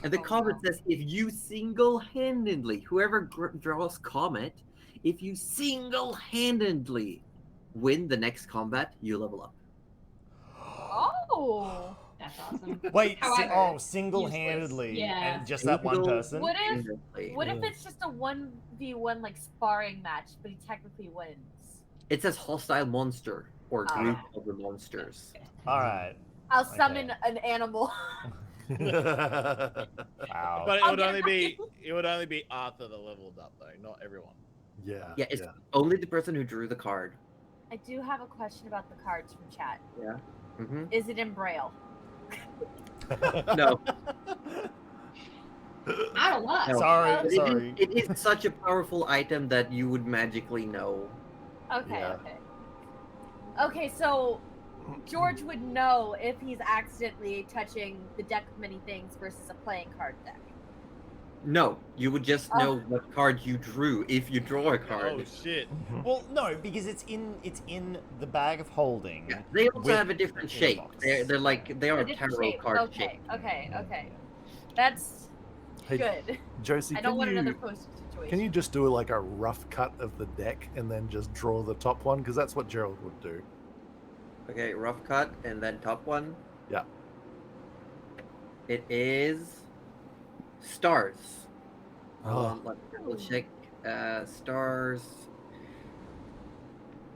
And the
Oh,
Comet
no.
says if you single-handedly, whoever draws Comet, if you single-handedly win the next combat, you level up.
Oh.
That's awesome.
Wait,
However,
single-handedly,
Yeah.
and just that one
Single-
person.
What if?
Handedly.
What if it's just a 1v1 like sparring match, but he technically wins?
It says hostile monster or
Ah.
group of the monsters.
All right.
I'll
Okay.
summon an animal.
Wow.
But it
I'll
would
get
only
back.
be Arthur that leveled up though, not everyone.
yeah,
Yeah, it's only the person who drew the card.
I do have a question about the cards from chat.
hmm
Is it in Braille?
No,
Out of luck.
No.
Sorry,
But
sorry.
it is such a powerful item that you would magically know.
Okay,
Yeah.
okay. Okay, so George would know if he's accidentally touching the deck of many things versus a playing card deck.
No, you would just
Oh.
know what card you drew if you draw a card.
Oh shit.
Well, no, because it's in the bag of holding.
Yeah, they also
with
have a different
the
shape.
box.
They're like they are
A different
tarot
shape.
card
Okay,
shape.
okay. That's
Hey,
good.
Josie,
I don't want another
you,
postage situation.
can you just do like a rough cut of the deck and then just draw the top one? Because that's what Gerald would do.
Okay, rough cut and then top one.
Yeah.
It is stars.
Oh.
Let me double check. Stars.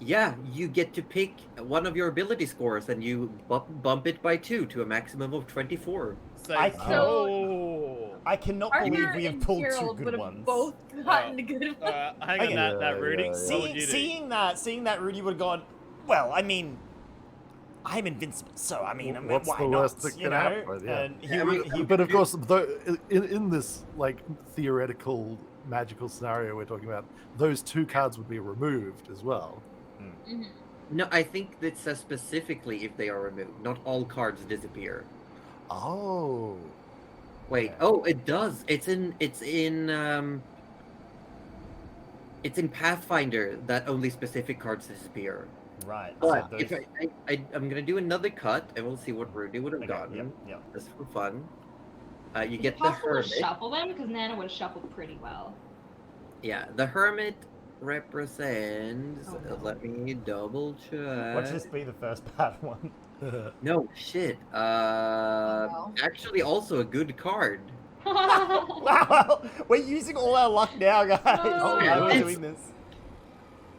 Yeah, you get to pick one of your ability scores and you bump it by 2 to a maximum of 24.
So,
So-
I cannot believe
Arthur
we have
and
pulled
Gerald
two
would
good
have
ones.
both gotten a good one.
hang
Okay.
on, that
Yeah,
Rudy.
yeah, yeah.
What would you do?
Seeing that Rudy would have gone, well, I mean, I'm invincible, so I mean,
What's
why
the
not?
worst that
You
can
know?
happen? Yeah.
And he
Yeah, I
would,
mean,
he,
But of course, though, in this like theoretical magical scenario we're talking about, those 2 cards would be removed as well.
Mhm.
No, I think that says specifically if they are removed. Not all cards disappear.
Oh.
Wait.
Okay.
Oh, it does. It's in Pathfinder that only specific cards disappear.
right. so
But
those-
if I'm gonna do another cut and we'll see what Rudy would have
okay,
gotten.
yep.
Just for fun. You
Is
get
it
the
possible to
hermit.
shuffle them? Because Nana would have shuffled pretty well.
Yeah, the hermit represents.
Oh, no.
Let me double check.
Watch this be the first bad one.
No shit.
no.
Actually, also a good card.
Wow, we're using all our luck now, guys.
Oh,
Why are we
it's-
doing this?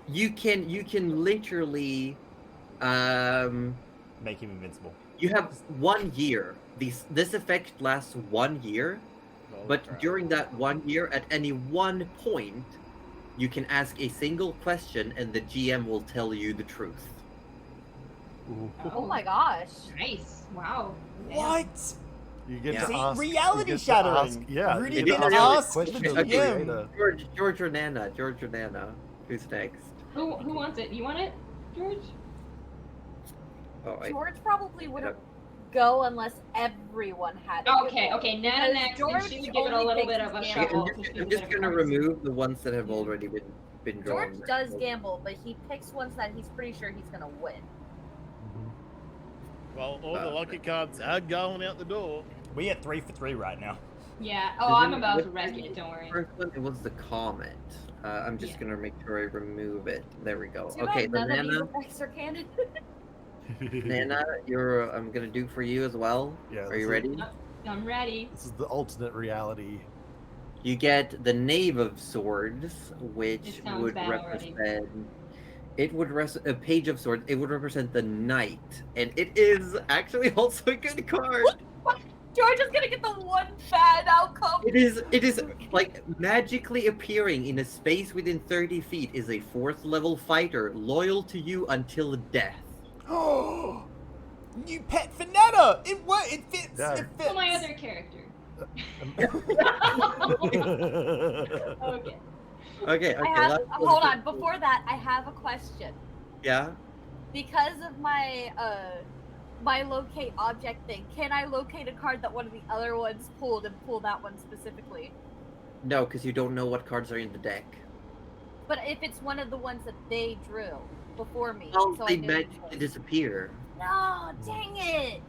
You can literally,
Make him invincible.
you have 1 year. This effect lasts 1 year,
Holy
but
crap.
during that 1 year, at any one point, you can ask a single question, and the GM will tell you the truth.
Oh my gosh.
Nice. Wow. Damn.
What?
You get
Yeah.
to
See,
ask,
reality
you get to
shattering.
ask- yeah,
Rudy
you get
can
to
ask
questions
the
of the
GM.
creator.
George or Nana? George or Nana? Who's next?
Who wants it? You want it, George?
Oh,
George probably wouldn't go unless everyone had it.
Okay, okay. Nana
Because
next,
George
and she would give it a
only
little
thinks
bit of a
it's
Yeah,
gamble.
shuffle.
I'm just gonna remove the ones that have already been drawn.
George does gamble, but he picks ones that he's pretty sure he's gonna win.
Well, all the lucky cards are going out the door.
We at 3 for 3 right now.
Yeah. Oh, I'm about to wreck it. Don't worry.
First one, it was the comet. I'm just
Yeah.
gonna make sure I remove it. There we go.
Too
Okay,
bad
the
none of these
Nana,
effects are canon.
Nana, I'm gonna do for you as well.
Yeah,
Are you
this
ready?
is-
I'm ready.
This is the alternate reality.
You get the Knave of Swords, which
It sounds
would
bad already.
represent. It would a Page of Swords. It would represent the Knight, and it is actually also a good card.
What? George is gonna get the one bad outcome.
It is like magically appearing in a space within 30 feet is a 4th level fighter loyal to you until death.
Oh, new pet for Nana. It works. It fits.
Yeah.
It fits.
So my other character. Okay.
Okay,
I have.
let's go
Hold
to-
on. Before that, I have a question.
Yeah.
Because of my my locate object thing, can I locate a card that one of the other ones pulled and pull that one specifically?
No, because you don't know what cards are in the deck.
But if it's one of the ones that they drew before me,
Oh,
so I
they
knew
magically disappear.
No, dang it!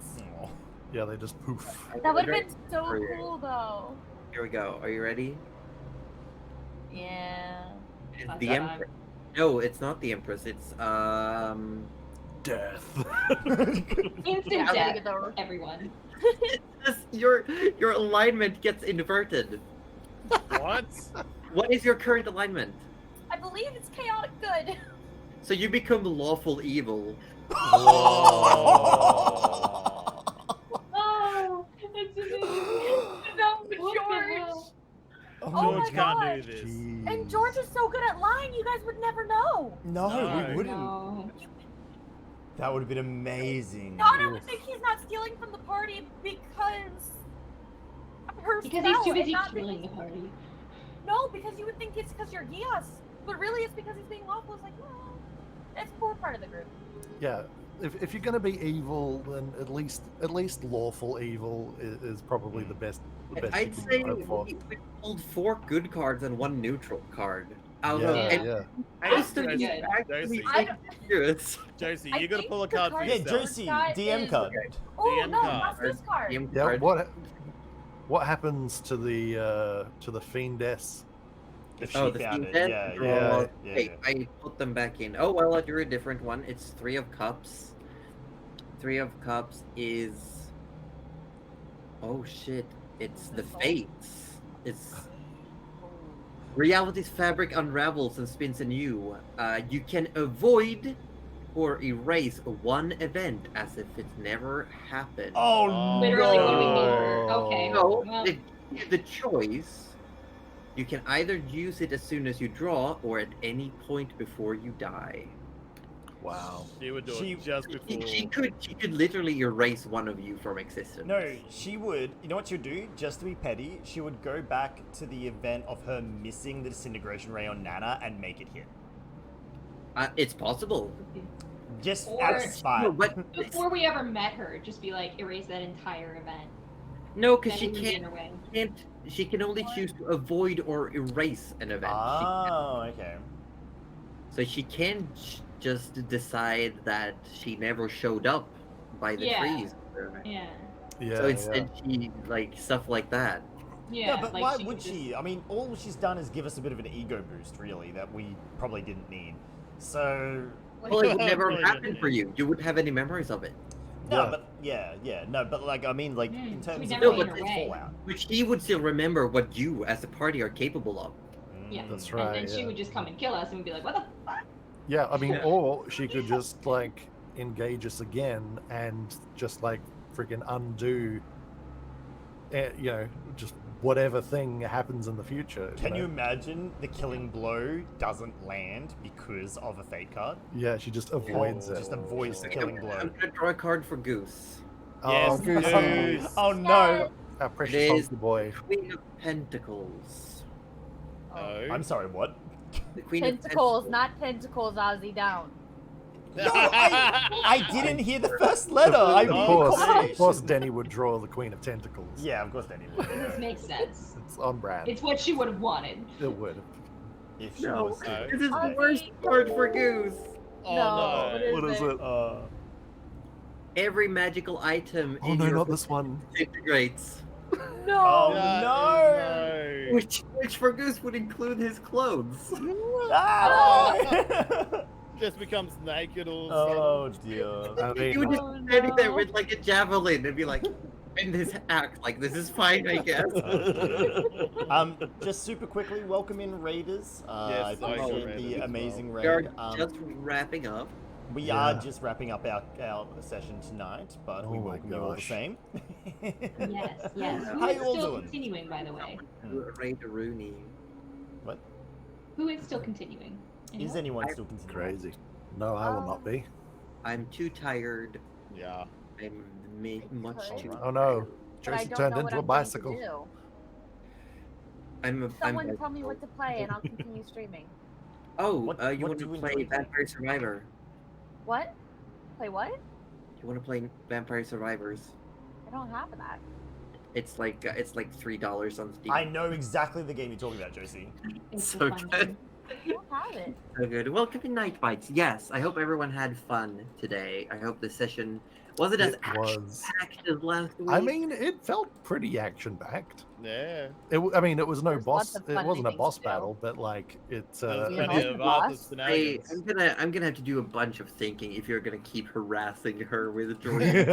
Oh.
Yeah, they just poof.
That would have been so
For you.
cool, though.
Here we go. Are you ready?
Yeah.
It's
Not
the
that
Empress. No, it's not the Empress. It's
Death.
Instant
Yeah, I'm gonna
death,
get the-
everyone.
your alignment gets inverted.
What?
What is your current alignment?
I believe it's chaotic good.
So you become lawful evil.
Oh, it's amazing.
No,
What the
George.
hell?
Oh
George
my
can't
gosh.
do this.
And George is so good at lying, you guys would never know.
No,
No.
we wouldn't.
No.
That would have been amazing.
Donna would think he's not stealing from the party because of her
Because he's
spell
too
and
busy
not
killing the
because-
party.
No, because you would think it's because you're Gios. But really it's because he's being lawful. It's like, well, that's poor part of the group.
Yeah, if you're gonna be evil, then at least lawful evil is probably the best.
I'd
you can
say
hope for.
we pulled 4 good cards and 1 neutral card. Out
Yeah,
of
yeah.
most of
Josie,
these
Good.
actually
Josie.
I don't-
serious.
Josie,
I
you gotta
think
pull a
the
card for
card-
Yeah,
yourself.
Josie,
That
DM
is-
card.
Oh,
DM
no,
card.
not this card.
DM
Yeah,
card.
what happens to the fiendess?
If she
Oh, the
found
Fiend
it,
Death?
yeah,
Yeah,
yeah, yeah.
Wait, I put them back in. Oh, well, I drew a different one. It's 3 of Cups. 3 of Cups is... Oh, shit. It's the Fates. It's... Reality's fabric unravels and spins anew. You can avoid or erase one event as if it never happened.
Oh,
Literally
no.
doing over. Okay.
So,
Well,
if you have the choice, you can either use it as soon as you draw or at any point before you die.
Wow.
She would do
She-
it just before.
She could literally erase one of you from existence.
No, she would. You know what she'd do? Just to be petty, she would go back to the event of her missing the disintegration ray on Nana and make it hit.
It's possible.
Just
Or-
out of spite.
No, but
before we ever met her, just be like, erase that entire event.
no, because
Then
she
it would be in her way.
can't. She can only choose to avoid or erase an event.
Oh, okay.
So she can just decide that she never showed up by the
Yeah.
trees.
Yeah.
Yeah.
So instead, she like stuff like that.
Yeah.
but
like
why
she
would
could just-
she? I mean, all she's done is give us a bit of an ego boost, really, that we probably didn't need. So,
Well, it would never
Really
happen
didn't.
for you. You wouldn't have any memories of it.
no,
Yeah.
but no, but like, I mean, like, in
so we
terms of
never
went
like,
away.
Fallout.
But she would still remember what you, as a party, are capable of.
Yeah.
That's
And
right.
then she
yeah.
would just come and kill us and we'd be like, what the fuck?
Yeah, I mean,
Yeah.
or she could just like engage us again and just like freaking undo, you know, just whatever thing happens in the future.
Can you
know?
imagine the killing blow doesn't land because of a fate card?
Yeah, she just avoids it.
Just avoids the killing blow.
I'm gonna draw a card for Goose.
Oh,
Yes,
Goose.
Goose.
Oh no!
Our precious
It is-
hunky boy.
Queen of Pentacles.
No.
I'm sorry, what?
The Queen
Tentacles,
of
not tentacles, Ozzy down.
No, I didn't hear the first letter. I
Of course, Denny would draw the Queen of Tentacles.
Yeah, of course, Danny would.
This makes sense.
It's on brand.
It's what she would have wanted.
It would.
If she
No,
was.
No.
This is the
Ozzy.
worst card for Goose.
Oh
No,
no.
What is it?
Every magical item
Oh
in
no,
your
not this one.
disintegrates.
No.
Oh
No.
Which for Goose would include his clothes.
Ah!
Just becomes naked or
Oh dear.
I
He would
mean,
just stand there with like a javelin and be like, in this act. Like, this is fine, I guess.
Just super quickly, welcome in Raiders.
Yes,
I appreciate
Raiders
the
as
amazing
We are
raid.
just wrapping up.
We
Yeah.
are just wrapping up our session tonight, but we
Oh my
welcome you all the
gosh.
same.
Yes, yes. Who
How
is
you all
still
doing?
continuing, by the way?
Ray Rooney.
What?
Who is still continuing?
Is anyone still continuing?
Crazy. No, I will not be.
I'm too tired.
Yeah.
I'm much
could.
too.
Oh no.
But I
Josie
don't
turned
know what
into a
I'm going to
bicycle.
do.
I'm
Someone tell me what to play, and I'll continue streaming.
Oh,
What-
you
what
want
do
to
you
play
enjoy playing?
Vampire Survivor?
What? Play what?
You want to play Vampire Survivors?
I don't have that.
It's like $3 on Steam.
I know exactly the game you're talking about, Josie.
It's
So
a fun
good.
game.
I don't have it.
So good. Welcome to Night Bites. Yes, I hope everyone had fun today. I hope the session wasn't as
It was.
action-packed as last week.
I mean, it felt pretty action-packed.
Yeah.
I mean, it was no
There's
boss.
lots of
It
fun
wasn't a
things
boss
to do.
battle, but like it's.
There's
You
plenty
know,
of
boss.
Arthur's shenanigans.
I'm gonna have to do a bunch of thinking if you're gonna keep harassing her with Jordan.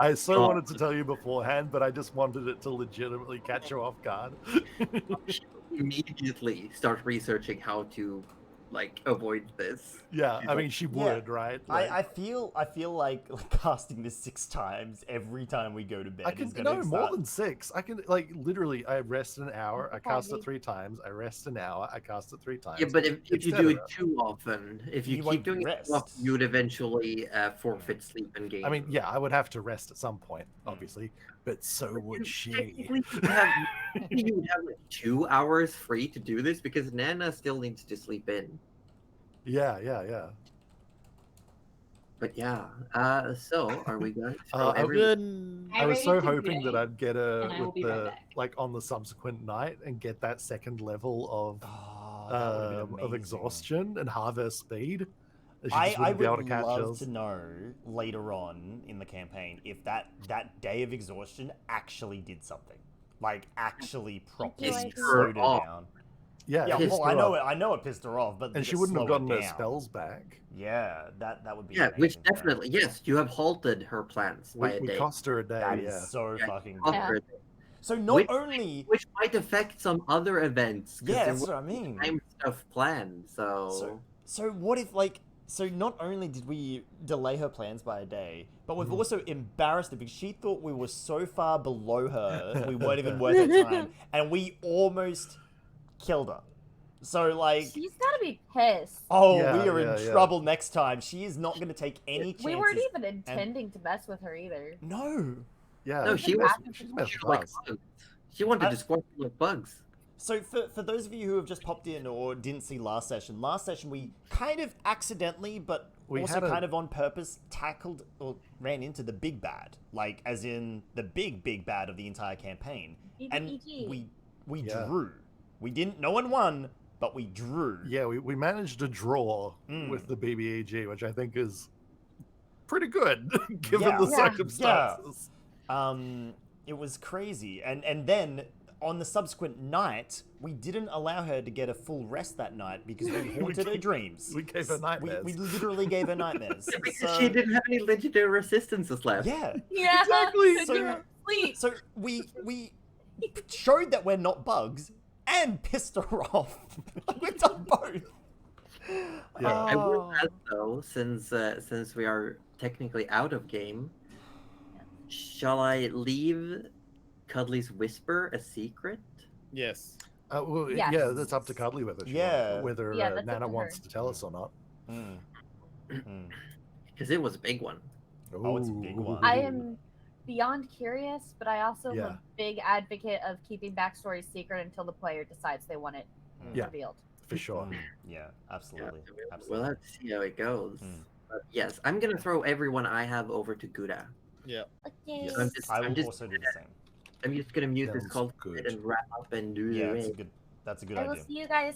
I so wanted to tell you beforehand, but I just wanted it to legitimately catch you off guard.
Immediately start researching how to like avoid this.
Yeah, I mean, she
Yeah.
would, right? Like,
I feel like casting this 6 times every time we go to bed.
I
is
can
gonna
no
start...
more than 6. I can like literally. I rest an hour. I cast it
Probably.
3 times. I rest an hour. I cast it 3 times.
Yeah, but if you do it
etc.
too often, if you
You
keep
won't
doing it too often,
rest.
you would eventually forfeit sleep in game.
I mean, yeah, I would have to rest at some point, obviously, but so would she.
Technically, you would have like 2 hours free to do this because Nana still needs to sleep in.
Yeah.
But yeah, so are we going to
Uh,
throw
I'm
everyone?
I was
rated
so
to
hoping that
play,
I'd get
and I will
with
be right
the
back.
like on the subsequent night and get that second level
Oh, that would've been
of
amazing.
exhaustion and harvest speed. That she just
I
wouldn't be able to
would
catch
love
us.
to know later on in the campaign if that day of exhaustion actually did something, like actually properly
Pissed
her
slowed her
off.
down.
Yeah,
Yeah,
pissed
well, I
her
know
off.
I know it pissed her off, but
And
did
she
it
wouldn't have
slow her
gotten her
down?
spells back.
Yeah, that would be
Yeah, which
amazing for her.
definitely, yes, you have halted her plans by a
We
day.
cost her a day.
That
Yeah.
is so
Yeah,
fucking
halted
good.
her a day,
So not
Which-
only
which might affect some other events. 'cause
yeah,
there
that's
was
what I mean.
time stuff planned. So
So what if so not only did we delay her plans by a day, but we've also embarrassed her because she thought we were so far below her we weren't even worth her time, and we almost killed her. So like,
She's gotta be pissed.
oh,
Yeah,
we are
yeah,
in
yeah.
trouble next time. She is not going to take any chances.
We weren't even intending to mess with her either.
No.
Yeah.
No, she was-
she's messed
she
with
like
us.
bugs. She wanted
Uh,
to squash you like bugs.
So for those of you who have just popped in or didn't see last session we kind of accidentally, but
We
also
had a-
kind of on purpose, tackled or ran into the big bad, like as in the big bad of the entire campaign, and
EG.
we
Yeah.
drew. We didn't. No one won, but we drew.
Yeah, we managed to draw with the BBAG, which I think is pretty good given
Yeah.
the
Yeah.
circumstances.
It was crazy, and then on the subsequent night, we didn't allow her to get a full rest that night because we haunted her dreams.
We gave her nightmares.
We literally gave her nightmares.
Because
So-
she didn't have any legendary resistances left.
Yeah.
Yeah,
Exactly.
So-
sleep.
So we showed that we're not bugs and pissed her off. We've done both.
Yeah.
I will
Oh.
add though, since we are technically out of game, shall I leave Cuddly's whisper a secret?
Yes.
Well,
Yes.
yeah, that's up to Cuddly whether she
Yeah.
whether
Yeah, that's up
Nana
to
wants
her.
to tell us or not.
Because it was a big one.
Oh, it's a big one.
I am beyond curious, but I also am
Yeah.
a big advocate of keeping backstories secret until the player decides they want it
Yeah.
revealed.
for sure.
Yeah, absolutely.
Yeah, we'll
Absolutely.
have to see how it goes.
Mm.
But yes, I'm gonna throw everyone I have over to Gouda.
Yeah.
Okay.
So I'm just,
I will
I'm just,
also do the same.
I'm just gonna mute this
Sounds
call
good.
and wrap up and do
Yeah,
the
that's a
raid.
good. That's a good
I will
idea.
see you guys